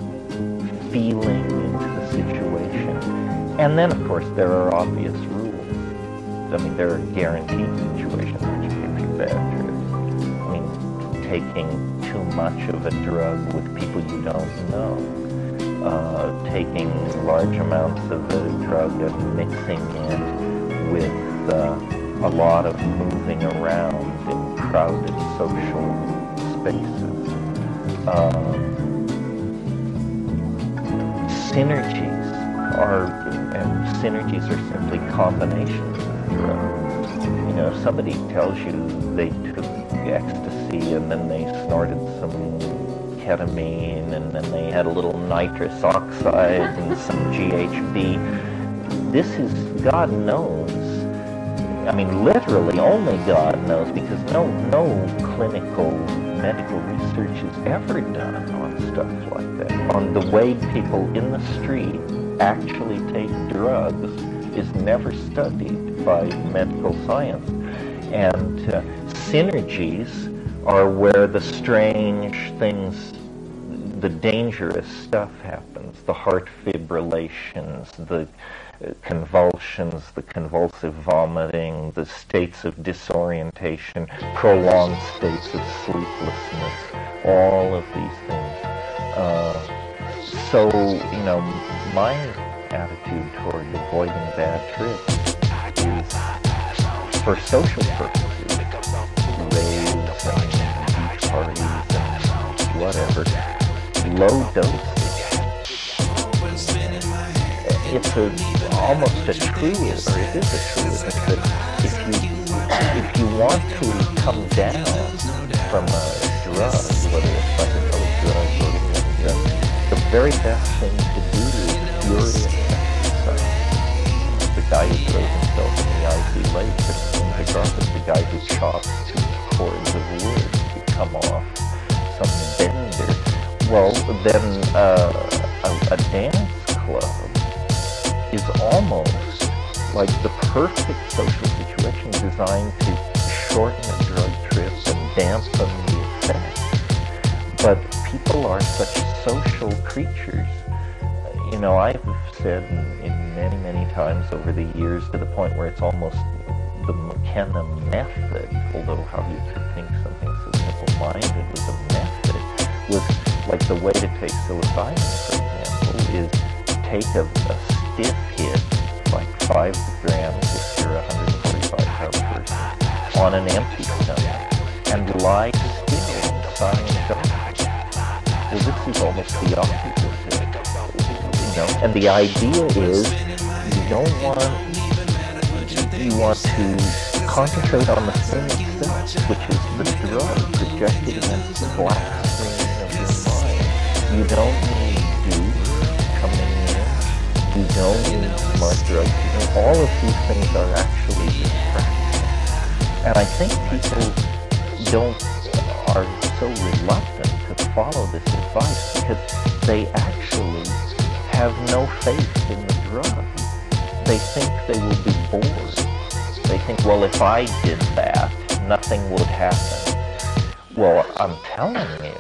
B: feeling into the situation. And then, of course, there are obvious rules. There are guaranteed situations which give you bad trips. Taking too much of a drug with people you don't know. Taking large amounts of the drug and mixing it with a lot of moving around in crowded social spaces. Synergies are simply combinations of drugs. If somebody tells you they took ecstasy and then they snorted some ketamine and then they had a little nitrous oxide and some GHB, this is, God knows, literally only God knows, because no clinical medical research is ever done on stuff like that. On the way people in the street actually take drugs is never studied by medical science. And synergies are where the strange things, the dangerous stuff happens, the heart fibrillations, the convulsions, the convulsive vomiting, the states of disorientation, prolonged states of sleeplessness, all of these things. So, my attitude toward avoiding bad trips is for social purposes, raves and beach parties and whatever, low doses. It's almost a truism, or it is a truism, that if you want to come down from a drug, whether it's psychedelic drug or any other drug, the very best thing to do is furious exercise. The guy who throws himself in the icy lake that swims across is the guy who chops 2 cords of wood to come off some bender. Well, then a dance club is almost like the perfect social situation designed to shorten a drug trip and dampen the effects. But people are such social creatures. I've said in many times over the years, to the point where it's almost the McKenna method, although how you could think something so simple-minded was a method, was like the way to take psilocybin, for example, is take a stiff hit, like 5 grams if you're a 145-pound person, on an empty stomach, and lie still inside the Well, this is almost the opposite. And the idea is you want to concentrate on the thing itself, which is the drug projected against the black screen of your mind. You don't need dues coming in. You don't need smart drugs. All of these things are actually distracting. And I think people are so reluctant to follow this advice because they actually have no faith in the drug. They think they will be bored. They think, well, if I did that, nothing would happen. Well, I'm telling you,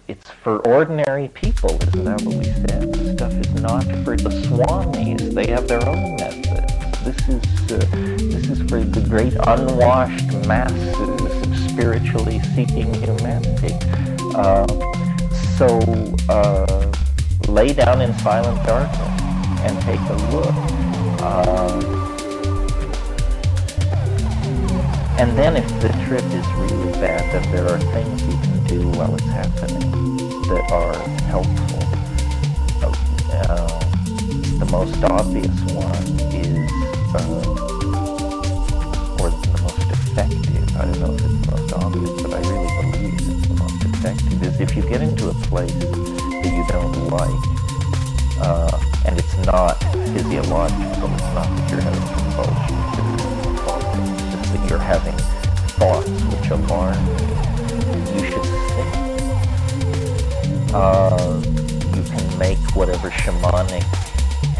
B: it's for ordinary people, isn't that what we said? This stuff is not for the swamis. They have their own methods. This is for the great unwashed masses of spiritually seeking humanity. So lay down in silent darkness and take a look. And then if the trip is really bad, then there are things you can do while it's happening that are helpful. The most obvious one is, or the most effective, I don't know if it's the most obvious, but I really believe it's the most effective, is if you get into a place that you don't like, and it's not physiological, it's not that you're having convulsions, it's just that you're having thoughts which alarm you should think. You can make whatever shamanic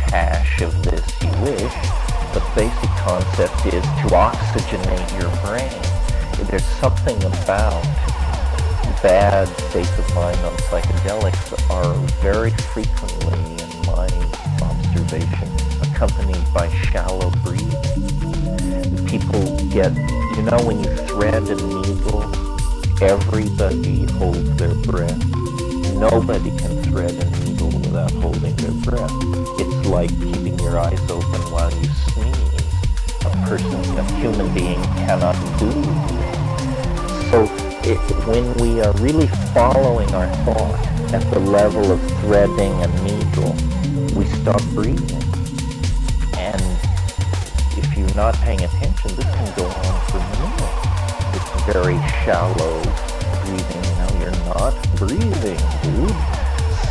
B: hash of this you wish, but the basic concept is to oxygenate your brain. There's something about bad states of mind on psychedelics that are very frequently, in my observation, accompanied by shallow breathing. People get, when you thread a needle, everybody holds their breath. Nobody can thread a needle without holding their breath. It's like keeping your eyes open while you sneeze. A human being cannot do this. So when we are really following our thought at the level of threading a needle, we stop breathing. And if you're not paying attention, this can go on for minutes. It's very shallow breathing, you're not breathing, dude.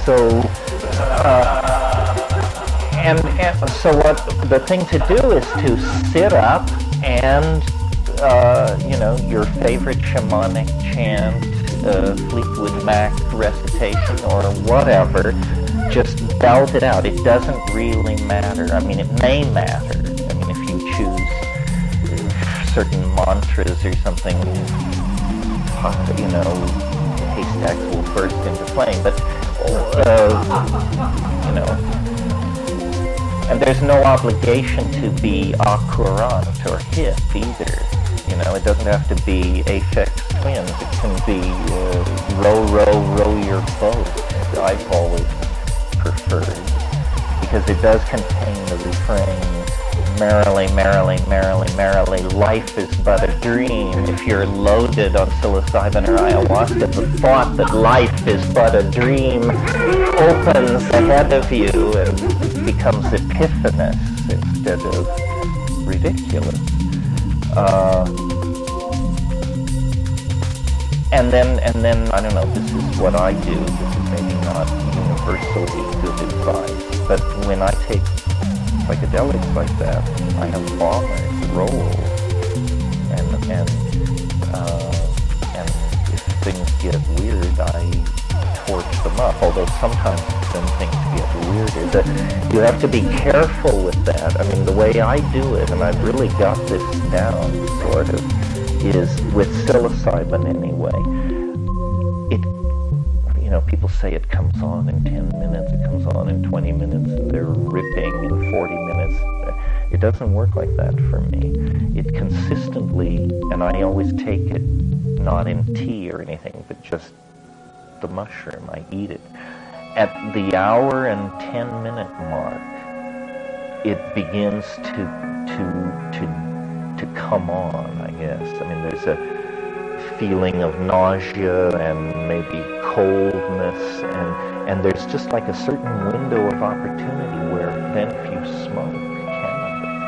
B: So, so what the thing to do is to sit up and, your favorite shamanic chant, Fleetwood Mac recitation or whatever, just belt it out. It doesn't really matter. I mean, it may matter. I mean, if you choose certain mantras or something, haystacks will burst into flame, but, and there's no obligation to be accurant or hip either. It doesn't have to be Aphex Twins. It can be row, row, row your boat. I've always preferred, because it does contain the refrain, merrily, merrily, merrily, merrily, life is but a dream. If you're loaded on psilocybin or ayahuasca, the thought that life is but a dream opens ahead of you and becomes epiphanous instead of ridiculous. And then, I don't know, this is what I do. This is maybe not universally good advice, but when I take psychedelics like that, I have bombers, rolls, and if things get weird, I torch them up, although sometimes then things get weirder. You have to be careful with that. I mean, the way I do it, and I've really got this down, sort of, is with psilocybin anyway. People say it comes on in 10 minutes, it comes on in 20 minutes, and they're ripping in 40 minutes. It doesn't work like that for me. It consistently, and I always take it not in tea or anything, but just the mushroom. I eat it. At the hour and 10-minute mark, it begins to come on, I guess. I mean, there's a feeling of nausea and maybe coldness, and there's just like a certain window of opportunity where then if you smoke cannabis,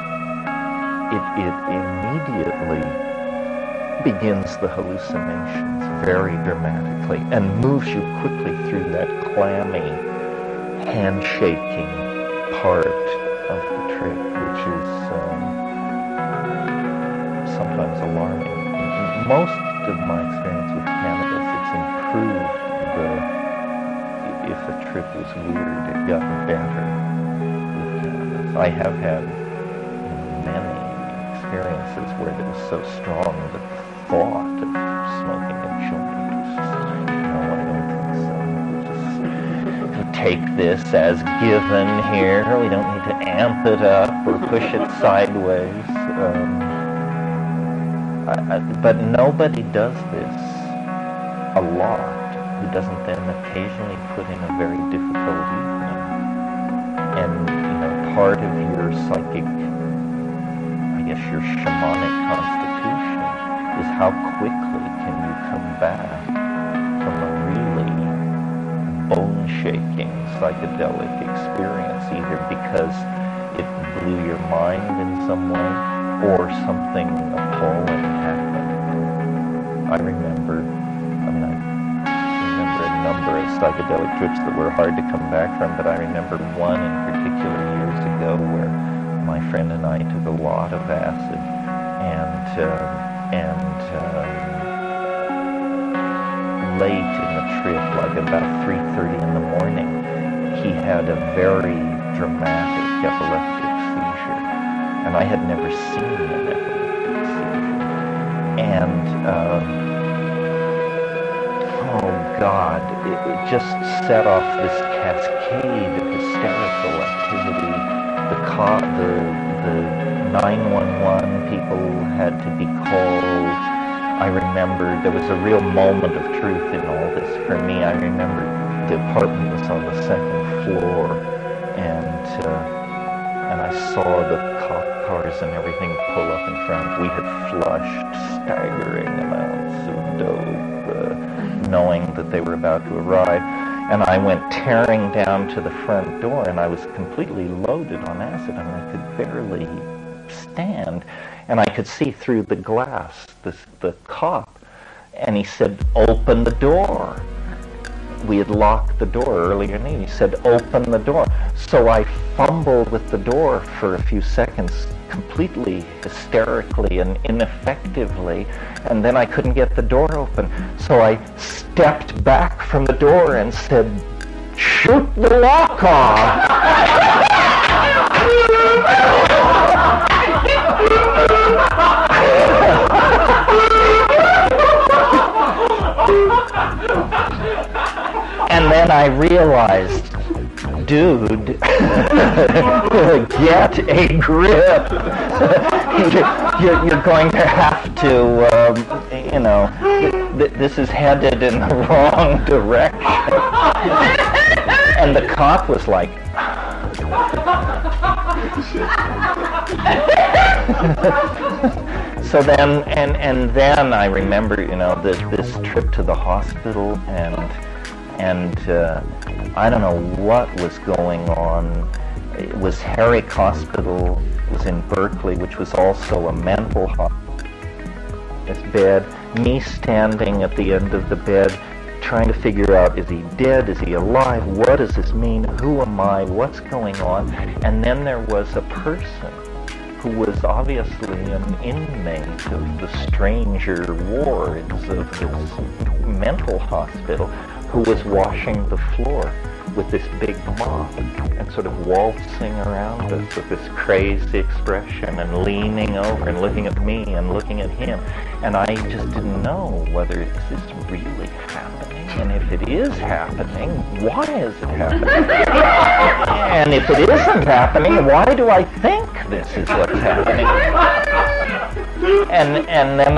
B: it immediately begins the hallucinations. very dramatically and moves you quickly through that clammy, handshaking part of the trip, which is sometimes alarming. Most of my experience with cannabis, it's improved if the trip was weird, it got better with cannabis. I have had many experiences where it was so strong that the thought of smoking a joint was just like, no, I don't think so. We take this as given here. We don't need to amp it up or push it sideways. But nobody does this a lot who doesn't then occasionally put in a very difficult evening. And, part of your psychic, I guess your shamanic constitution is how quickly can you come back from a really bone-shaking psychedelic experience, either because it blew your mind in some way or something appalling happened. I remember a number of psychedelic trips that were hard to come back from, but I remember one in particular years ago where my friend and I took a lot of acid, and late in the trip, like about 3:30 in the morning, he had a very dramatic epileptic seizure, and I had never seen an epileptic seizure, and oh God, it just set off this cascade of hysterical activity. The 911 people had to be called. I remember there was a real moment of truth in all this for me. I remember the apartment was on the second floor, and I saw the cop cars and everything pull up in front. We had flushed staggering amounts of dope, knowing that they were about to arrive. And I went tearing down to the front door, and I was completely loaded on acid, and I could barely stand. And I could see through the glass, the cop, and he said, "Open the door." We had locked the door earlier in the evening. He said, "Open the door." So I fumbled with the door for a few seconds, completely hysterically and ineffectively, and then I couldn't get the door open. So I stepped back from the door and said, "Shoot the lock off." And then I realized, dude, get a grip. You're going to have to, this is headed in the wrong direction. And the cop was like, so then, and then I remember, this trip to the hospital, and I don't know what was going on. It was Herrick Hospital. It was in Berkeley, which was also a mental hospital. This bed, me standing at the end of the bed, trying to figure out, is he dead? Is he alive? What does this mean? Who am I? What's going on? And then there was a person who was obviously an inmate of the stranger wards of this mental hospital, who was washing the floor with this big mop and sort of waltzing around us with this crazy expression and leaning over and looking at me and looking at him. And I just didn't know whether is this really happening, and if it is happening, why is it happening? And if it isn't happening, why do I think this is what's happening? And then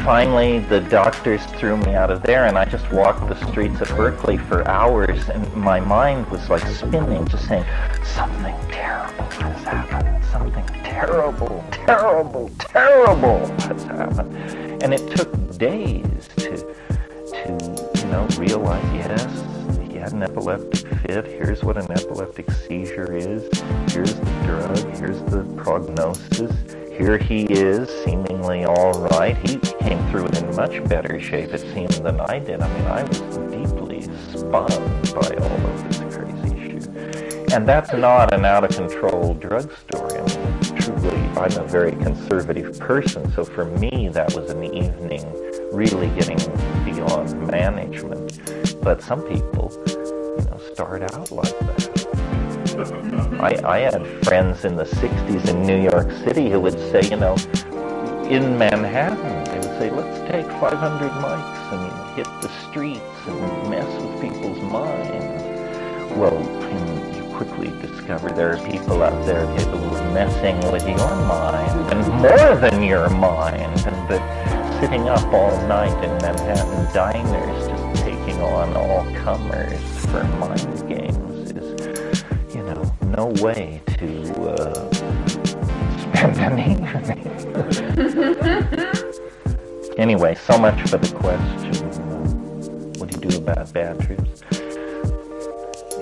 B: finally the doctors threw me out of there, and I just walked the streets of Berkeley for hours, and my mind was like spinning, just saying, something terrible has happened, something terrible, terrible, terrible has happened. And it took days to realize, yes, he had an epileptic fit, here's what an epileptic seizure is, here's the drug, here's the prognosis, here he is, seemingly all right. He came through it in much better shape, it seemed, than I did. I mean, I was deeply spun by all of this crazy shit. And that's not an out-of-control drug story. I mean, truly, I'm a very conservative person, so for me, that was an evening really getting beyond management. But some people, start out like that. I had friends in the 60s in New York City who would say, in Manhattan, they would say, let's take 500 mics and hit the streets and mess with people's minds. Well, you quickly discover there are people out there capable of messing with your mind, and more than your mind, and that sitting up all night in Manhattan diners just taking on all comers for mind games is, no way to spend an evening. Anyway, so much for the question, what do you do about bad trips?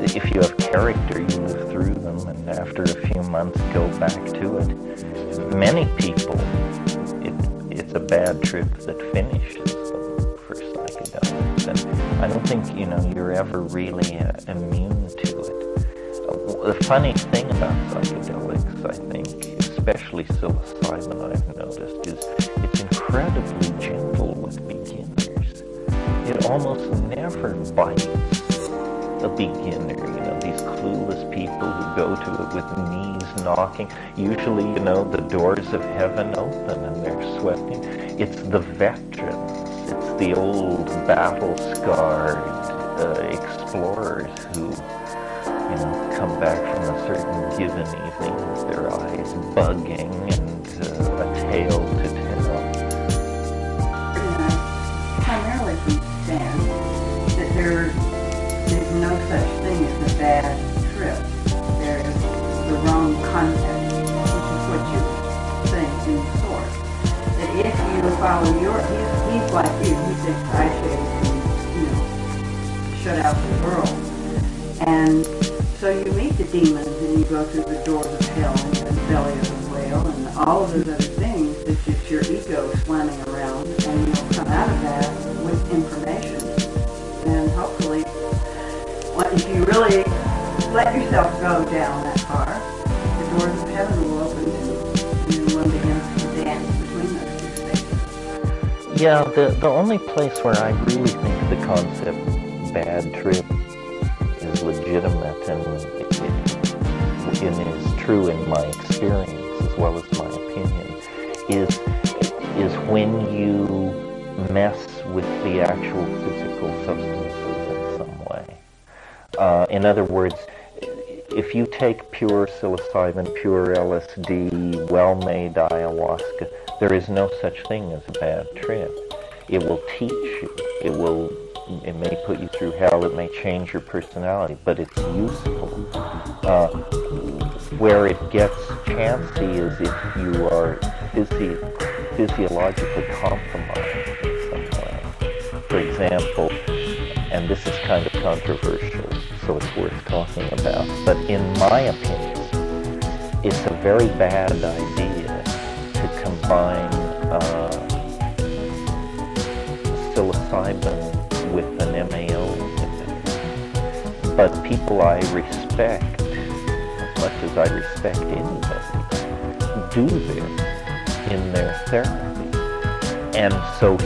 B: If you have character, you move through them, and after a few months, go back to it. Many people, it's a bad trip that finishes them for psychedelics, and I don't think, you're ever really immune to it. The funny thing about psychedelics, I think, especially psilocybin, I've noticed, is it's incredibly gentle with beginners. It almost never bites a beginner, these clueless people who go to it with knees knocking. Usually, the doors of heaven open and they're swept in. It's the veterans, it's the old battle-scarred explorers who, come back from a certain given evening with their eyes bugging and a tale to tell.
F: Primarily from Stan, that there's no such thing as a bad trip. There's the wrong context, which is what you were saying in the source. That if you follow he's like you, he thinks eye shades and, shut out the world. And so you meet the demons and you go through the doors of hell and the belly of the whale and all of those other things. It's just your ego slamming around, and you'll come out of that with information. And hopefully, if you really let yourself go down that far, the doors of heaven will open too, and then one begins to dance between those two spaces.
B: Yeah, the only place where I really think the concept bad trip is legitimate and is true in my experience as well as my opinion is when you mess with the actual physical substances in some way. In other words, if you take pure psilocybin, pure LSD, well-made ayahuasca, there is no such thing as a bad trip. It will teach you. It may put you through hell. It may change your personality, but it's useful. Where it gets chancy is if you are physiologically compromised in some way. For example, and this is kind of controversial, so it's worth talking about, but in my opinion, it's a very bad idea to combine psilocybin with an MAO inhibitor. But people I respect, as much as I respect anybody, do this in their therapy. And so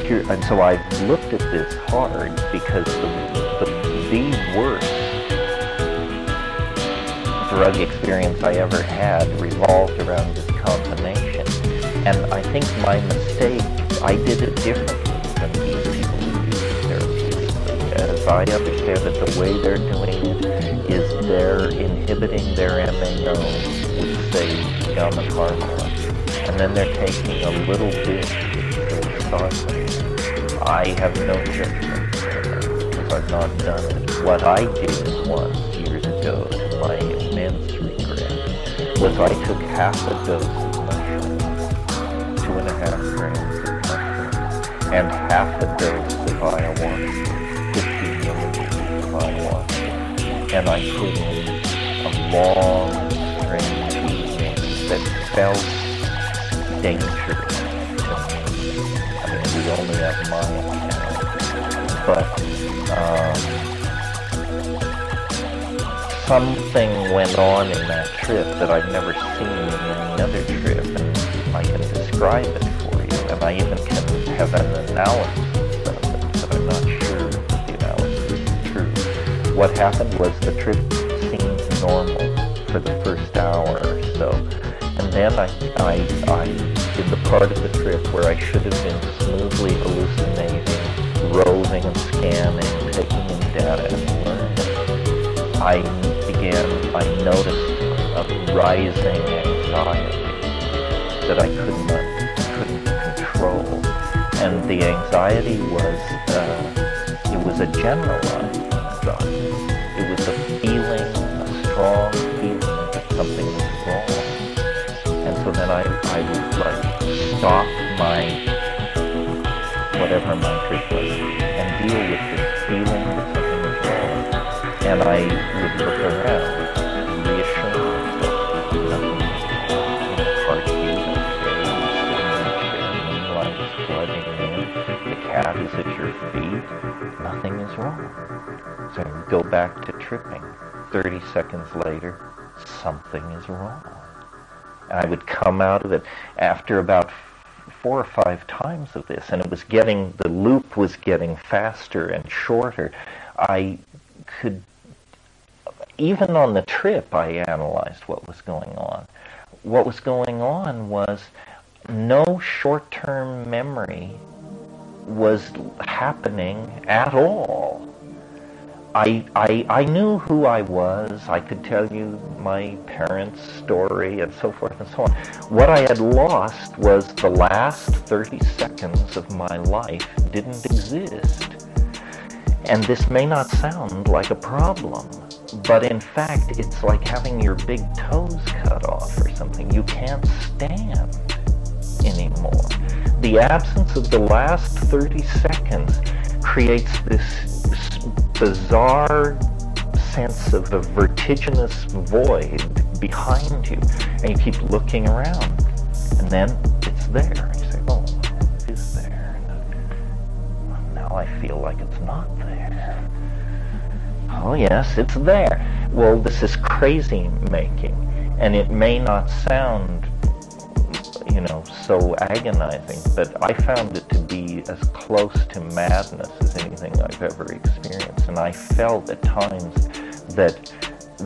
B: I've looked at this hard because the worst drug experience I ever had revolved around this combination. And I think my mistake, I did it differently than these people who use it therapeutically. As I understand it, the way they're doing it is they're inhibiting their MAO with, say, gamma hormone, and then they're taking a little bit of psilocybin. I have no judgment because I've not done it. What I did once years ago, to my immense regret, was I took half a dose of mushrooms, 2.5 grams of mushrooms, and half a dose of ayahuasca, 50 milligrams of ayahuasca, and I put in a long, strange evening that felt danger to me. I mean, we only have my account. But something went on in that trip that I've never seen in any other trip, and I can describe it for you, and I even can have an analysis of it, but I'm not sure the analysis is true. What happened was the trip seemed normal for the first hour or so, and then I did the part of the trip where I should have been smoothly hallucinating, roving and scanning, taking in data and learning. I noticed a rising anxiety that I couldn't control, and the anxiety was it was a generalized anxiety. It was a feeling, a strong feeling that something was wrong, and so then I would like stop whatever my trip was and deal with this feeling that something was wrong, and I would look around, reassure myself that nothing was wrong. Heartbeat, moonlight is flooding in, the cat is at your feet, nothing is wrong. So I would go back to tripping. 30 seconds later, something is wrong. And I would come out of it after about 4 or 5 times of this, and the loop was getting faster and shorter. I could, even on the trip, I analyzed what was going on. What was going on was no short-term memory was happening at all. I knew who I was. I could tell you my parents' story and so forth and so on. What I had lost was the last 30 seconds of my life didn't exist. And this may not sound like a problem, but in fact, it's like having your big toes cut off or something. You can't stand anymore. The absence of the last 30 seconds creates this bizarre sense of a vertiginous void behind you, and you keep looking around, and then it's there. And you say, oh, it is there. And now I feel like it's not there. Oh yes, it's there. Well, this is crazy making, and it may not sound, so agonizing, but I found it to be as close to madness as anything I've ever experienced. And I felt at times that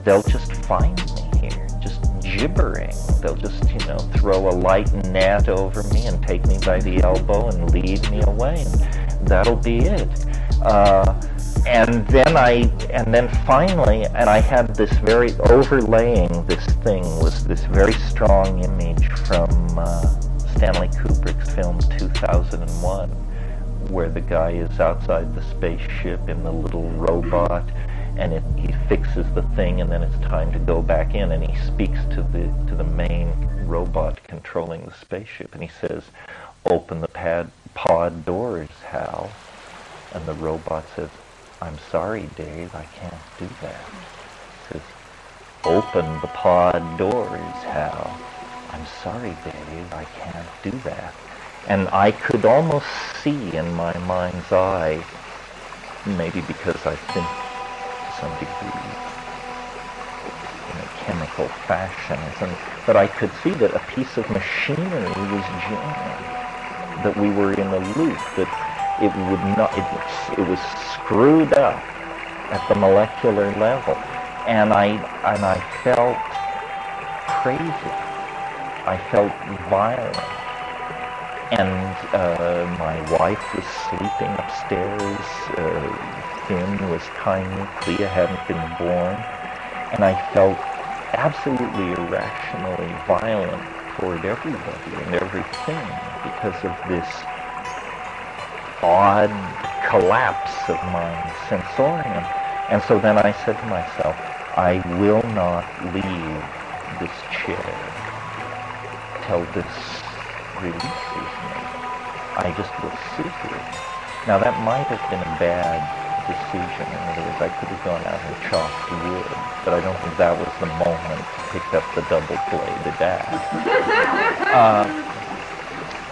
B: they'll just find me here, just gibbering. They'll just, throw a light net over me and take me by the elbow and lead me away, and that'll be it. And then finally, I had this very overlaying this thing was this very strong image from Stanley Kubrick's film 2001, where the guy is outside the spaceship in the little robot, and he fixes the thing, and then it's time to go back in, and he speaks to the main robot controlling the spaceship, and he says, "Open the pod doors, Hal," and the robot says, "I'm sorry, Dave, I can't do that." He says, "Open the pod doors, Hal." "I'm sorry, Dave, I can't do that." And I could almost see in my mind's eye, maybe because I've been to some degree in a chemical fashion, but I could see that a piece of machinery was jammed, that we were in a loop, that it would not, it was screwed up at the molecular level, and I felt crazy. I felt violent, and my wife was sleeping upstairs. Finn was tiny. Clea hadn't been born, and I felt absolutely irrationally violent toward everybody and everything because of this odd collapse of my sensorium. And so then I said to myself, I will not leave this chair till this releases me. I just will sit here. Now that might have been a bad decision. In other words, I could have gone out and chopped wood, but I don't think that was the moment to pick up the double-bladed axe.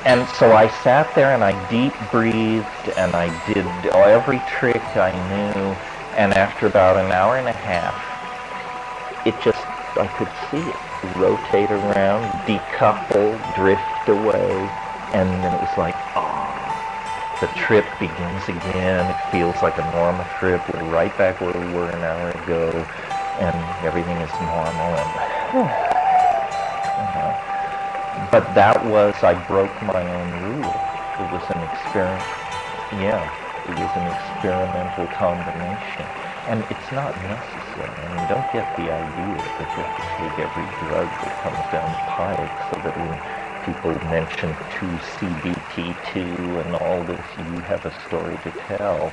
B: And so I sat there and I deep breathed and I did every trick I knew, and after about an hour and a half, I could see it rotate around, decouple, drift away, and then it was like, the trip begins again. It feels like a normal trip. We're right back where we were an hour ago, and everything is normal. But that was, I broke my own rule. It was an experiment. Yeah, it was an experimental combination. And it's not necessary. I mean, don't get the idea that you have to take every drug that comes down the pike, so that when people mention 2-CBT2 and all this, you have a story to tell.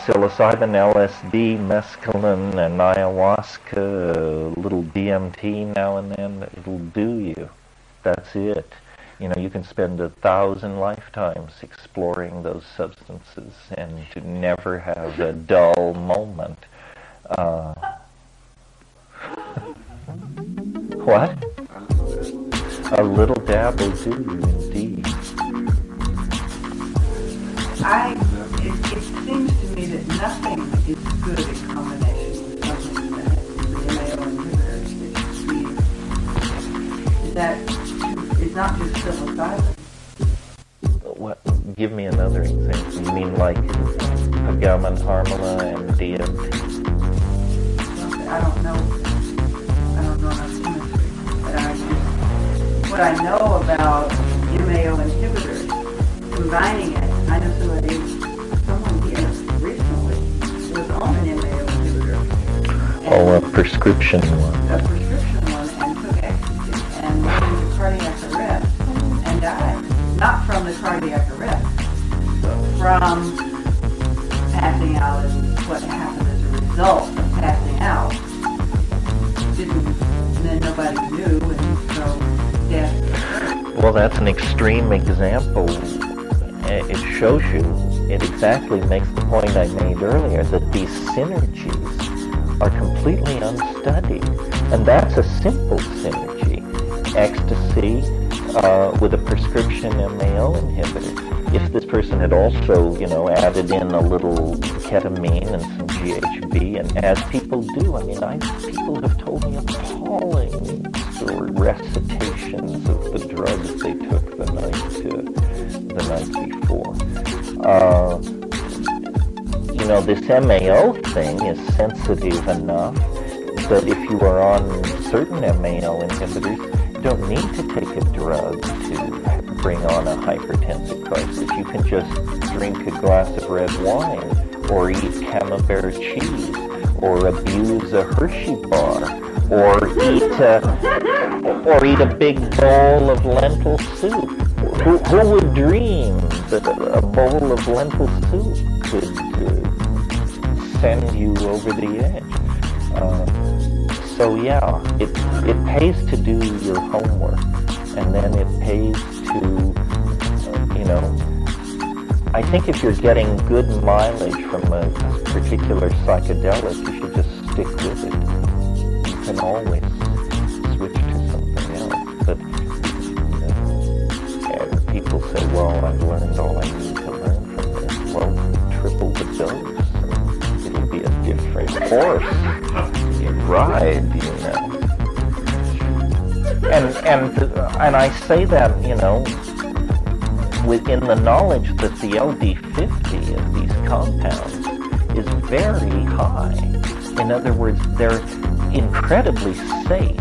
B: Psilocybin, LSD, mescaline, and ayahuasca, a little DMT now and then, it'll do you. That's it. You know, you can spend 1,000 lifetimes exploring those substances and to never have a dull moment. What? A little dab will do you, indeed.
F: It seems to me that nothing is good in combination with something that the MAO inhibitors, that is not just psilocybin.
B: What? Give me another example. You mean like Pagam and Harmala and DMT?
F: I don't know enough chemistry, but what I know about MAO inhibitors, combining it, I know someone here recently was on an MAO inhibitor.
B: A prescription one.
F: A prescription one, and took ecstasy and went into cardiac arrest and died. Not from the cardiac arrest, but from passing out, and what happened as a result of passing out. And then nobody knew, and so death.
B: Well, that's an extreme example. It shows you, it exactly makes the point I made earlier, that these synergies are completely unstudied. And that's a simple synergy. Ecstasy with a prescription MAO inhibitor. If this person had also, added in a little ketamine and some GHB, and as people do, people have told me appalling recitations of the drugs they took the night before. This MAO thing is sensitive enough that if you are on certain MAO inhibitors, you don't need to take a drug to bring on a hypertensive crisis. You can just drink a glass of red wine, or eat camembert cheese, or abuse a Hershey bar, or eat a big bowl of lentil soup. Who would dream that a bowl of lentil soup could send you over the edge? So yeah, it pays to do your homework, and then it pays to, I think if you're getting good mileage from a particular psychedelic, you should just stick with it. You can always switch to something else, but people say, well, I've learned all I need to learn from this. Well, triple the dose. It'll be a different horse you ride, And I say that, within the knowledge that the LD50 of these compounds is very high. In other words, they're incredibly safe.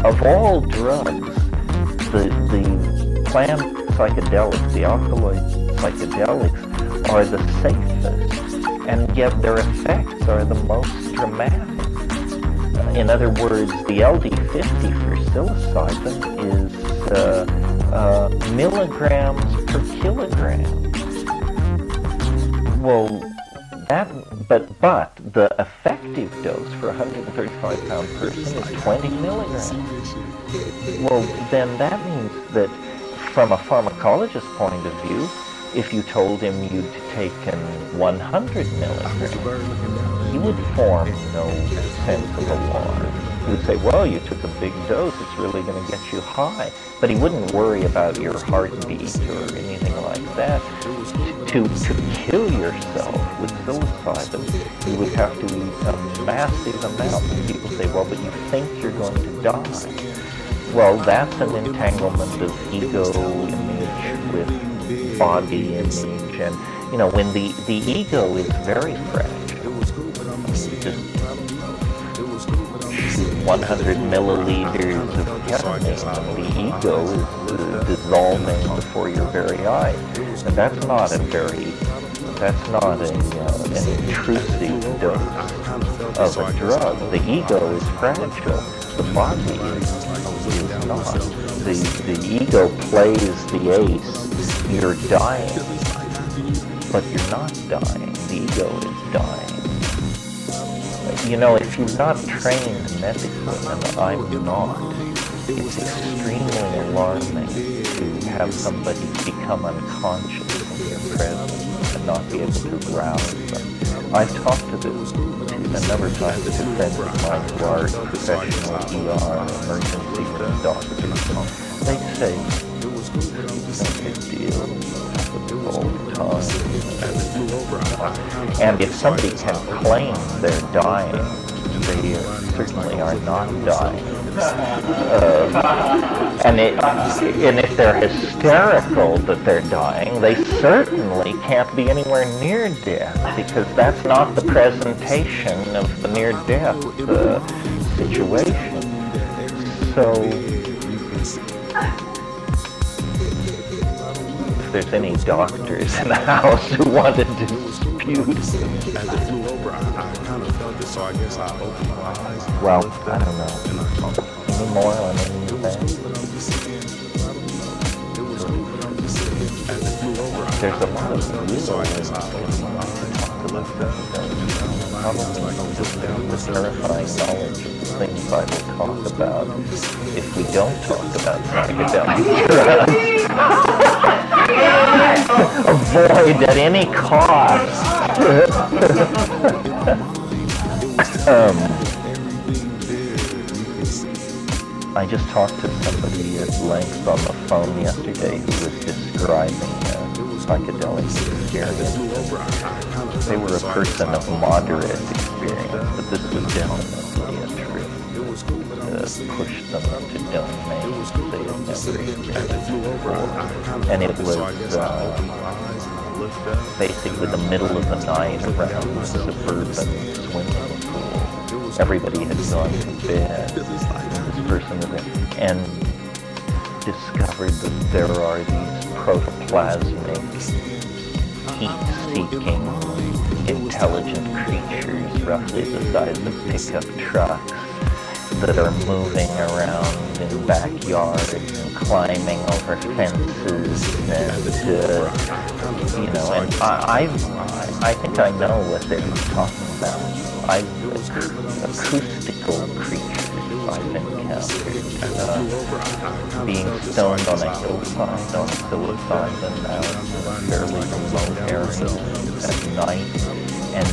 B: Of all drugs, the plant psychedelics, the alkaloid psychedelics, are the safest, and yet their effects are the most dramatic. In other words, the LD50 for psilocybin is milligrams per kilogram. Well, but the effective dose for a 135-pound person is 20 milligrams. Well, then that means that from a pharmacologist's point of view, if you told him you'd taken 100 milligrams, he would form no sense of alarm. He would say, well, you took a big dose, it's really going to get you high. But he wouldn't worry about your heartbeat or anything like that. To kill yourself with psilocybin, you would have to eat a massive amount. And people say, well, but you think you're going to die. Well, that's an entanglement of ego image with body image. And, you know, when the ego is very fragile, just 100 milliliters of ketamine, and the ego is dissolving before your very eyes. And that's not an intrusive dose of a drug. The ego is fragile. The body is not. The ego plays the ace. You're dying, but you're not dying. The ego is dying. You know, if you're not trained medically, and I'm not, it's extremely alarming to have somebody become unconscious in your presence and not be able to rouse them. I've talked to this a number of times with friends of mine who are professional ER, emergency room doctors. They say, it's no big deal, it happens all the time. And if somebody can claim they're dying, they certainly are not dying. And if they're hysterical that they're dying, they certainly can't be anywhere near death, because that's not the presentation of the near-death situation. So, if there's any doctors in the house who want to dispute, well, I don't know. Any more on any of that? There's a lot of the terrifying knowledge of the things I will talk about if we don't talk about psychedelic drugs. Avoid at any cost. I just talked to somebody at length on the phone yesterday who was describing psychedelic experience. They were a person of moderate experience, but this was definitely a truth. Pushed them into domains they had never experienced before. And it was basically the middle of the night around the suburban swimming pool. Everybody had gone to bed. This person was there and discovered that there are these protoplasmic, heat-seeking, intelligent creatures roughly the size of pickup trucks that are moving around in backyards and climbing over fences and, you know, and I think I know what they're talking about. Acoustical creatures I've encountered, being stoned on a hillside on psilocybin out in a fairly remote area at night, and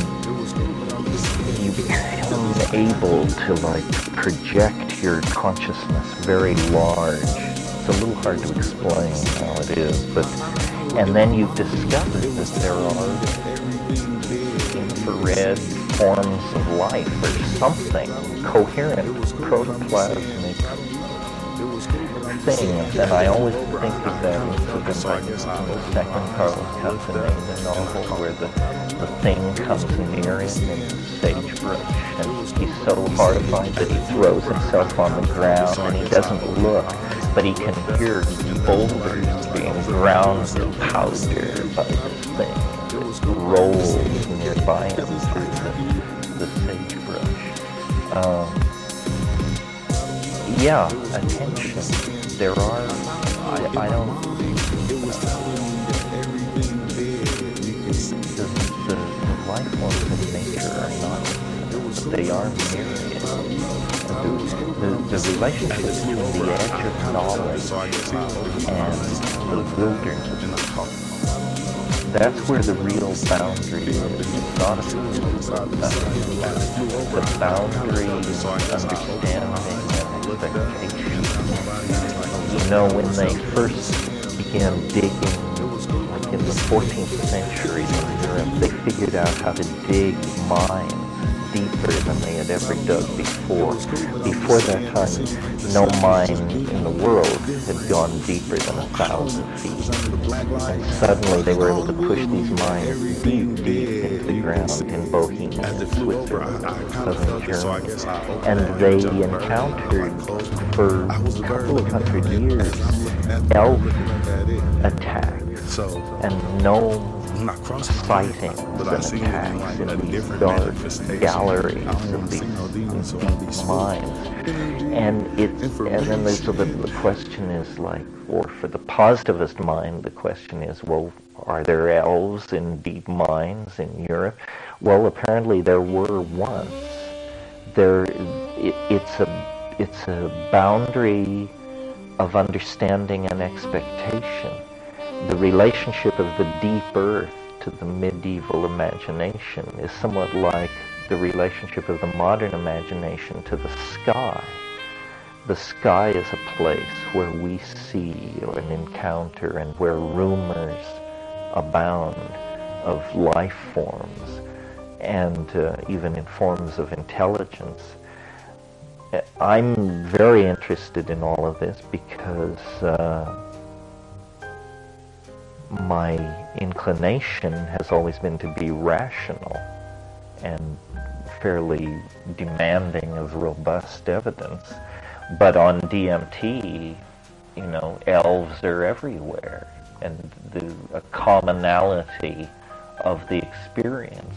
B: you become able to, like, project your consciousness very large. It's a little hard to explain how it is, but, and then you discover that there are infrared forms of life or something, coherent protoplasmic things, and I always think of that incident in the second Carlos Castaneda novel where the thing comes near him in the sagebrush, and he's so horrified that he throws himself on the ground, and he doesn't look, but he can hear boulders being ground to powder by this thing that rolls nearby him through the sagebrush. Yeah, attention. There are, I don't, the life forms in nature are not, they are myriad. The relationship between the edge of knowledge and the wilderness that's where the real boundary is. It's not a the boundary is understanding and expectation. You know, when they first began digging, like in the 14th century in Europe, they figured out how to dig mines deeper than they had ever dug before. Before that time, no mine in the world had gone deeper than 1,000 feet. And suddenly they were able to push these mines deep, deep into the ground in Bohemia, Switzerland, southern Germany. And they encountered for a couple of hundred years elf attacks and gnome sightings and attacks in these dark galleries of these deep mines. And then the question is like, or for the positivist mind, the question is, well, are there elves in deep mines in Europe? Well, apparently there were once. It's a boundary of understanding and expectation. The relationship of the deep earth to the medieval imagination is somewhat like the relationship of the modern imagination to the sky. The sky is a place where we see and encounter and where rumors abound of life forms and even in forms of intelligence. I'm very interested in all of this because my inclination has always been to be rational and fairly demanding of robust evidence. But on DMT, you know, elves are everywhere, and a commonality of the experience.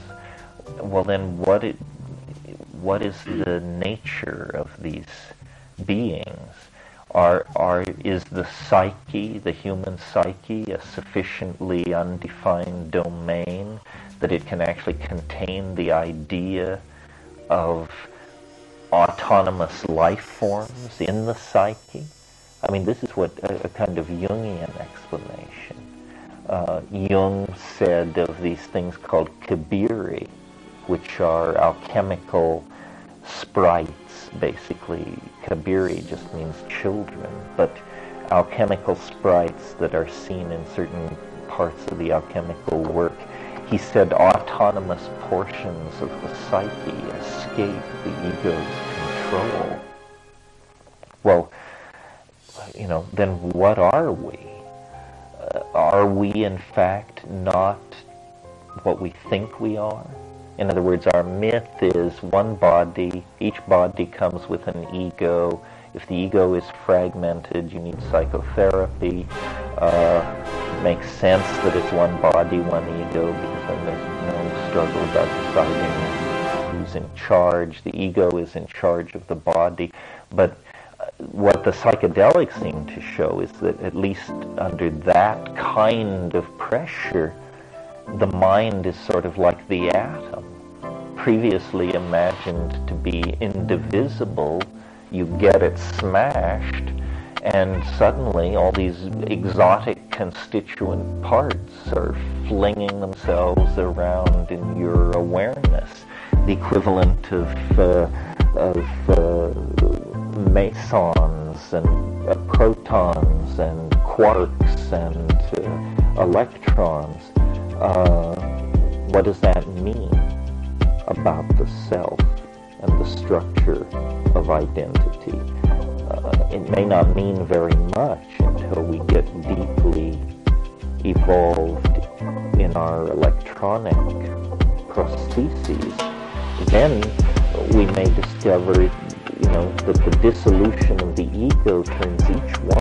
B: Well, then what is the nature of these beings? Is the psyche, the human psyche, a sufficiently undefined domain that it can actually contain the idea of autonomous life forms in the psyche? I mean, this is what a kind of Jungian explanation. Jung said of these things called kabiri, which are alchemical sprites. Basically, kabiri just means children, but alchemical sprites that are seen in certain parts of the alchemical work. He said autonomous portions of the psyche escape the ego's control. Well, you know, then what are we? Are we in fact not what we think we are? In other words, our myth is one body, each body comes with an ego. If the ego is fragmented, you need psychotherapy. It makes sense that it's one body, one ego, because then there's no struggle about deciding who's in charge. The ego is in charge of the body. But what the psychedelics seem to show is that at least under that kind of pressure, the mind is sort of like the atom, previously imagined to be indivisible. You get it smashed, and suddenly all these exotic constituent parts are flinging themselves around in your awareness. The equivalent of mesons and protons and quarks and electrons. What does that mean about the self and the structure of identity? It may not mean very much until we get deeply evolved in our electronic prostheses. Then we may discover, you know, that the dissolution of the ego turns each one